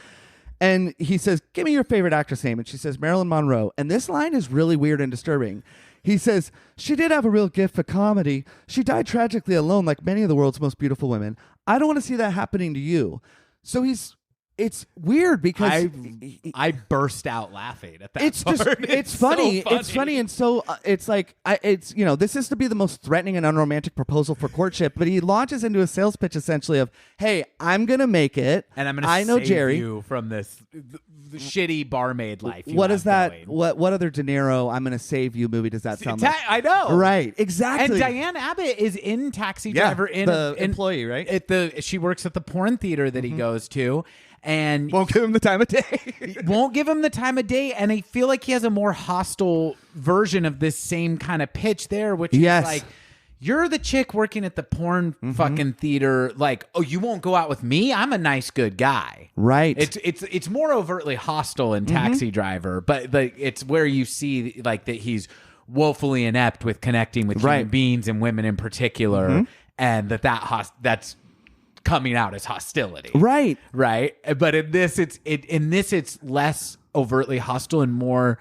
and he says, "Give me your favorite actress name," and she says Marilyn Monroe. And this line is really weird and disturbing. He says, "She did have a real gift for comedy. She died tragically alone, like many of the world's most beautiful women. I don't want to see that happening to you." So it's weird because I burst out laughing at that. it's part. just it's funny. It's funny, and so it's like it's this is to be the most threatening and unromantic proposal for courtship, but he launches into a sales pitch essentially of, "Hey, I'm gonna make it, and I'm gonna I know save Jerry you from this the shitty barmaid life. What is that? Going. What other De Niro I'm gonna save you movie does that sound like? I know, Right, exactly. And Diane Abbott is in Taxi Yeah, Driver the employee, right? She works at the porn theater that he goes to. And Won't give him the time of day. won't give him the time of day, and I feel like he has a more hostile version of this same kind of pitch there, which Yes. is like, you're the chick working at the porn fucking theater, like, oh, you won't go out with me? I'm a nice, good guy. Right. It's more overtly hostile in Taxi Driver, but it's where you see like that he's woefully inept with connecting with human beings and women in particular, and that's coming out as hostility. Right. But in this it's less overtly hostile and more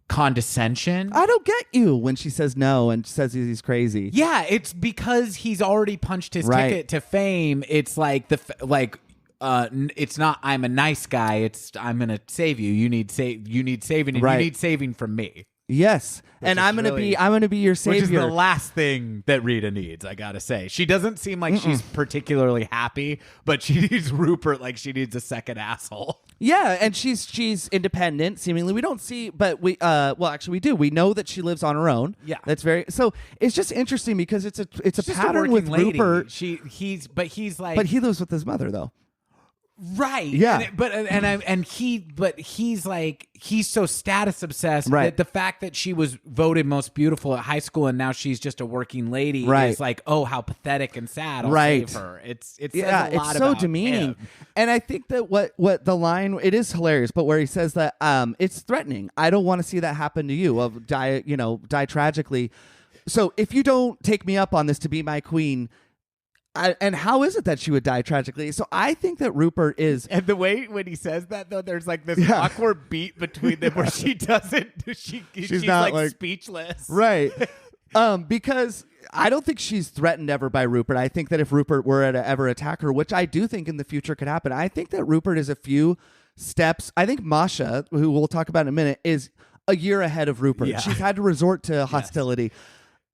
condescension. I don't get you when she says no and says he's crazy. Yeah, it's because he's already punched his ticket to fame. It's like it's not I'm a nice guy, it's I'm going to save you. You need saving and you need saving from me. Yes, and I'm gonna be your savior. Which is the last thing that Rita needs, I gotta say. She doesn't seem like she's particularly happy, but she needs Rupert like she needs a second asshole. Yeah, and she's independent. Seemingly, we don't see, but we actually we do. We know that she lives on her own. Yeah, that's very. So it's just interesting because it's a She's pattern with lady. Rupert. But he lives with his mother though. Right. Yeah. He's so status obsessed that the fact that she was voted most beautiful at high school and now she's just a working lady is like, oh, how pathetic and sad. I'll save her. It says a lot it's so about demeaning. him. And I think that what the line, it is hilarious, but where he says that it's threatening. I don't want to see that happen to you. Of die tragically. So if you don't take me up on this to be my queen. And how is it that she would die tragically? So I think that Rupert is... And the way when he says that, though, there's like this awkward beat between them where she doesn't... She's not like speechless. Right. Because I don't think she's threatened ever by Rupert. I think that if Rupert were to ever attack her, which I do think in the future could happen, I think that Rupert is a few steps... I think Masha, who we'll talk about in a minute, is a year ahead of Rupert. Yeah. She's had to resort to hostility. Yes.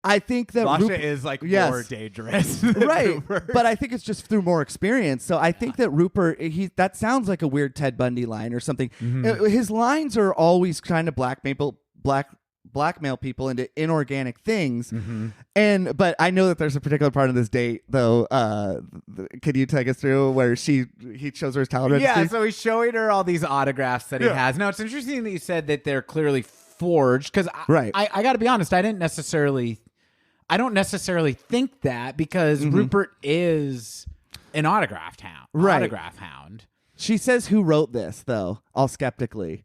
I think that Masha is like more dangerous, right? Rupert. But I think it's just through more experience. So I think that Rupert, that sounds like a weird Ted Bundy line or something. His lines are always trying to blackmail people into inorganic things. But I know that there's a particular part of this date, though. Can you take us through where he shows her his talent registry? Yeah, so he's showing her all these autographs that he has. Now it's interesting that you said that they're clearly forged because I got to be honest, I don't necessarily think that because Rupert is an autograph hound. She says who wrote this though, all skeptically.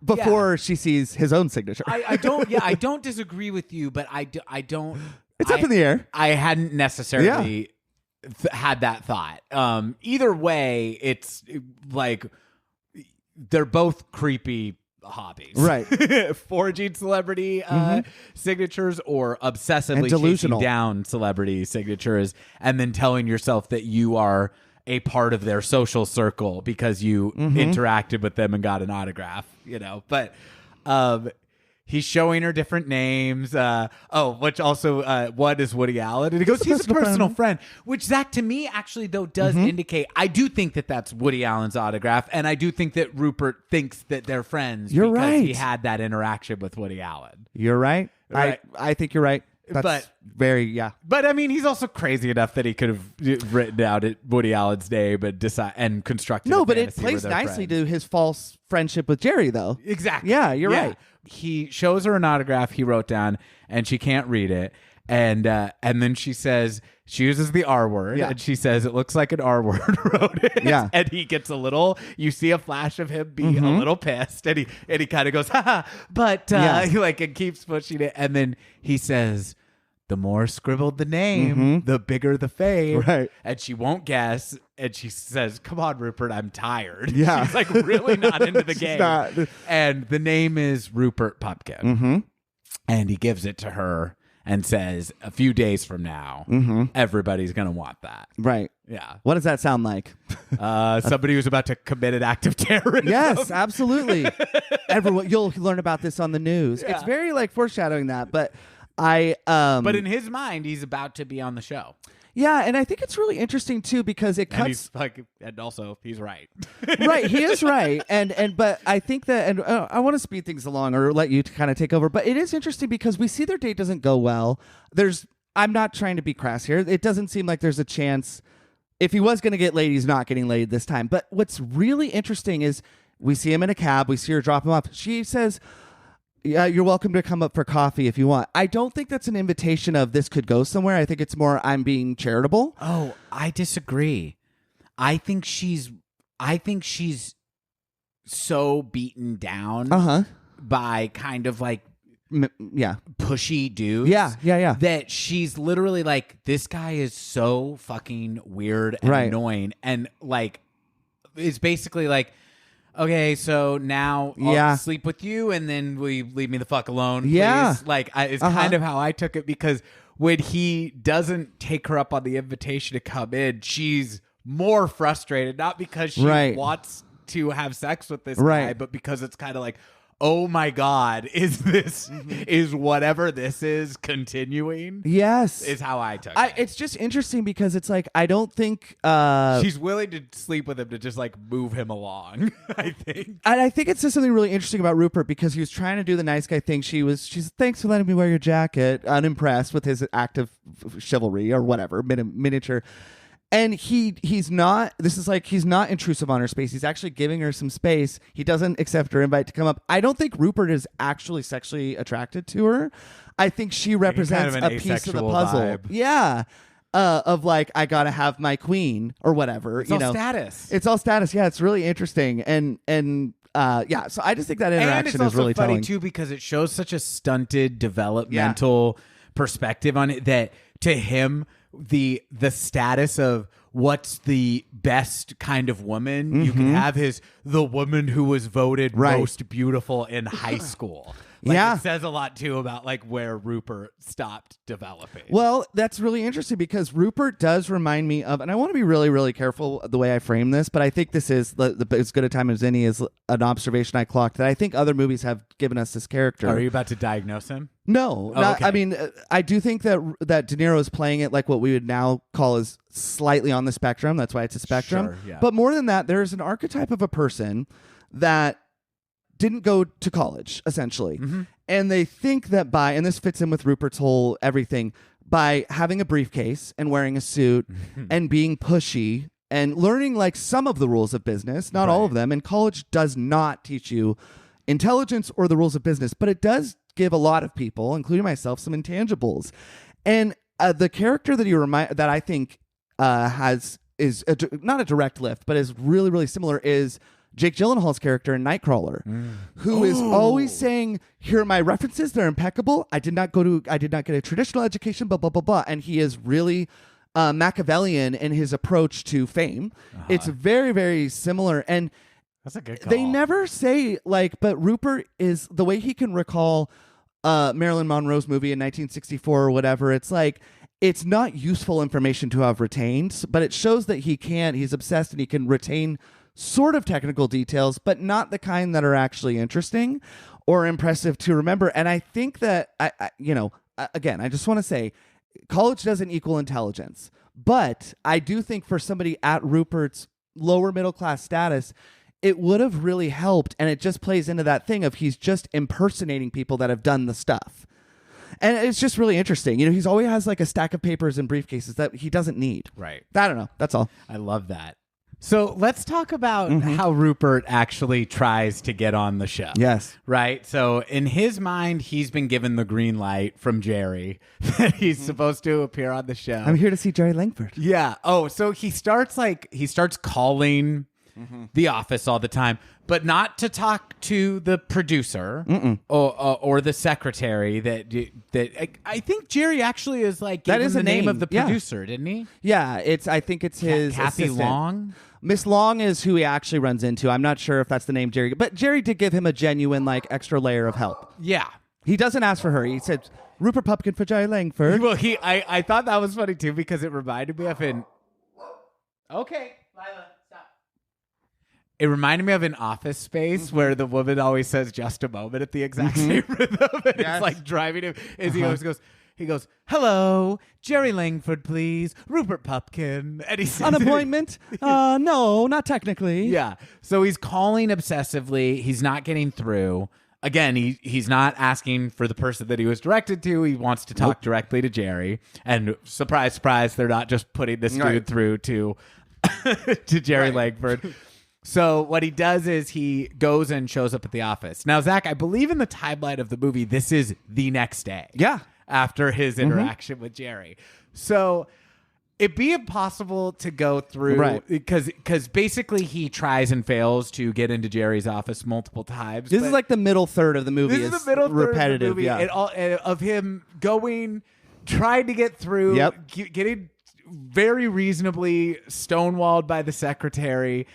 Before she sees his own signature. I don't disagree with you, but I don't. It's up in the air. I hadn't necessarily had that thought. Either way, it's like they're both creepy hobbies, right? Forging celebrity signatures or obsessively and delusional chasing down celebrity signatures, and then telling yourself that you are a part of their social circle because you interacted with them and got an autograph, but he's showing her different names. Which also, one is Woody Allen. And he goes, he's a personal friend. Which, Zach, to me, actually, though, does indicate, I do think that that's Woody Allen's autograph. And I do think that Rupert thinks that they're friends because right. He had that interaction with Woody Allen. You're right. I think you're right. That's But I mean, he's also crazy enough that he could have written out Woody Allen's name and constructed. No, but it plays nicely to his false friendship with Jerry, though. Exactly. Yeah, you're right. He shows her an autograph he wrote down, and she can't read it. And then she says, she uses the R word, and she says, it looks like an R word wrote it. Yeah. And he gets you see a flash of him be a little pissed, and he kind of goes, ha, but he and keeps pushing it. And then he says, the more scribbled the name, the bigger the fame. Right. And she won't guess. And she says, come on, Rupert, I'm tired. Yeah. She's like really not into the game. And the name is Rupert Pupkin. And he gives it to her and says, a few days from now, everybody's going to want that. Right. Yeah. What does that sound like? Somebody who's about to commit an act of terrorism. Yes, absolutely. Everyone, you'll learn about this on the news. Yeah. It's very foreshadowing that, but but in his mind, he's about to be on the show. Yeah, and I think it's really interesting too because it cuts. And also he's right. Right, he is right, but I think that, and I want to speed things along or let you kind of take over. But it is interesting because we see their date doesn't go well. I'm not trying to be crass here. It doesn't seem like there's a chance. If he was going to get laid, he's not getting laid this time. But what's really interesting is we see him in a cab. We see her drop him off. She says, yeah, you're welcome to come up for coffee if you want. I don't think that's an invitation of this could go somewhere. I think it's more I'm being charitable. Oh, I disagree. I think she's so beaten down by kind of pushy dudes. Yeah. That she's literally like, this guy is so fucking weird and annoying, and it's basically like, okay, so now I'll sleep with you, and then will you leave me the fuck alone, please? Yeah. It's kind of how I took it, because when he doesn't take her up on the invitation to come in, she's more frustrated, not because she wants to have sex with this guy, but because it's kind of like, oh my God, is whatever this is continuing? Yes. Is how I took it. It's just interesting because it's like, I don't think... she's willing to sleep with him to just move him along, I think. And I think it's just something really interesting about Rupert because he was trying to do the nice guy thing. She's thanks for letting me wear your jacket, unimpressed with his act of chivalry or whatever, miniature. And he's not intrusive on her space. He's actually giving her some space. He doesn't accept her invite to come up. I don't think Rupert is actually sexually attracted to her. I think she represents a piece of the puzzle. Vibe. Yeah. Of I gotta have my queen or whatever. It's all status. It's all status. Yeah, it's really interesting. And so I just think that interaction is really funny telling too, because it shows such a stunted developmental perspective on it that to him, the status of what's the best kind of woman you can have is the woman who was voted most beautiful in high school. It says a lot too about where Rupert stopped developing. Well, that's really interesting because Rupert does remind me of, and I want to be really, really careful the way I frame this, but I think this is as good a time as any is an observation I clocked that I think other movies have given us this character. Are you about to diagnose him? No, okay. I mean, I do think that De Niro is playing it like what we would now call is slightly on the spectrum. That's why it's a spectrum. Sure, yeah. But more than that, there's an archetype of a person that didn't go to college, essentially. And they think that and this fits in with Rupert's whole everything, by having a briefcase and wearing a suit and being pushy and learning some of the rules of business, not all of them. And college does not teach you intelligence or the rules of business, but it does give a lot of people, including myself, some intangibles. And the character that that I think is not a direct lift, but is really, really similar is Jake Gyllenhaal's character in Nightcrawler, who is always saying, here are my references, they're impeccable. I did not get a traditional education, blah, blah, blah, blah. And he is really Machiavellian in his approach to fame. It's very, very similar. And that's a good call. They never say, like, but Rupert is the way he can recall Marilyn Monroe's movie in 1964 or whatever. It's like, it's not useful information to have retained, but it shows that he's obsessed and he can retain sort of technical details, but not the kind that are actually interesting or impressive to remember. And I think that, again, I just want to say, college doesn't equal intelligence, but I do think for somebody at Rupert's lower middle class status, it would have really helped. And it just plays into that thing of he's just impersonating people that have done the stuff. And it's just really interesting. He's always has like a stack of papers and briefcases that he doesn't need. Right. I don't know. That's all. I love that. So let's talk about how Rupert actually tries to get on the show. Yes. Right? So in his mind, he's been given the green light from Jerry that he's supposed to appear on the show. I'm here to see Jerry Langford. Yeah. Oh, so he starts calling the office all the time, but not to talk to the producer or the secretary. That I think Jerry actually is like that is the a name of the producer, didn't he? Yeah, I think it's his Kathy assistant. Long. Miss Long is who he actually runs into. I'm not sure if that's the name Jerry, but Jerry did give him a genuine like extra layer of help. Yeah. He doesn't ask for her. He said Rupert Pupkin for Jerry Langford. Well, I thought that was funny too because it reminded me of Okay, Lila, stop. It reminded me of an Office Space where the woman always says just a moment at the exact same rhythm. And it's like driving him. As he always goes, hello, Jerry Langford, please. Rupert Pupkin. And he says An appointment? No, not technically. Yeah. So he's calling obsessively. He's not getting through. Again, he's not asking for the person that he was directed to. He wants to talk directly to Jerry. And surprise, surprise, they're not just putting this dude through to Jerry Langford. So what he does is he goes and shows up at the office. Now, Zach, I believe in the timeline of the movie, this is the next day. Yeah. After his interaction with Jerry. So it'd be impossible to go through because basically he tries and fails to get into Jerry's office multiple times. This is like the middle third of the movie. This is the middle repetitive, third of the movie. Yeah. Of him trying to get through, getting very reasonably stonewalled by the secretary.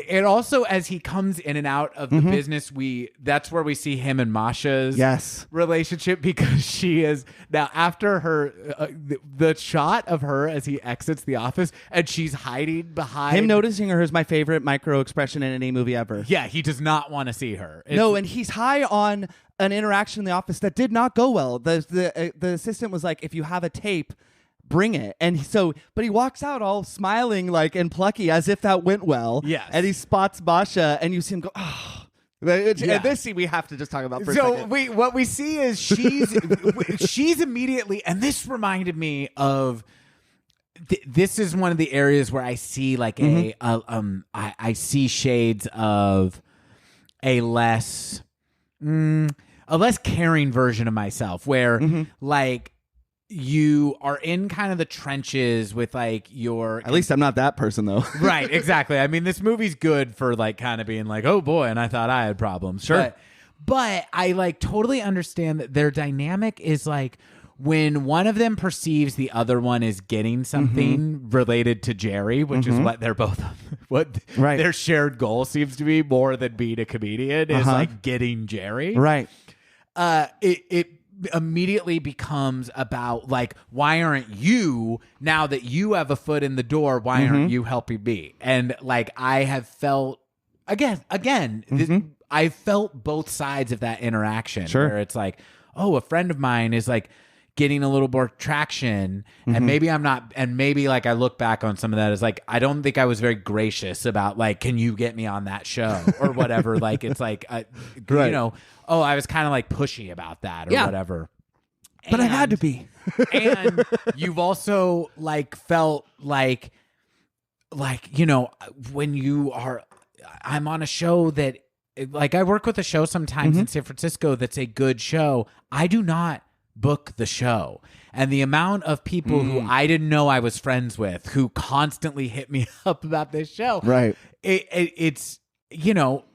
And also, as he comes in and out of the business, that's where we see him and Masha's relationship, because she is now after her the shot of her as he exits the office and she's hiding behind him. Noticing her is my favorite micro expression in any movie ever. Yeah, he does not want to see her. No, and he's high on an interaction in the office that did not go well. The assistant was like, if you have a tape, bring it. And so, but he walks out all smiling like and plucky as if that went well. Yes. And he spots Masha and you see him go, oh. And this scene we have to just talk about for a second. What we see is she's immediately, and this reminded me of this is one of the areas where I see like I see shades of a less caring version of myself where like you are in kind of the trenches with like your... At least I'm not that person though. Right, exactly. I mean, this movie's good for like kind of being like, oh boy, and I thought I had problems. Sure. But I like totally understand that their dynamic is like when one of them perceives the other one is getting something related to Jerry, which is what they're both, their shared goal seems to be more than being a comedian is like getting Jerry. Right. It immediately becomes about like, why aren't you, now that you have a foot in the door, why aren't you helping me? And like I have felt I felt both sides of that interaction where it's like, oh, a friend of mine is like getting a little more traction and maybe I'm not, and maybe like I look back on some of that as like, I don't think I was very gracious about like, can you get me on that show or whatever. Like it's like, you know, oh, I was kind of like pushy about that or whatever. But I had to be. And you've also like felt like, you know, when you are, I'm on a show that like I work with a show sometimes in San Francisco that's a good show. I do not book the show. And the amount of people who I didn't know I was friends with who constantly hit me up about this show. Right. It's, you know,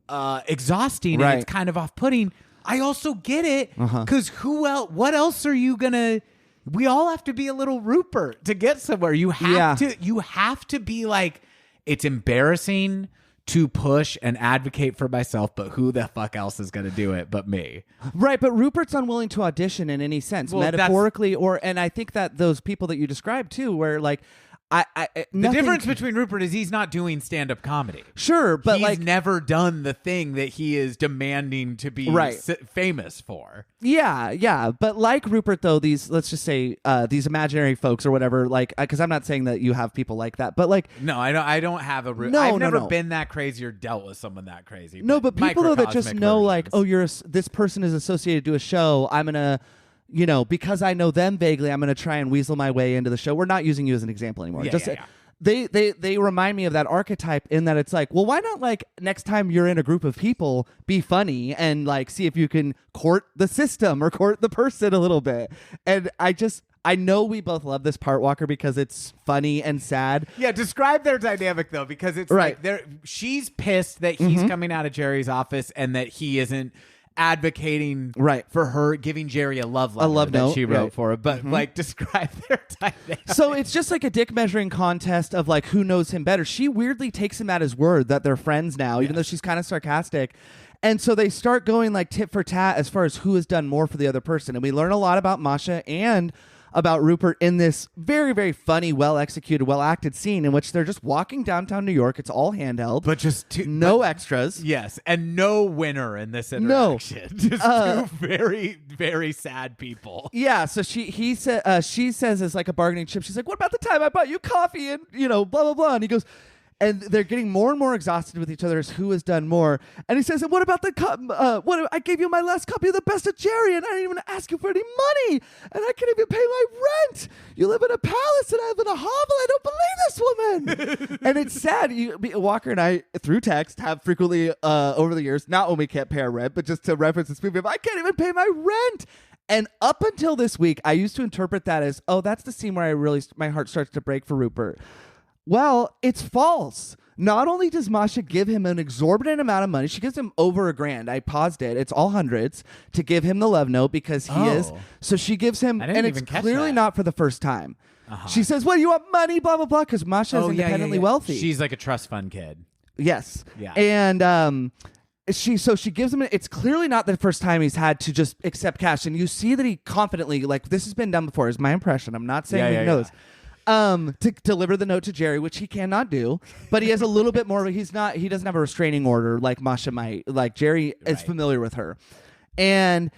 exhausting and it's kind of off-putting. I also get it because what else are you gonna we all have to be a little Rupert to get somewhere. You have to be like, it's embarrassing to push and advocate for myself, but who the fuck else is going to do it but me? Right, but Rupert's unwilling to audition in any sense, metaphorically, and I think that those people that you described too, where like, the difference between Rupert is he's not doing stand-up comedy. Sure, but he's never done the thing that he is demanding to be famous for. Yeah, but like Rupert though, these, let's just say these imaginary folks or whatever, like, because I'm not saying that you have people like that, but like, no, I don't have a Rupert. I've never been that crazy or dealt with someone that crazy. No, but people though that just know like, oh, this person is associated to a show, I'm gonna, you know, because I know them vaguely, I'm going to try and weasel my way into the show. We're not using you as an example anymore. They remind me of that archetype in that it's like, well, why not like next time you're in a group of people, be funny and like see if you can court the system or court the person a little bit. And I know we both love this part, Walker, because it's funny and sad. Yeah, describe their dynamic though, because it's like she's pissed that he's coming out of Jerry's office and that he isn't advocating for her, giving Jerry a love letter that she wrote for her, but like describe their dynamic. So it's just like a dick measuring contest of like who knows him better. She weirdly takes him at his word that they're friends now, even though she's kind of sarcastic. And so they start going like tit for tat as far as who has done more for the other person. And we learn a lot about Masha and about Rupert in this very, very funny, well-executed, well-acted scene in which they're just walking downtown New York. It's all handheld. But just no extras. Yes, and no winner in this interaction. No. Just two very, very sad people. Yeah, so she says it's like a bargaining chip. She's like, what about the time I bought you coffee and, you know, blah, blah, blah. And he goes... And they're getting more and more exhausted with each other as who has done more. And he says, and what about what I gave you my last copy of The Best of Jerry, and I didn't even ask you for any money, and I can't even pay my rent. You live in a palace, and I live in a hovel. I don't believe this woman. And it's sad. Walker and I, through text, have frequently over the years, not when we can't pay our rent, but just to reference this movie, I can't even pay my rent. And up until this week, I used to interpret that as, oh, that's the scene where my heart starts to break for Rupert. Well, it's false. Not only does Masha give him an exorbitant amount of money, she gives him over $1,000. I paused it. It's all hundreds to give him the love note because he is. So she gives him, and it's clearly not for the first time. She says, well, you want money, blah, blah, blah, because Masha is independently wealthy. She's like a trust fund kid. Yes. Yeah. And she gives him, it's clearly not the first time he's had to just accept cash. And you see that he confidently, like, this has been done before, is my impression. I'm not saying he knows. To deliver the note to Jerry, which he cannot do, but he has a little bit more. He doesn't have a restraining order like Masha might. Like Jerry is familiar with her, and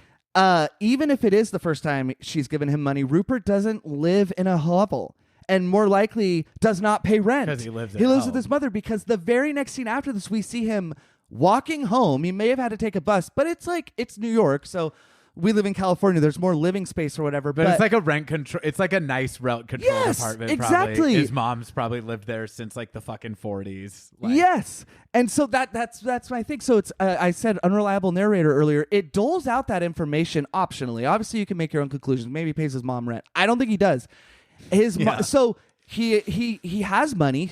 even if it is the first time she's given him money, Rupert doesn't live in a hovel, and more likely does not pay rent because he lives with his mother. Because the very next scene after this, we see him walking home. He may have had to take a bus, but it's New York, so. We live in California. There's more living space or whatever. But it's like a rent control. It's like a nice rent control apartment. Exactly. Probably. His mom's probably lived there since like the fucking 40s. Like. Yes. And so that's what I think. So it's I said unreliable narrator earlier. It doles out that information optionally. Obviously, you can make your own conclusions. Maybe he pays his mom rent. I don't think he does. So. He has money.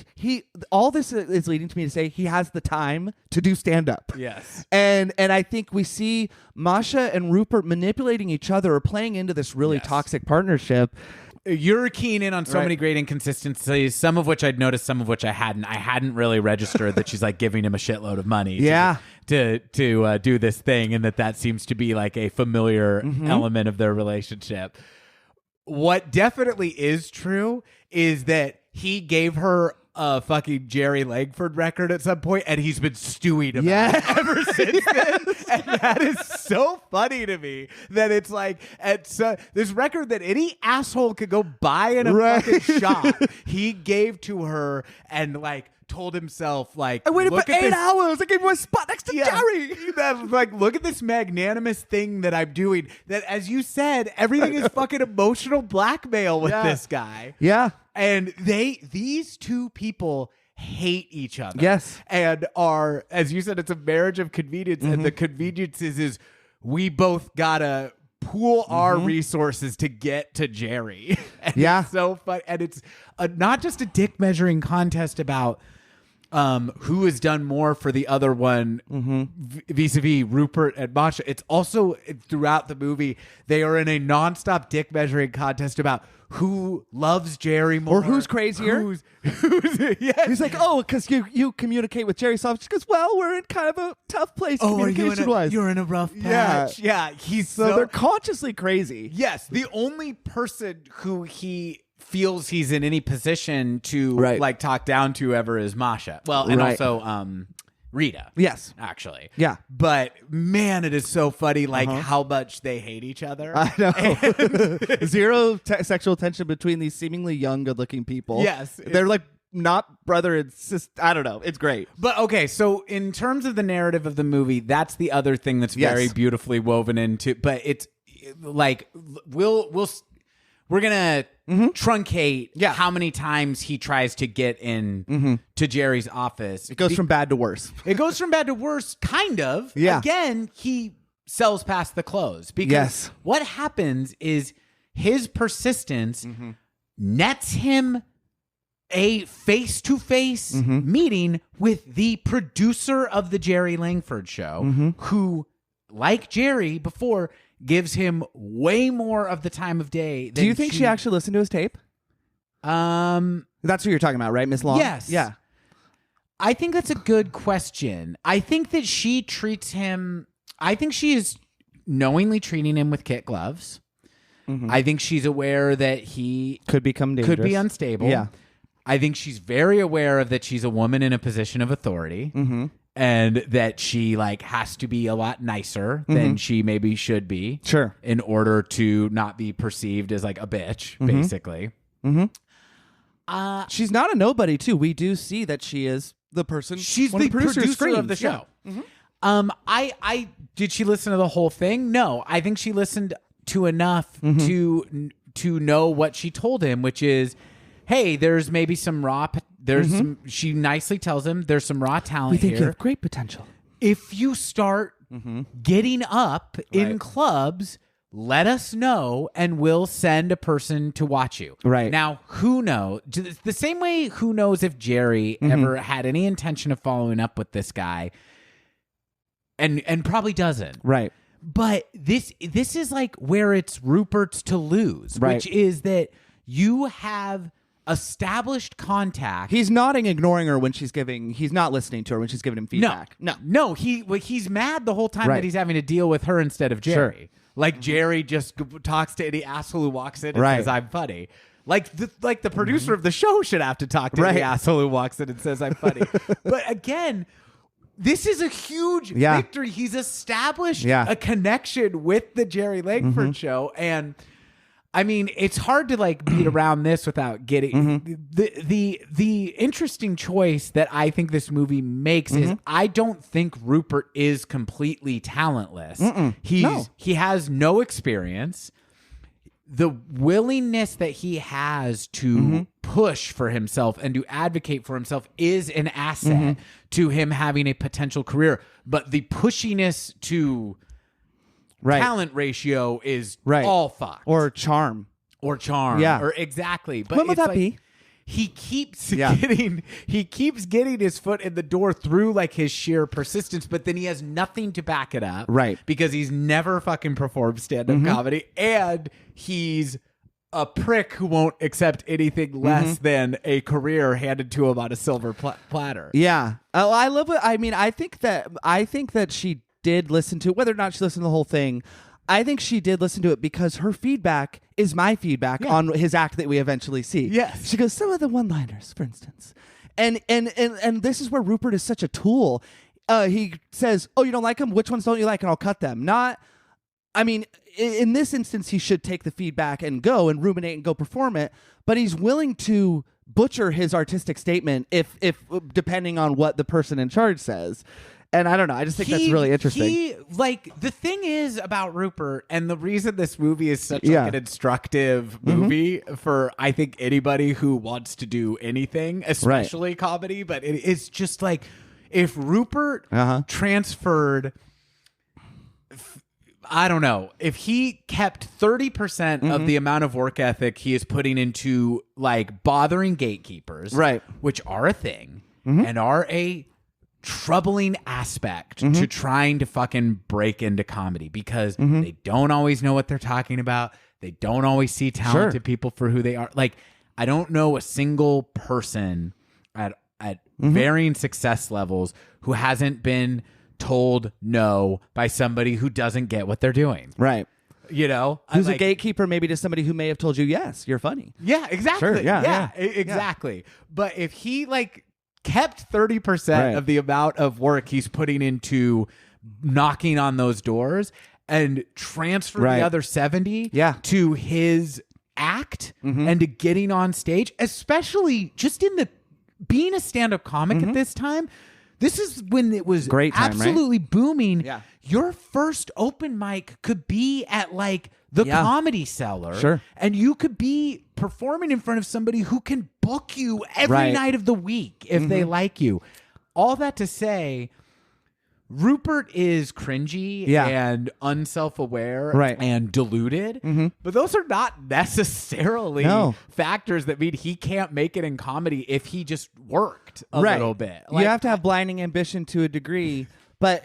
All this is leading to me to say he has the time to do stand up. Yes. And I think we see Masha and Rupert manipulating each other or playing into this really toxic partnership. You're keen in on so many great inconsistencies, some of which I'd noticed, some of which I hadn't. I hadn't really registered that she's like giving him a shitload of money. To do this thing, and that seems to be like a familiar element of their relationship. What definitely is true is that he gave her a fucking Jerry Langford record at some point, and he's been stewing about it ever since then. And that is so funny to me that it's like this record that any asshole could go buy in a fucking shop. He gave to her and like told himself like, I waited for 8 hours. I gave you a spot next to Jerry. Like, look at this magnanimous thing that I'm doing. That, as you said, everything is fucking emotional blackmail with this guy. Yeah. And these two people hate each other. Yes. And are, as you said, it's a marriage of convenience. And the convenience is we both gotta pool our resources to get to Jerry. And it's so fun. And it's not just a dick measuring contest about who has done more for the other one vis-a-vis Rupert and Masha. It's also throughout the movie, they are in a nonstop dick measuring contest about who loves Jerry more. Or who's crazier. Who's yes. He's like, oh, because you communicate with Jerry soft. She goes, well, we're in kind of a tough place communication-wise. You're in a rough patch. Yeah. So they're consciously crazy. Yes. The only person who he feels he's in any position to like talk down to ever is Masha. Well, and also Rita. Yes. Actually. Yeah. But man, it is so funny how much they hate each other. I know. Zero sexual tension between these seemingly young, good-looking people. Yes. They're like not brother and sister. I don't know. It's great. But okay, so in terms of the narrative of the movie, that's the other thing that's very beautifully woven into. But it's like we're gonna truncate how many times he tries to get in to Jerry's office. It goes from bad to worse. It goes from bad to worse, kind of. Yeah. Again, he sells past the close because what happens is his persistence nets him a face-to-face meeting with the producer of the Jerry Langford show, who, like Jerry before, gives him way more of the time of day. Do you think she actually listened to his tape? That's what you're talking about, right, Miss Long? Yes. Yeah. I think that's a good question. I think that she treats him... I think she is knowingly treating him with kit gloves. I think she's aware that he... Could become dangerous. Could be unstable. Yeah. I think she's very aware of that she's a woman in a position of authority. And that she has to be a lot nicer than she maybe should be. Sure. In order to not be perceived as like a bitch, basically. She's not a nobody, too. We do see that she is the person. She's the producer of the show. I did she listen to the whole thing? No. I think she listened to enough to know what she told him, which is, hey, there's maybe some raw... There's some. She nicely tells him there's some raw talent here. We think here. you have great potential. If you start getting up in clubs, let us know, and we'll send a person to watch you. Right. Now, who knows? The same way, who knows if Jerry ever had any intention of following up with this guy, and probably doesn't. Right. But this is like where it's Rupert's to lose, which is that you have established contact. He's nodding, ignoring her when she's giving. He's not listening to her when she's giving him feedback. No. He's mad the whole time that he's having to deal with her instead of Jerry. Sure. Like Jerry just talks to any asshole who walks in and says, "I'm funny." Like the producer of the show should have to talk to any asshole who walks in and says, "I'm funny." But again, this is a huge victory. He's established a connection with the Jerry Langford show, and I mean, it's hard to beat around this without getting the interesting choice that I think this movie makes is I don't think Rupert is completely talentless. He has no experience. The willingness that he has to push for himself and to advocate for himself is an asset to him having a potential career. But the pushiness to talent ratio is all fucked. Or charm. Yeah. Or exactly. But when would that be? He keeps getting his foot in the door through his sheer persistence, but then he has nothing to back it up. Right. Because he's never fucking performed stand-up comedy, and he's a prick who won't accept anything less than a career handed to him on a silver platter. Yeah. Oh, I love it. I mean, I think that she did listen to it, whether or not she listened to the whole thing. I think she did listen to it because her feedback is my feedback on his act that we eventually see. Yes. She goes, some of the one-liners, for instance. And this is where Rupert is such a tool. He says, oh, you don't like them? Which ones don't you like? And I'll cut them. In this instance, he should take the feedback and go and ruminate and go perform it. But he's willing to butcher his artistic statement if depending on what the person in charge says. And I don't know. I just think that's really interesting. The thing is about Rupert, and the reason this movie is such an instructive movie for, I think, anybody who wants to do anything, especially comedy, but it's just if Rupert transferred, I don't know, if he kept 30% of the amount of work ethic he is putting into bothering gatekeepers, which are a thing. and are a troubling aspect to trying to fucking break into comedy because they don't always know what they're talking about. They don't always see talented people for who they are. Like, I don't know a single person at varying success levels who hasn't been told no by somebody who doesn't get what they're doing. Right. You know, who's a gatekeeper maybe to somebody who may have told you, yes, you're funny. Yeah, exactly. Sure, yeah, exactly. But if he like kept 30% of the amount of work he's putting into knocking on those doors and transfer the other 70 to his act and to getting on stage, especially just in the being a stand-up comic at this time. This is when it was great time, absolutely booming. Yeah. Your first open mic could be at like the Comedy Cellar. Sure. And you could be performing in front of somebody who can book you every night of the week if they like you. All that to say, Rupert is cringy and unself-aware and deluded, but those are not necessarily factors that mean he can't make it in comedy if he just worked a little bit. Like, you have to have blinding ambition to a degree. But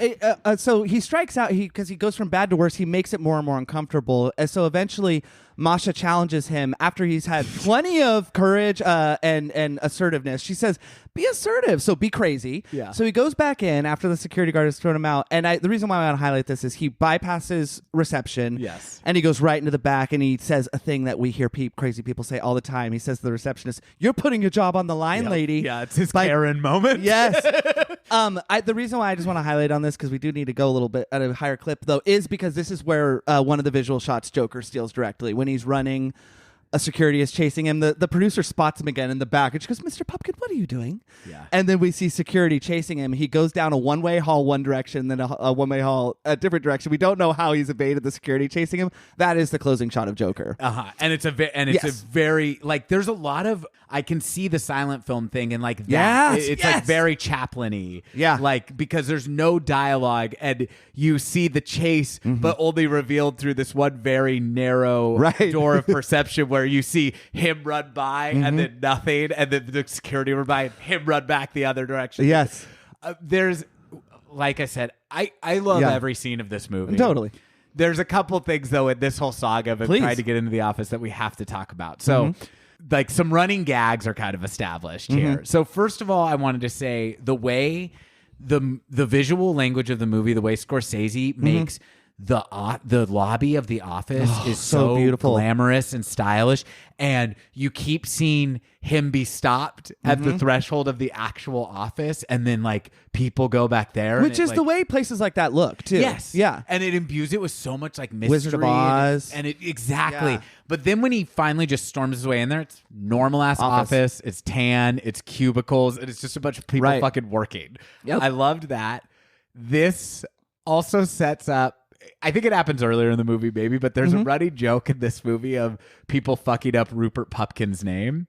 so he strikes out because he goes from bad to worse. He makes it more and more uncomfortable. And so eventually Masha challenges him after he's had plenty of courage and assertiveness. She says, be assertive. So be crazy. Yeah. So he goes back in after the security guard has thrown him out. And the reason why I want to highlight this is he bypasses reception. Yes. And he goes right into the back and he says a thing that we hear crazy people say all the time. He says to the receptionist, you're putting your job on the line, lady. Yeah, it's his Karen moment. Yes. The reason why I just want to highlight on this, because we do need to go a little bit at a higher clip, though, is because this is where one of the visual shots Joker steals directly. When he's running, a security is chasing him. The producer spots him again in the back, and she goes, Mr. Pumpkin, what are you doing? Yeah. And then we see security chasing him. He goes down a one-way hall one direction, then a one-way hall a different direction. We don't know how he's evaded the security chasing him. That is the closing shot of Joker. And it's a very, like, there's a lot of, I can see the silent film thing and like that. It's like very Chaplin-y. Yeah. Like, because there's no dialogue and you see the chase, but only revealed through this one very narrow door of perception where you see him run by and then nothing, and then the security run by and him run back the other direction. Yes. There's, like I said, I love every scene of this movie. Totally. There's a couple things, though, in this whole saga of trying to get into the office that we have to talk about. So, like, some running gags are kind of established here. So, first of all, I wanted to say the way the visual language of the movie, the way Scorsese makes the lobby of the office is so beautiful, glamorous and stylish, and you keep seeing him be stopped at the threshold of the actual office, and then like people go back there, which is the way places like that look too. Yes, yeah, and it imbues it with so much like mystery, Wizard of Oz, and it exactly. Yeah. But then when he finally just storms his way in there, it's normal ass office. It's tan, it's cubicles, and it's just a bunch of people fucking working. Yep. I loved that. This also sets up, I think it happens earlier in the movie, maybe, but there's a running joke in this movie of people fucking up Rupert Pupkin's name.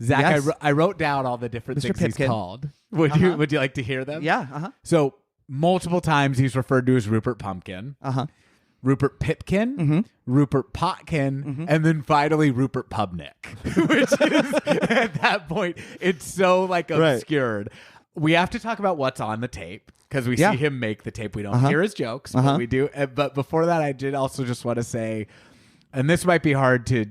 Zach, I wrote down all the different things he's called. Would you like to hear them? Yeah. So multiple times he's referred to as Rupert Pumpkin, Rupert Pipkin, Rupert Potkin, and then finally Rupert Pubnick, which is at that point it's so like obscured. We have to talk about what's on the tape, because we see him make the tape. We don't hear his jokes, but we do. But before that, I did also just want to say, and this might be hard to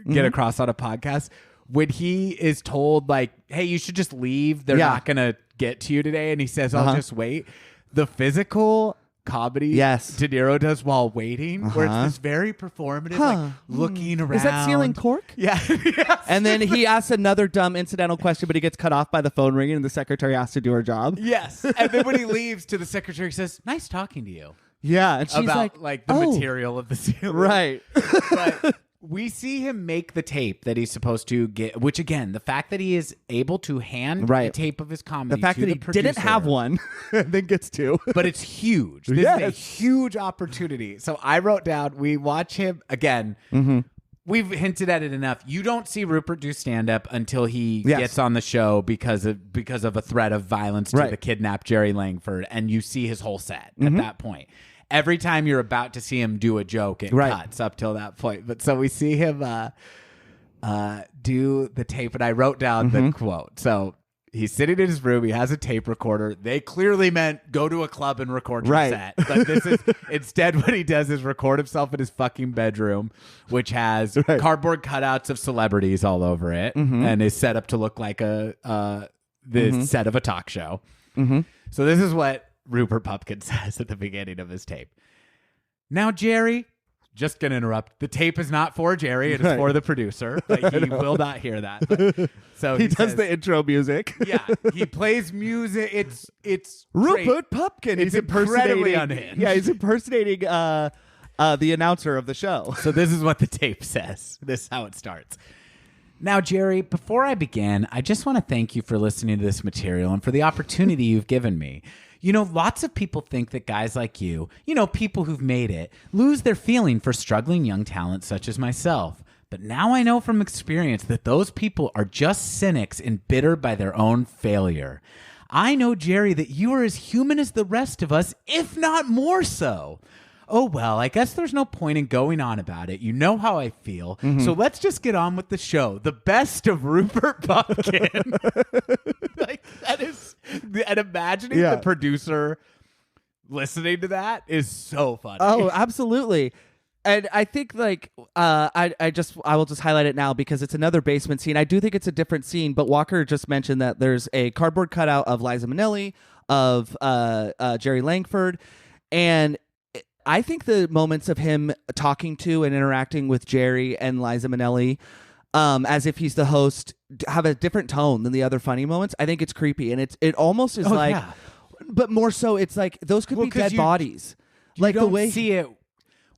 get across on a podcast, when he is told, like, hey, you should just leave. They're not going to get to you today. And he says, I'll just wait. The physical comedy De Niro does while waiting, where it's this very performative, like looking around. Is that stealing cork? Yeah. Yes. And then he asks another dumb incidental question, but he gets cut off by the phone ringing, and the secretary has to do her job. Yes. And then when he leaves, to the secretary, he says, nice talking to you. Yeah. And she's about, like the material of the ceiling. Right. But we see him make the tape that he's supposed to get, which again, the fact that he is able to hand the tape of his comedy, the fact that he didn't have one, and then gets two, but it's huge. This is a huge opportunity. So I wrote down, we watch him again. We've hinted at it enough. You don't see Rupert do stand-up until he gets on the show because of a threat of violence to the kidnapped Jerry Langford, and you see his whole set at that point. Every time you're about to see him do a joke, it cuts up till that point. But so we see him do the tape, and I wrote down the quote. So he's sitting in his room. He has a tape recorder. They clearly meant go to a club and record your set. But this is instead what he does is record himself in his fucking bedroom, which has cardboard cutouts of celebrities all over it and is set up to look like the set of a talk show. So this is what Rupert Pupkin says at the beginning of his tape. Now, Jerry, just going to interrupt. The tape is not for Jerry. It is for the producer, but he will not hear that. But, so he does the intro music. Yeah, he plays music. It's Rupert Pupkin. It's incredibly unhinged. Yeah, he's impersonating the announcer of the show. So this is what the tape says. This is how it starts. Now, Jerry, before I begin, I just want to thank you for listening to this material and for the opportunity you've given me. You know, lots of people think that guys like you, people who've made it, lose their feeling for struggling young talent such as myself. But now I know from experience that those people are just cynics embittered by their own failure. I know, Jerry, that you are as human as the rest of us, if not more so. Oh, well, I guess there's no point in going on about it. You know how I feel. So let's just get on with the show. The best of Rupert Pupkin. That is, and imagining the producer listening to that is so funny. Oh, absolutely. And I think I will just highlight it now because it's another basement scene. I do think it's a different scene, but Walker just mentioned that there's a cardboard cutout of Liza Minnelli, of Jerry Langford, and I think the moments of him talking to and interacting with Jerry and Liza Minnelli, as if he's the host, have a different tone than the other funny moments. I think it's creepy, and it almost is but more so, it's like those could be dead bodies. Like the way see it.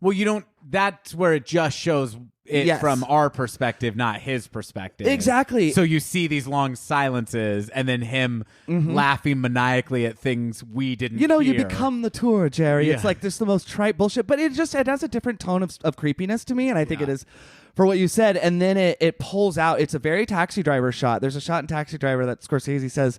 Well, you don't. That's where it just shows it from our perspective, not his perspective. Exactly. So you see these long silences and then him laughing maniacally at things we didn't hear. You become the tour, Jerry. It's like this the most trite bullshit, but it has a different tone of creepiness to me, and I think it is for what you said. And then it pulls out. It's a very Taxi Driver shot. There's a shot in Taxi Driver that Scorsese says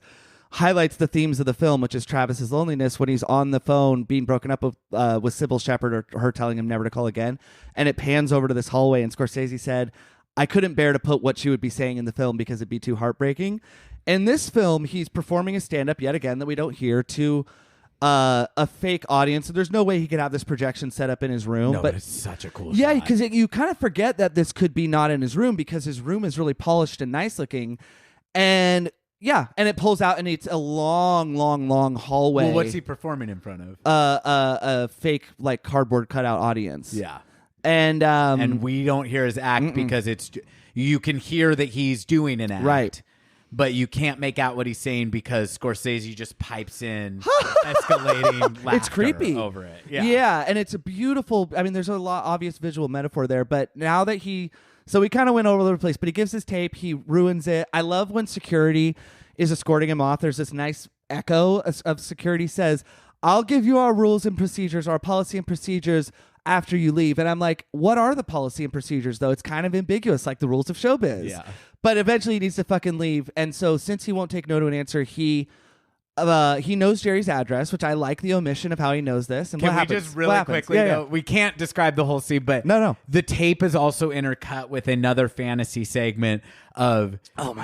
highlights the themes of the film, which is Travis's loneliness when he's on the phone being broken up with Sybil Shepherd, or her telling him never to call again. And it pans over to this hallway, and Scorsese said, I couldn't bear to put what she would be saying in the film because it'd be too heartbreaking. In this film, he's performing a stand-up yet again that we don't hear to a fake audience. So there's no way he could have this projection set up in his room. No, but it's such a cool shot. Because you kind of forget that this could be not in his room because his room is really polished and nice looking. And and it pulls out, and it's a long, long, long hallway. Well, what's he performing in front of? A fake cardboard cutout audience. Yeah, and we don't hear his act because you can hear that he's doing an act, right? But you can't make out what he's saying because Scorsese just pipes in escalating laughter. It's creepy over it. Yeah, and it's a beautiful. I mean, there's a lot obvious visual metaphor there, but now that So we kind of went all over the place, but he gives his tape. He ruins it. I love when security is escorting him off. There's this nice echo of security says, I'll give you our rules and procedures, our policy and procedures after you leave. And I'm like, what are the policy and procedures, though? It's kind of ambiguous, like the rules of showbiz. Yeah. But eventually he needs to fucking leave. And so since he won't take no to an answer, he knows Jerry's address, which I like the omission of how he knows this. And Can what we happens? just really quickly, we can't describe the whole scene, but the tape is also intercut with another fantasy segment of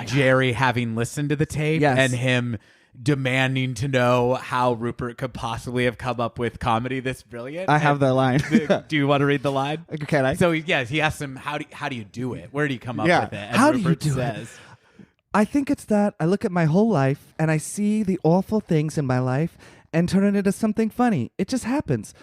Jerry having listened to the tape and him demanding to know how Rupert could possibly have come up with comedy this brilliant. I have the line. Do you want to read the line? Can I? So he asks him, how do you do it? Where do you come up with it? And how Rupert do you do says, it? I think it's that I look at my whole life and I see the awful things in my life and turn it into something funny. It just happens.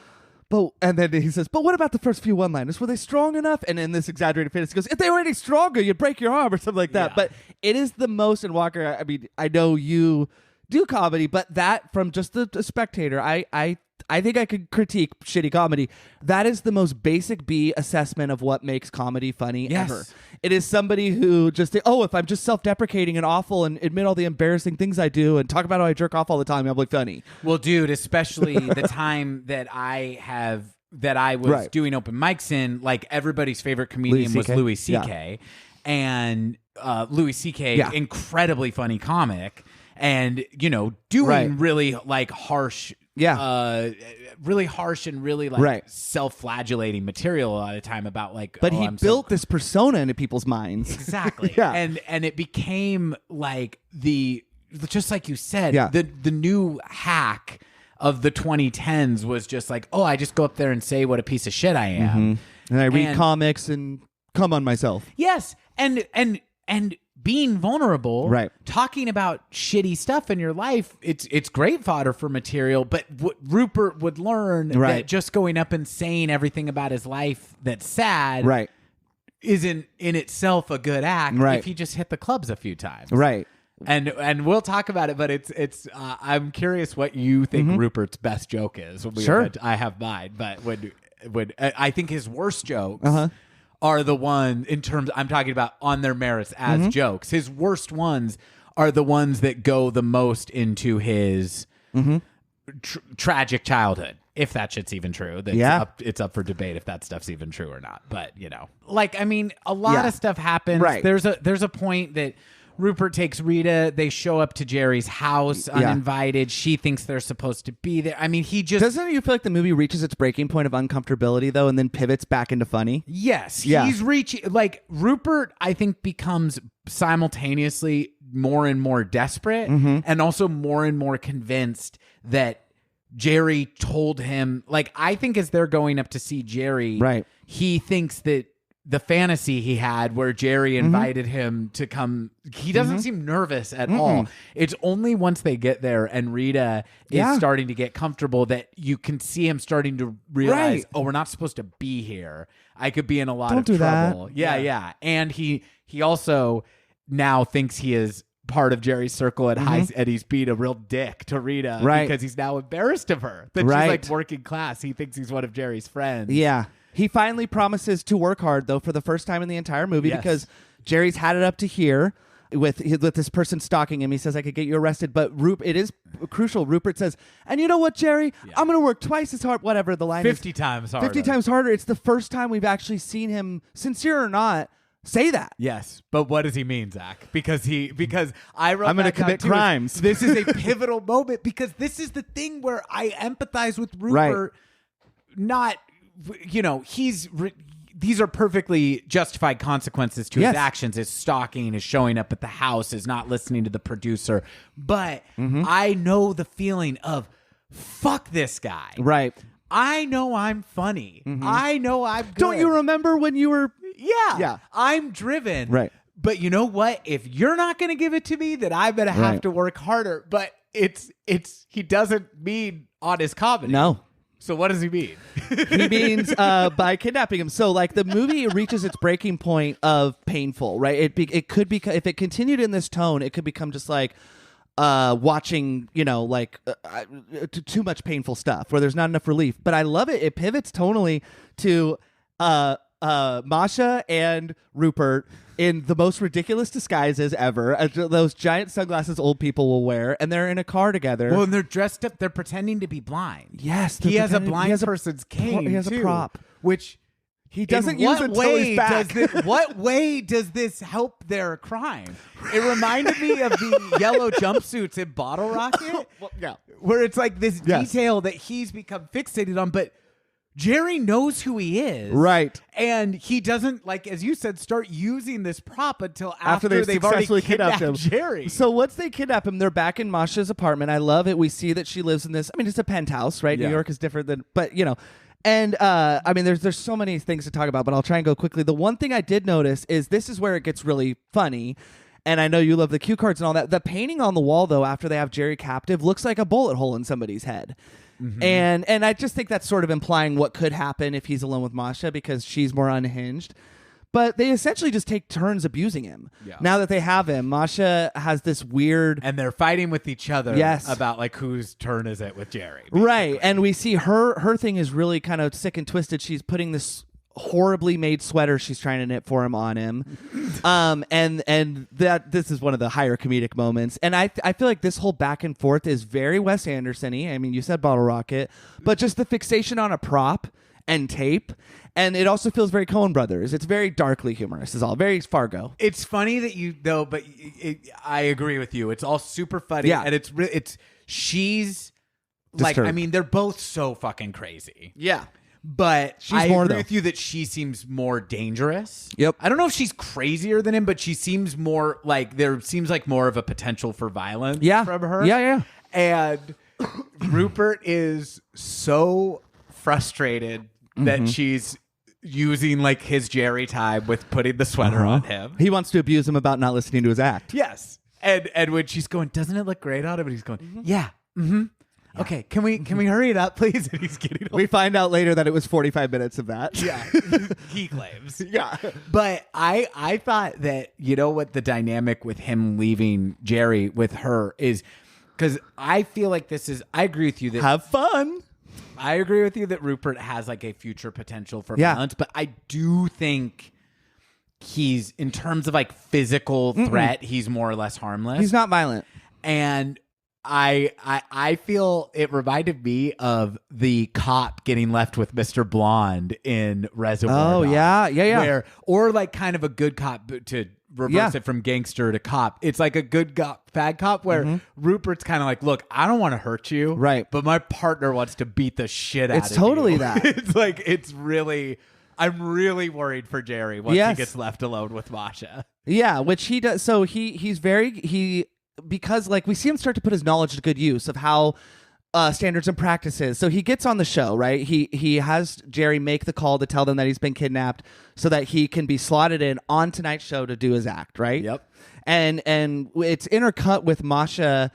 And then he says, but what about the first few one-liners? Were they strong enough? And in this exaggerated fantasy, he goes, if they were any stronger, you'd break your arm or something like that. Yeah. But it is the most, and Walker, I mean, I know you do comedy, but that from just the spectator, I think I could critique shitty comedy. That is the most basic B assessment of what makes comedy funny ever. It is somebody who just think, if I'm just self-deprecating and awful and admit all the embarrassing things I do and talk about how I jerk off all the time, I'm like funny. Well, dude, especially the time that I was doing open mics in, like everybody's favorite comedian was Louis C.K. And Louis C.K., incredibly funny comic. And, doing really harsh, really harsh and really self-flagellating material a lot of the time about But he built this persona into people's minds. Exactly. And it became like the just like you said, Yeah. the new hack of the 2010s was just like, oh, I just go up there and say what a piece of shit I am. And I read comics and come on myself. Yes, and being vulnerable, right? Talking about shitty stuff in your life, it's great fodder for material. But what Rupert would learn that just going up and saying everything about his life that's sad, right, isn't in itself a good act. Right. If he just hit the clubs a few times, right. And we'll talk about it, but it's I'm curious what you think Rupert's best joke is. Sure, I have mine, but when I think his worst jokes are the one in terms I'm talking about on their merits as jokes. His worst ones are the ones that go the most into his tragic childhood. If that shit's even true, it's up for debate if that stuff's even true or not. But a lot of stuff happens. Right. There's a point that Rupert takes Rita. They show up to Jerry's house uninvited. She thinks they're supposed to be there. I mean, he just... Doesn't you feel like the movie reaches its breaking point of uncomfortability, though, and then pivots back into funny? Yes. Yeah. He's reaching... Like, Rupert, I think, becomes simultaneously more and more desperate and also more and more convinced that Jerry told him... Like, I think as they're going up to see Jerry, he thinks that the fantasy he had where Jerry invited him to come, he doesn't seem nervous at all. It's only once they get there and Rita is starting to get comfortable that you can see him starting to realize, oh, we're not supposed to be here. I could be in a lot of trouble. That. Yeah. And he also now thinks he is part of Jerry's circle and he's being a real dick to Rita because he's now embarrassed of her. That she's like working class. He thinks he's one of Jerry's friends. Yeah. He finally promises to work hard, though, for the first time in the entire movie because Jerry's had it up to here with this person stalking him. He says, I could get you arrested. But it is crucial. Rupert says, and you know what, Jerry? Yeah. I'm going to work twice as hard, whatever the line 50 is. times harder. 50 times harder. It's the first time we've actually seen him, sincere or not, say that. Yes, but what does he mean, Zach? Because I wrote I'm going to commit crimes. This is a pivotal moment because this is the thing where I empathize with Rupert. Not... these are perfectly justified consequences to his actions, his stalking, his showing up at the house, his not listening to the producer. But I know the feeling of, fuck this guy. Right. I know I'm funny. I know I'm good. Don't you remember when you were... Yeah. I'm driven. Right. But you know what? If you're not going to give it to me, then I'm going to have to work harder. But he doesn't mean on his comedy. No. So what does he mean? He means by kidnapping him. So like the movie reaches its breaking point of painful, right? It could be, if it continued in this tone, it could become just like watching, too much painful stuff where there's not enough relief. But I love it. It pivots tonally to Masha and Rupert in the most ridiculous disguises ever. Those giant sunglasses old people will wear, and they're in a car together. Well, and they're dressed up. They're pretending to be blind. Yes, he has a blind person's cane. He has a prop, which he doesn't use until he's back. What way does this help their crime? It reminded me of the yellow jumpsuits in Bottle Rocket, where it's like this detail that he's become fixated on, but Jerry knows who he is. Right. And he doesn't, like, as you said, start using this prop until after they've already kidnapped him. Jerry. So once they kidnap him, they're back in Masha's apartment. I love it. We see that she lives in this, it's a penthouse, right? Yeah. New York is different than, but, And, there's so many things to talk about, but I'll try and go quickly. The one thing I did notice is this is where it gets really funny. And I know you love the cue cards and all that. The painting on the wall, though, after they have Jerry captive, looks like a bullet hole in somebody's head. And I just think that's sort of implying what could happen if he's alone with Masha because she's more unhinged. But they essentially just take turns abusing him. Yeah. Now that they have him, Masha has this weird... And they're fighting with each other about like whose turn is it with Jerry. Basically. Right. And we see her thing is really kind of sick and twisted. She's putting this horribly made sweater she's trying to knit for him on him. And that this is one of the higher comedic moments. And I feel like this whole back and forth is very Wes Anderson-y. I mean, you said Bottle Rocket, but just the fixation on a prop and tape. And it also feels very Coen Brothers. It's very darkly humorous. It's all very Fargo. It's funny that but I agree with you. It's all super funny. Yeah. And she's disturbed. like, they're both so fucking crazy. Yeah. But She's I more, agree though. with you that she seems more dangerous. Yep. I don't know if she's crazier than him, but she seems more like there seems like more of a potential for violence from her. Yeah. And Rupert is so frustrated that she's using like his Jerry time with putting the sweater on him. He wants to abuse him about not listening to his act. Yes. And when she's going, doesn't it look great on him? And he's going, yeah. Okay, can we hurry it up, please? And he's getting We find out later that it was 45 minutes of that. Yeah, he claims. Yeah. But I thought that, you know what, the dynamic with him leaving Jerry with her is, because I feel like this is, I agree with you that Have fun. I agree with you that Rupert has like a future potential for violence, but I do think he's, in terms of like physical threat, he's more or less harmless. He's not violent. And I feel it reminded me of the cop getting left with Mr. Blonde in Reservoir Oh, Dogs. yeah. Or like kind of a good cop, but to reverse it from gangster to cop. It's like a good cop, bad cop, where Rupert's kind of like, look, I don't want to hurt you, right? But my partner wants to beat the shit out of you. It's totally that. It's like, I'm really worried for Jerry once he gets left alone with Masha. Yeah, which he does. So because like we see him start to put his knowledge to good use of how standards and practices. So he gets on the show, right? He has Jerry make the call to tell them that he's been kidnapped so that he can be slotted in on tonight's show to do his act, right? Yep. And it's intercut with Masha,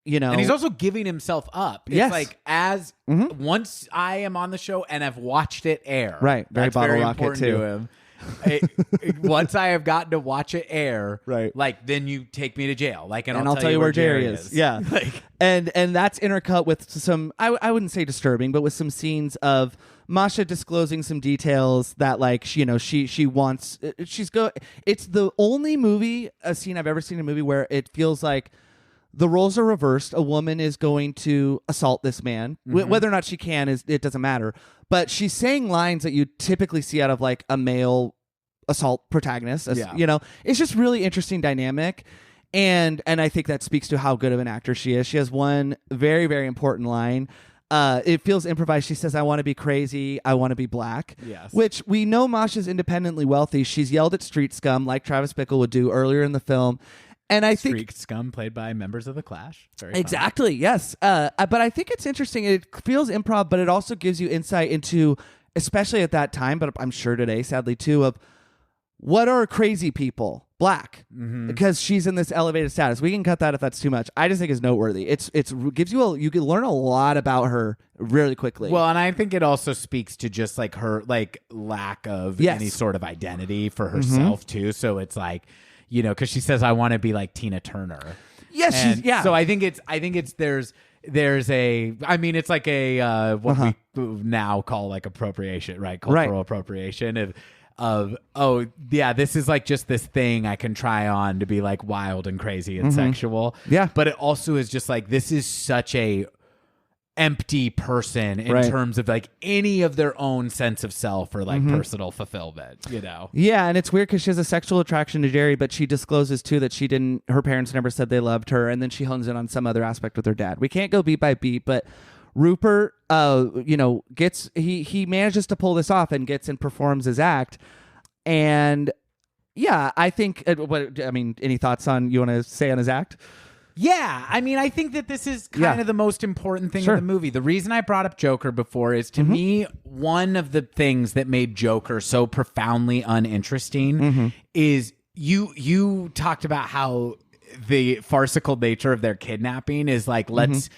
you know. And he's also giving himself up. It's like, as once I am on the show and have watched it air. Right. That's Bottle very rocket important too. to him. Once I have gotten to watch it air, right, like, then you take me to jail, like, and I'll tell you where Jerry is. Yeah. Like, and that's intercut with some, I wouldn't say disturbing, but with some scenes of Masha disclosing some details that, like, she wants, it's the only scene I've ever seen in a movie where it feels like the roles are reversed. A woman is going to assault this man. Whether or not she can, it doesn't matter. But she's saying lines that you typically see out of like a male assault protagonist. You know, it's just really interesting dynamic. And I think that speaks to how good of an actor she is. She has one very, very important line. It feels improvised. She says, "I want to be crazy. I want to be black." Yes. Which we know Masha's independently wealthy. She's yelled at street scum like Travis Bickle would do earlier in the film. And I think Street Scum, played by members of the Clash. Very exactly, fun. Yes. But I think it's interesting. It feels improv, but it also gives you insight into, especially at that time, but I'm sure today, sadly too, of what are crazy people black, because she's in this elevated status. We can cut that if that's too much. I just think it's noteworthy. It gives you you can learn a lot about her really quickly. Well, and I think it also speaks to just like her like lack of any sort of identity for herself too. So it's like, you know, because she says, "I want to be like Tina Turner." Yes, So I think it's there's a, I mean, it's like a what we now call like appropriation, right? Cultural appropriation of oh yeah, this is like just this thing I can try on to be like wild and crazy and sexual. Yeah, but it also is just like, this is such a empty person in terms of like any of their own sense of self or like personal fulfillment, you know? Yeah, and it's weird because she has a sexual attraction to Jerry, but she discloses too that her parents never said they loved her, and then she hones in on some other aspect with her dad. We can't go beat by beat, but Rupert, you know, he manages to pull this off and gets and performs his act, and yeah, I think. Any thoughts on you want to say on his act? Yeah, I mean, I think that this is kind of the most important thing in the movie. The reason I brought up Joker before is, to me, one of the things that made Joker so profoundly uninteresting is you talked about how the farcical nature of their kidnapping is like, let's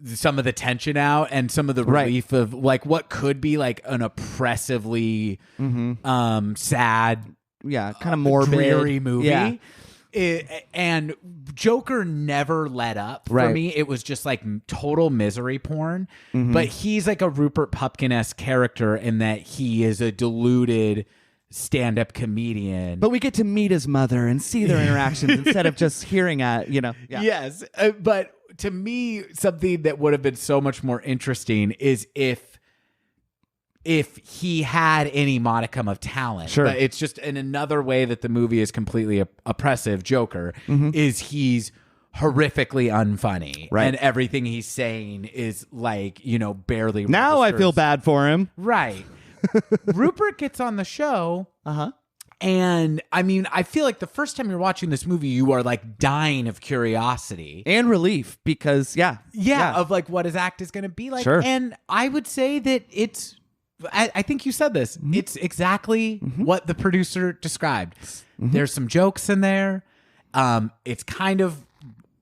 some of the tension out and some of the relief of like what could be like an oppressively sad, kind of morbid, dreary movie. Yeah. And Joker never let up for me. It was just like total misery porn. But he's like a Rupert Pupkin-esque character in that he is a deluded stand-up comedian. But we get to meet his mother and see their interactions instead of just hearing at, you know. Yeah. Yes. But to me, something that would have been so much more interesting is if he had any modicum of talent. Sure. But it's just in another way that the movie is completely oppressive, Joker, is he's horrifically unfunny. Right. And everything he's saying is like, barely. Now I registers. feel bad for him. Right. Rupert gets on the show. Uh-huh. And I mean, I feel like the first time you're watching this movie, you are like dying of curiosity And relief because, of like what his act is going to be like. Sure. And I would say that I think you said this. Mm-hmm. It's exactly what the producer described. Mm-hmm. There's some jokes in there. It's kind of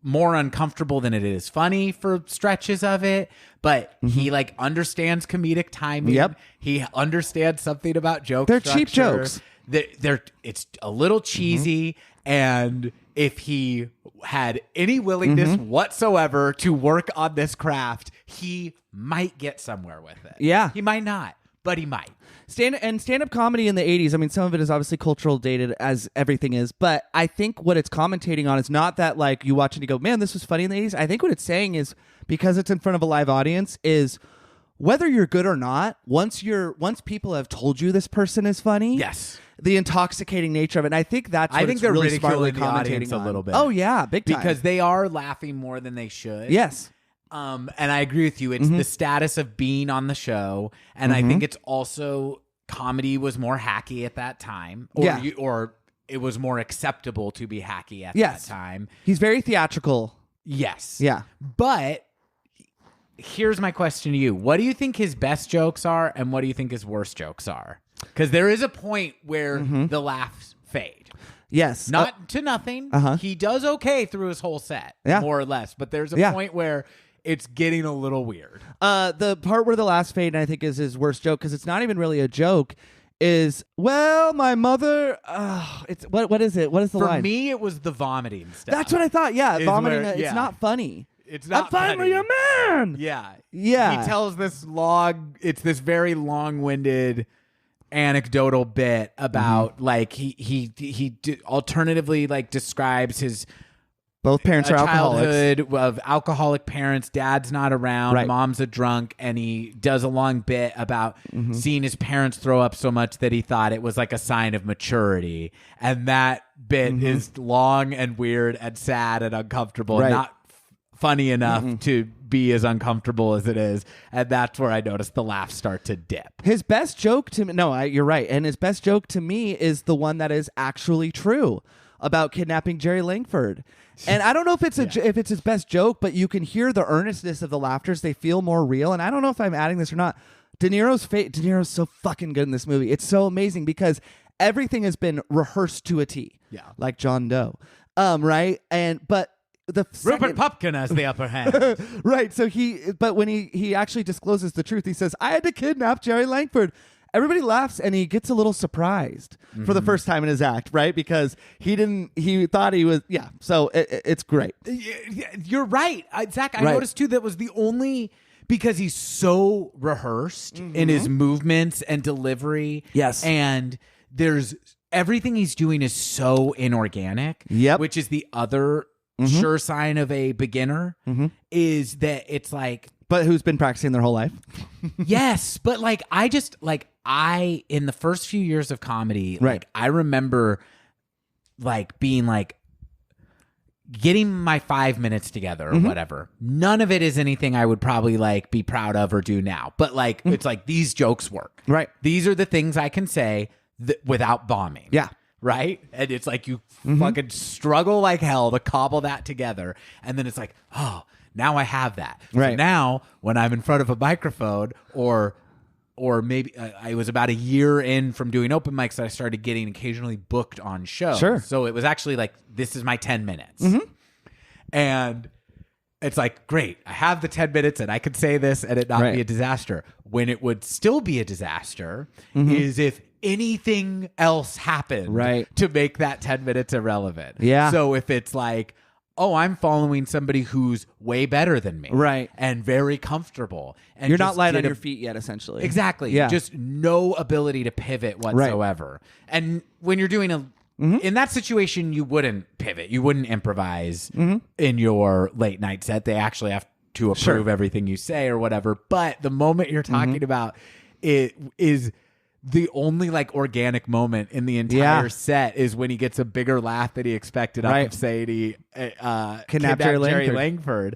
more uncomfortable than it is funny for stretches of it, but he like understands comedic timing. Yep. He understands something about joke They're structure. cheap jokes. It's a little cheesy, and if he had any willingness whatsoever to work on this craft, he might get somewhere with it. Yeah. He might not, but he might. Stand-up comedy in the 80s, I mean, some of it is obviously cultural dated, as everything is, but I think what it's commentating on is not that, like, you watch it and you go, man, this was funny in the 80s. I think what it's saying is, because it's in front of a live audience, is whether you're good or not, once people have told you this person is funny, Yes. the intoxicating nature of it, and I think that's what I think it's they're really ridiculing smartly the commentating audience a on. little bit. Oh, yeah, big time. Because they are laughing more than they should. Yes. And I agree with you. It's the status of being on the show. And I think it's also comedy was more hacky at that time. Or it was more acceptable to be hacky at that time. He's very theatrical. Yes. Yeah. But here's my question to you. What do you think his best jokes are and what do you think his worst jokes are? Because there is a point where the laughs fade. Yes. Not to nothing. He does okay through his whole set, more or less. But there's a point where it's getting a little weird. The part where the last fade, I think, is his worst joke, because it's not even really a joke, is, well, my mother, it's what is it? What is the line? For me, it was the vomiting stuff. That's what I thought. Yeah, vomiting. where- It's not funny. It's not I'm finally funny. a man. Yeah. Yeah. He tells this it's this very long-winded anecdotal bit about like he alternatively like describes his Both parents are alcoholics. childhood of alcoholic parents. Dad's not around. Right. Mom's a drunk, and he does a long bit about seeing his parents throw up so much that he thought it was like a sign of maturity. And that bit is long and weird and sad and uncomfortable, Right. and not funny enough to be as uncomfortable as it is. And that's where I noticed the laughs start to dip. His best joke to me, you're right. And his best joke to me is the one that is actually true about kidnapping Jerry Langford. And I don't know if it's if it's his best joke, but you can hear the earnestness of the laughters. They feel more real. And I don't know if I'm adding this or not. De Niro's so fucking good in this movie. It's so amazing because everything has been rehearsed to a T. Yeah. Like John Doe. Right? But the Rupert second- Pupkin has the upper hand. Right. So but when he actually discloses the truth, he says, I had to kidnap Jerry Langford. Everybody laughs and he gets a little surprised for the first time in his act, right? Because he thought he was, so it's great. You're right. Zach, I noticed too that was the only, because he's so rehearsed in his movements and delivery. Yes. And everything he's doing is so inorganic. Yep. Which is the other sure sign of a beginner is that it's like, But who's been practicing their whole life? yes, but like in the first few years of comedy, Right. like I remember like being like getting my 5 minutes together or whatever. None of it is anything I would probably like be proud of or do now. But like it's like these jokes work. Right. These are the things I can say without bombing. Yeah. Right? And it's like you fucking struggle like hell to cobble that together. And then it's like, oh, now I have that. Right. So now when I'm in front of a microphone or maybe I was about a year in from doing open mics, I started getting occasionally booked on shows. Sure. So it was actually like, this is my 10 minutes. And it's like, great, I have the 10 minutes and I could say this and it not Right. be a disaster. When it would still be a disaster is if anything else happened Right. to make that 10 minutes irrelevant. Yeah. So if it's like, oh, I'm following somebody who's way better than me. Right. And very comfortable. And You're not just light on did your feet yet, essentially. Exactly. Yeah. Just no ability to pivot whatsoever. And when you're doing in that situation, you wouldn't pivot. You wouldn't improvise in your late night set. They actually have to approve everything you say or whatever. But the moment you're talking about it is the only like organic moment in the entire set is when he gets a bigger laugh than he expected off of Sadie kidnapped Jerry Langford.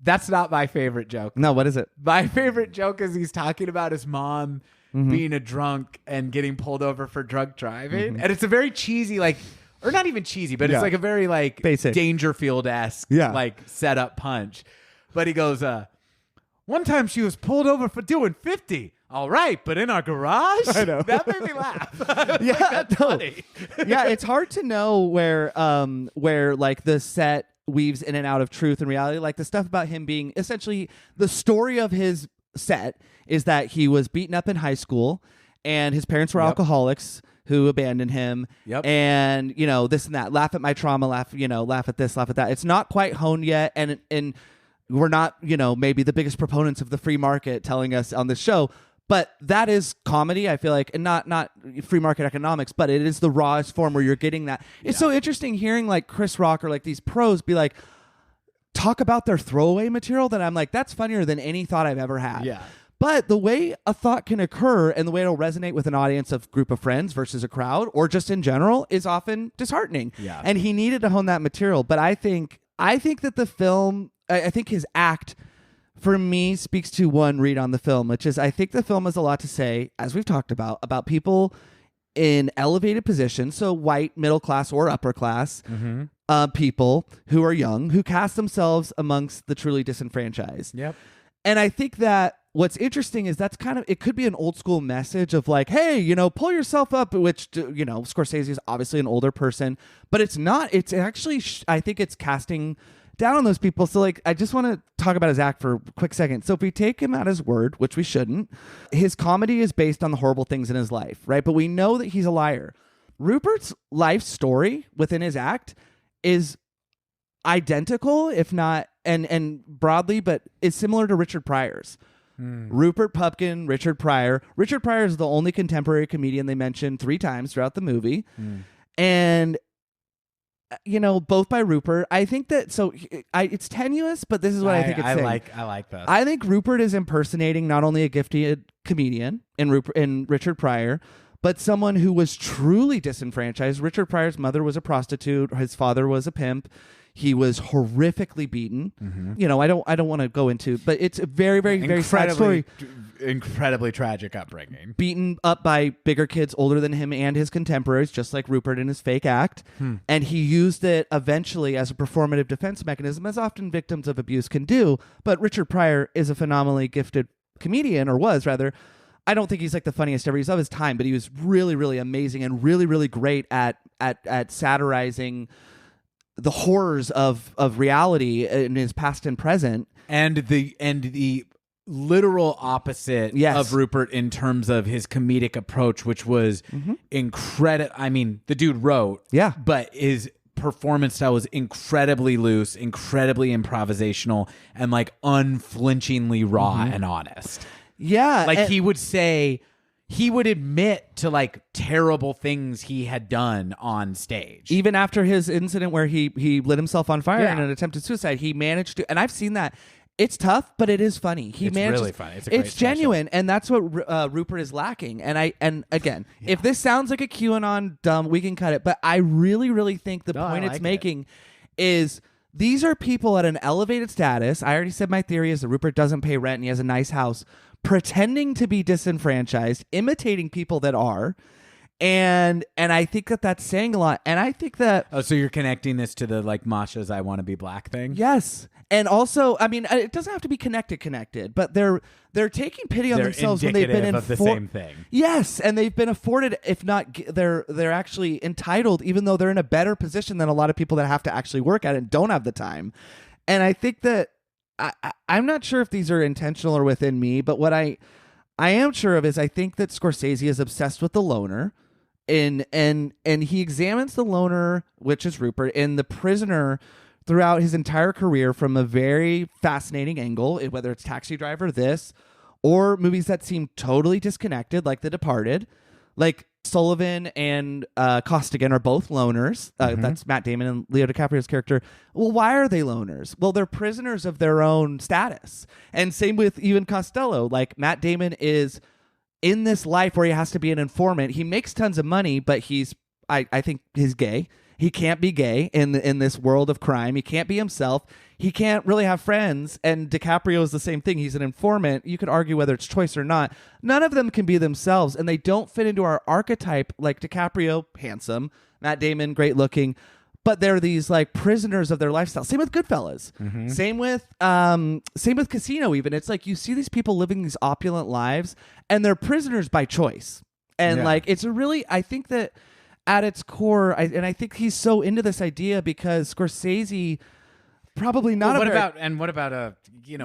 That's not my favorite joke. No, what is it? My favorite joke is he's talking about his mom being a drunk and getting pulled over for drunk driving. And it's a very cheesy, like, or not even cheesy, but it's like a very like basic Dangerfield-esque like setup punch. But he goes, one time she was pulled over for doing 50. All right, but in our garage? I know. That made me laugh. Yeah, that's funny. Yeah, it's hard to know where like the set weaves in and out of truth and reality. Like the stuff about him being essentially the story of his set is that he was beaten up in high school and his parents were alcoholics who abandoned him. And, you know, this and that. Laugh at my trauma, laugh at this, laugh at that. It's not quite honed yet. And we're not, you know, maybe the biggest proponents of the free market telling us on this show. But that is comedy, I feel like, and not free market economics, but it is the rawest form where you're getting that. It's so interesting hearing like Chris Rock or like these pros be like, talk about their throwaway material that I'm like, that's funnier than any thought I've ever had. Yeah. But the way a thought can occur and the way it'll resonate with an audience of group of friends versus a crowd or just in general is often disheartening. Yeah. And he needed to hone that material. But I think that the film, I think his act for me speaks to one read on the film, which is I think the film has a lot to say, as we've talked about people in elevated positions, so white, middle class, or upper class people who are young, who cast themselves amongst the truly disenfranchised. Yep. And I think that what's interesting is that's kind of, it could be an old school message of like, hey, you know, pull yourself up, which, you know, Scorsese is obviously an older person, but it's not, it's actually, I think it's casting down on those people. So like, I just want to talk about his act for a quick second. So if we take him at his word, which we shouldn't, his comedy is based on the horrible things in his life, right? But we know that he's a liar. Rupert's life story within his act is identical, if not, and broadly, but is similar to Richard Pryor's. Rupert Pupkin, Richard Pryor. Richard Pryor is the only contemporary comedian they mention 3 times throughout the movie. And you know, both by Rupert. I think that it's tenuous, but this is what I think it's saying. I like this. I think Rupert is impersonating not only a gifted comedian in Richard Pryor, but someone who was truly disenfranchised. Richard Pryor's mother was a prostitute. His father was a pimp. He was horrifically beaten. You know, I don't want to go into, but it's a very, very, very sad story. Incredibly tragic upbringing. Beaten up by bigger kids older than him and his contemporaries, just like Rupert in his fake act. And he used it eventually as a performative defense mechanism, as often victims of abuse can do. But Richard Pryor is a phenomenally gifted comedian, or was rather. I don't think he's like the funniest ever. He's of his time, but he was really, really amazing and really, really great at satirizing the horrors of reality in his past and present, and the literal opposite of Rupert in terms of his comedic approach, which was incredible. I mean, the dude wrote, but his performance style was incredibly loose, incredibly improvisational, and like unflinchingly raw and honest. Yeah, like he would admit to like terrible things he had done on stage. Even after his incident where he lit himself on fire in an attempted suicide, he managed to, and I've seen that. It's tough, but it is funny. It's really funny. It's genuine, and that's what Rupert is lacking. And again, if this sounds like a QAnon dumb, we can cut it. But I really, really think the point it's making is these are people at an elevated status. I already said my theory is that Rupert doesn't pay rent and he has a nice house, pretending to be disenfranchised, imitating people that are. And I think that that's saying a lot. And I think that... Oh, so you're connecting this to the like Masha's I Want to Be Black thing? Yes. And also, I mean, it doesn't have to be connected, but they're taking pity on themselves when they've been of the same thing. Yes, and they've been afforded, if not, they're actually entitled, even though they're in a better position than a lot of people that have to actually work at it and don't have the time. And I think that I'm not sure if these are intentional or within me, but what I am sure of is I think that Scorsese is obsessed with the loner. And he examines the loner, which is Rupert, in The Prisoner throughout his entire career from a very fascinating angle, whether it's Taxi Driver, this, or movies that seem totally disconnected, like The Departed. Like Sullivan and Costigan are both loners. That's Matt Damon and Leo DiCaprio's character. Well, why are they loners? Well, they're prisoners of their own status. And same with even Costello. Like Matt Damon is in this life where he has to be an informant. He makes tons of money, but I think he's gay. He can't be gay in this world of crime. He can't be himself. He can't really have friends. And DiCaprio is the same thing. He's an informant. You could argue whether it's choice or not. None of them can be themselves, and they don't fit into our archetype. Like DiCaprio, handsome. Matt Damon, great looking. But they're these like prisoners of their lifestyle. Same with Goodfellas. Mm-hmm. Same with Casino. Even it's like you see these people living these opulent lives, and they're prisoners by choice. And like it's a really, I think that at its core, I think he's so into this idea because Scorsese probably not. What about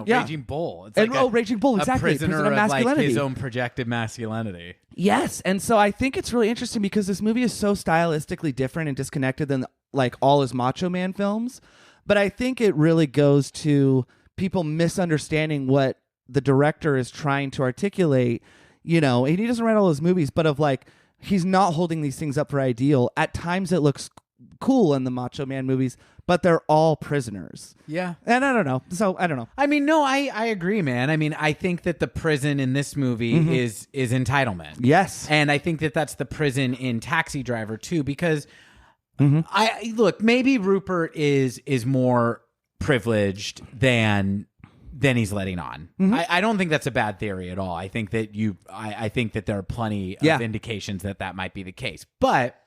Raging Bull? It's like Raging Bull, exactly. A prisoner of masculinity. Like his own projected masculinity. Yes, and so I think it's really interesting because this movie is so stylistically different and disconnected than like all his Macho Man films, but I think it really goes to people misunderstanding what the director is trying to articulate. And he doesn't write all his movies, but of like he's not holding these things up for ideal. At times, it looks cool in the Macho Man movies, but they're all prisoners. Yeah. And I don't know. So I don't know. I mean, no, I agree, man. I mean, I think that the prison in this movie is entitlement. Yes. And I think that that's the prison in Taxi Driver too, because maybe Rupert is more privileged than he's letting on. I don't think that's a bad theory at all. I think that I think that there are plenty of indications that might be the case. But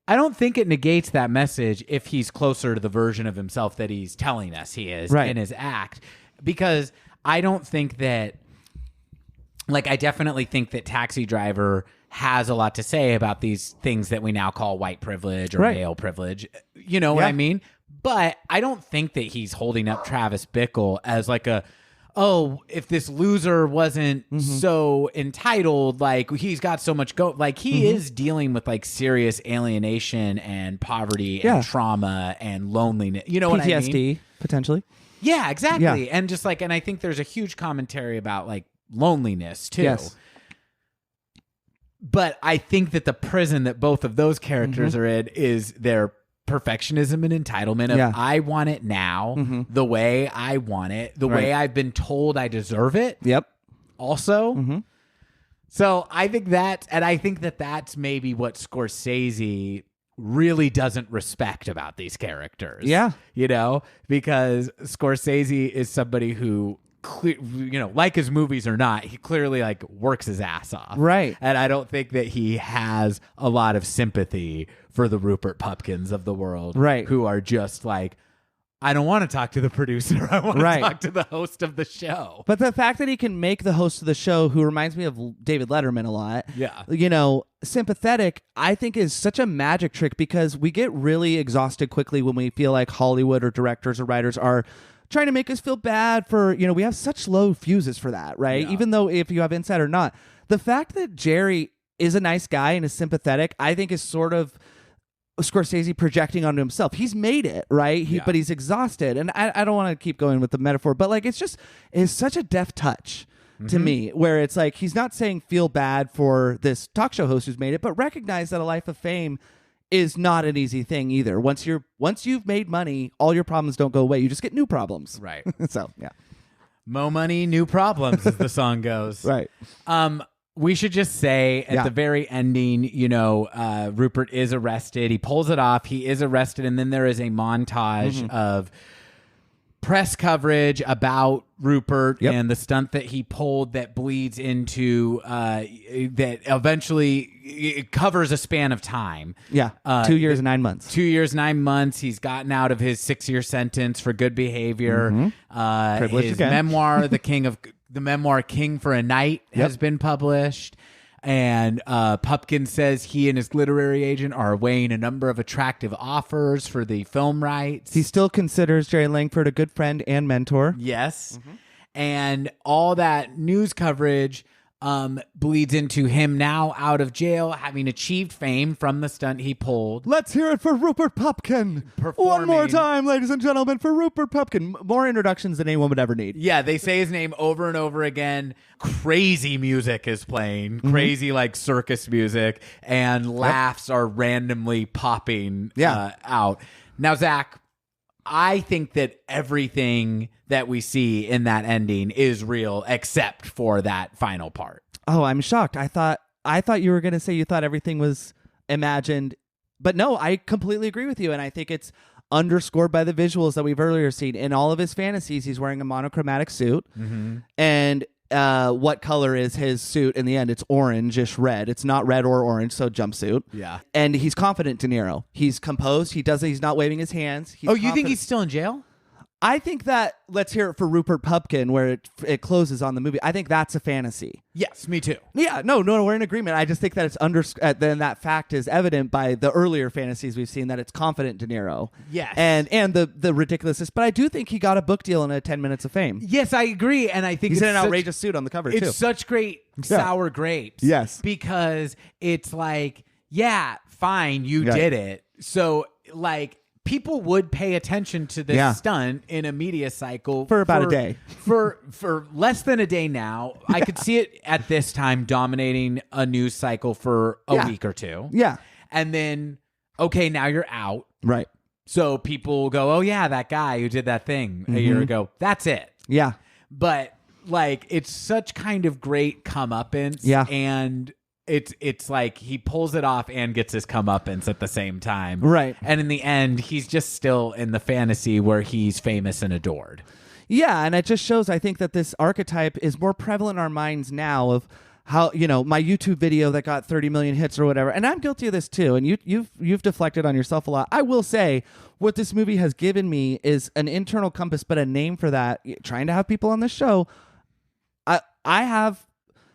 I don't think it negates that message if he's closer to the version of himself that he's telling us he is in his act. Because I don't think that, like, I definitely think that Taxi Driver has a lot to say about these things that we now call white privilege or male privilege. You know what I mean? But I don't think that he's holding up Travis Bickle as like if this loser wasn't so entitled, like he's got so much like he is dealing with like serious alienation and poverty and trauma and loneliness. You know what I mean? PTSD, potentially. Yeah, exactly. And just like, and I think there's a huge commentary about like loneliness too. Yes. But I think that the prison that both of those characters are in is their perfectionism and entitlement of I want it now, the way I want it, the way I've been told I deserve it. Yep. Also. So I think that's maybe what Scorsese really doesn't respect about these characters. Yeah. Because Scorsese is somebody who like his movies or not, he clearly like works his ass off. Right. And I don't think that he has a lot of sympathy for the Rupert Pupkins of the world. Right. Who are just like, I don't want to talk to the producer. I want to talk to the host of the show. But the fact that he can make the host of the show, who reminds me of David Letterman a lot, sympathetic, I think is such a magic trick because we get really exhausted quickly when we feel like Hollywood or directors or writers are trying to make us feel bad for, we have such low fuses for that, right? Yeah. Even though if you have insight or not, the fact that Jerry is a nice guy and is sympathetic, I think is sort of Scorsese projecting onto himself. He's made it, right? But he's exhausted. And I don't want to keep going with the metaphor, but like, it's such a deft touch to me, where it's like, he's not saying feel bad for this talk show host who's made it, but recognize that a life of fame is not an easy thing either. Once you've made money, all your problems don't go away. You just get new problems. Right. So, yeah. Mo money, new problems, as the song goes. Right. We should just say at the very ending, Rupert is arrested. He pulls it off. He is arrested. And then there is a montage of press coverage about Rupert and the stunt that he pulled that bleeds into that eventually it covers a span of time. 2 years and 9 months. 2 years, 9 months. He's gotten out of his 6-year sentence for good behavior. Privilege his again. memoir, the memoir King for a Night has been published. And Pupkin says he and his literary agent are weighing a number of attractive offers for the film rights. He still considers Jerry Langford a good friend and mentor. Yes. And all that news coverage bleeds into him now out of jail, having achieved fame from the stunt he pulled. Let's hear it for Rupert Pupkin. One more time, ladies and gentlemen, for Rupert Pupkin. More introductions than anyone would ever need. Yeah, they say his name over and over again. Crazy music is playing. Crazy, like, circus music. And laughs are randomly popping out. Now, Zach, I think that everything that we see in that ending is real except for that final part. Oh, I'm shocked. I thought you were going to say you thought everything was imagined. But no, I completely agree with you. And I think it's underscored by the visuals that we've earlier seen. In all of his fantasies, he's wearing a monochromatic suit. Mm-hmm. And what color is his suit in the end? It's orange-ish red. It's not red or orange, so jumpsuit. Yeah. And he's confident, De Niro. He's composed. He's not waving his hands. He's you think he's still in jail? I think that, let's hear it for Rupert Pupkin, where it closes on the movie. I think that's a fantasy. Yes, me too. Yeah, no, we're in agreement. I just think that it's then that fact is evident by the earlier fantasies we've seen that it's confident De Niro. Yes. And the ridiculousness. But I do think he got a book deal in a 10 Minutes of Fame. Yes, I agree. And I think he's in an outrageous suit on the cover, too. It's such great sour grapes. Yes. Because it's like, yeah, fine, you did it. So, like, people would pay attention to this stunt in a media cycle for about a day. For less than a day now. I could see it at this time dominating a news cycle for a week or two. Yeah. And then, okay, now you're out. Right. So people go, oh, yeah, that guy who did that thing a year ago. That's it. Yeah. But, like, it's such kind of great comeuppance. Yeah. And it's like he pulls it off and gets his comeuppance at the same time. Right. And in the end, he's just still in the fantasy where he's famous and adored. Yeah, and it just shows, I think, that this archetype is more prevalent in our minds now of how, my YouTube video that got 30 million hits or whatever. And I'm guilty of this too. And you've deflected on yourself a lot. I will say what this movie has given me is an internal compass, but a name for that. Trying to have people on this show. I have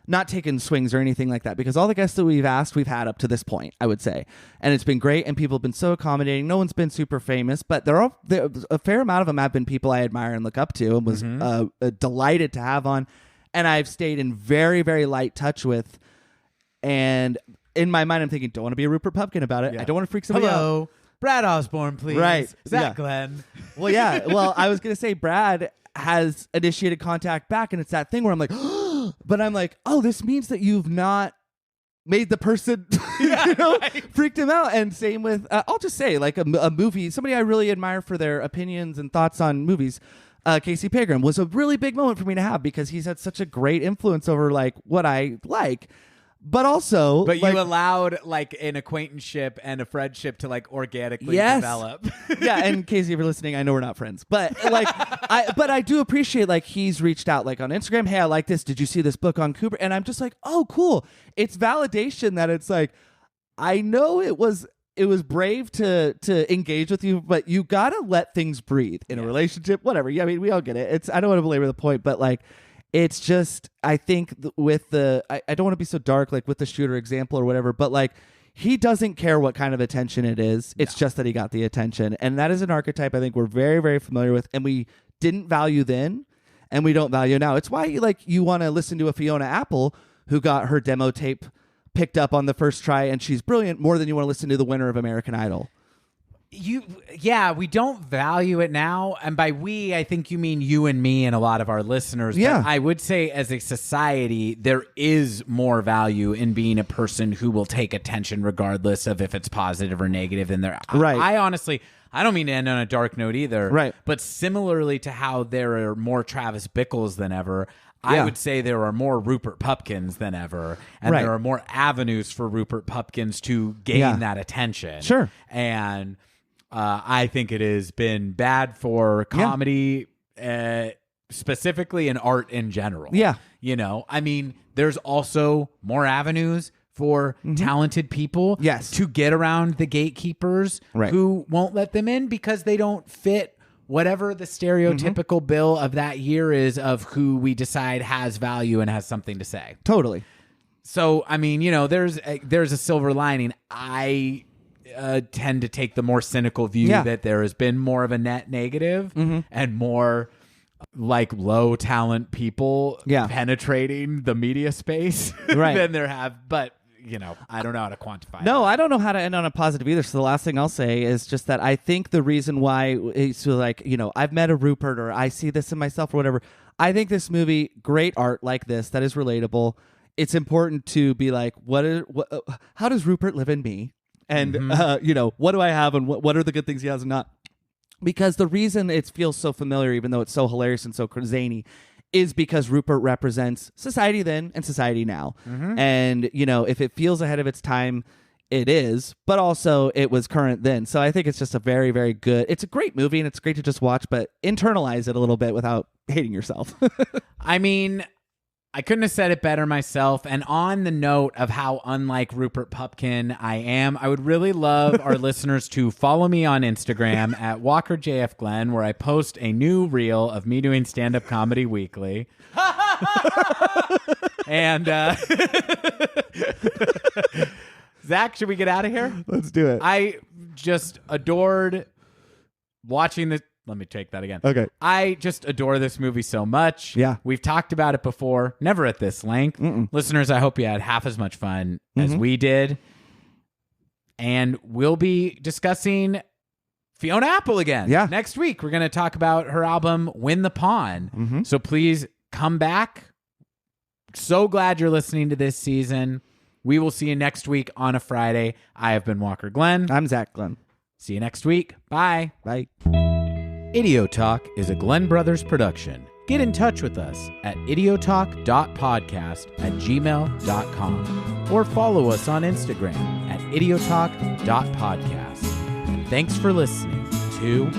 not taken swings or anything like that, because all the guests that we've asked, we've had up to this point, I would say. And it's been great, and people have been so accommodating. No one's been super famous, but a fair amount of them have been people I admire and look up to and was delighted to have on. And I've stayed in very, very light touch with. And in my mind, I'm thinking, don't want to be a Rupert Pupkin about it. Yeah. I don't want to freak somebody out. Hello, Brad Osborne, please. Right. Zach Glenn. Well, yeah. Well, I was going to say Brad has initiated contact back, and it's that thing where I'm like, but I'm like, oh, this means that you've not made the person, freaked him out. And same with, I'll just say, like a movie, somebody I really admire for their opinions and thoughts on movies, Casey Pegram, was a really big moment for me to have, because he's had such a great influence over like what I like. But also, but you allowed like an acquaintanceship and a friendship to like organically develop. Yeah, and Casey, if you're listening, I know we're not friends, but like, I do appreciate like he's reached out like on Instagram. Hey, I like this. Did you see this book on Kubrick? And I'm just like, oh, cool. It's validation that it's like, I know it was brave to engage with you, but you gotta let things breathe in a relationship. Whatever. Yeah, I mean, we all get it. I don't want to belabor the point, but like. It's just, I think with I don't want to be so dark, like with the shooter example or whatever, but like he doesn't care what kind of attention it is. It's just that he got the attention. And that is an archetype I think we're very, very familiar with. And we didn't value then, and we don't value now. It's why you want to listen to a Fiona Apple who got her demo tape picked up on the first try and she's brilliant, more than you want to listen to the winner of American Idol. We don't value it now, and by we, I think you mean you and me and a lot of our listeners. Yeah, but I would say as a society, there is more value in being a person who will take attention regardless of if it's positive or negative. And right. I honestly, I don't mean to end on a dark note either. Right. But similarly to how there are more Travis Bickles than ever, I would say there are more Rupert Pupkins than ever, and there are more avenues for Rupert Pupkins to gain that attention. Sure, and. I think it has been bad for comedy, specifically, and art in general. Yeah. I mean, there's also more avenues for talented people to get around the gatekeepers who won't let them in because they don't fit whatever the stereotypical bill of that year is of who we decide has value and has something to say. Totally. So, I mean, there's a silver lining. I tend to take the more cynical view that there has been more of a net negative and more like low talent people penetrating the media space than there have. But, I don't know how to quantify No, that. I don't know how to end on a positive either. So the last thing I'll say is just that I think the reason why it's like, I've met a Rupert or I see this in myself or whatever. I think this movie, great art like this that is relatable. It's important to be like, how does Rupert live in me? And, what do I have and what are the good things he has and not? Because the reason it feels so familiar, even though it's so hilarious and so zany, is because Rupert represents society then and society now. And, you know, if it feels ahead of its time, it is, but also it was current then. So I think it's just a very, very good, it's a great movie and it's great to just watch, but internalize it a little bit without hating yourself. I mean, I couldn't have said it better myself. And on the note of how unlike Rupert Pupkin I am, I would really love our listeners to follow me on Instagram at WalkerJFGlenn, where I post a new reel of me doing stand-up comedy weekly. And Zach, should we get out of here? Let's do it. I just adored watching this. Let me take that again. Okay. I just adore this movie so much. Yeah. We've talked about it before, never at this length. Listeners, I hope you had half as much fun as we did. And we'll be discussing Fiona Apple again. Yeah. Next week, we're going to talk about her album, Win the Pawn. So please come back. So glad you're listening to this season. We will see you next week on a Friday. I have been Walker Glenn. I'm Zach Glenn. See you next week. Bye. Bye. VIDEOTALK is a Glenn Brothers production. Get in touch with us at idiotalk.podcast@gmail.com or follow us on Instagram at idiotalk.podcast. Thanks for listening to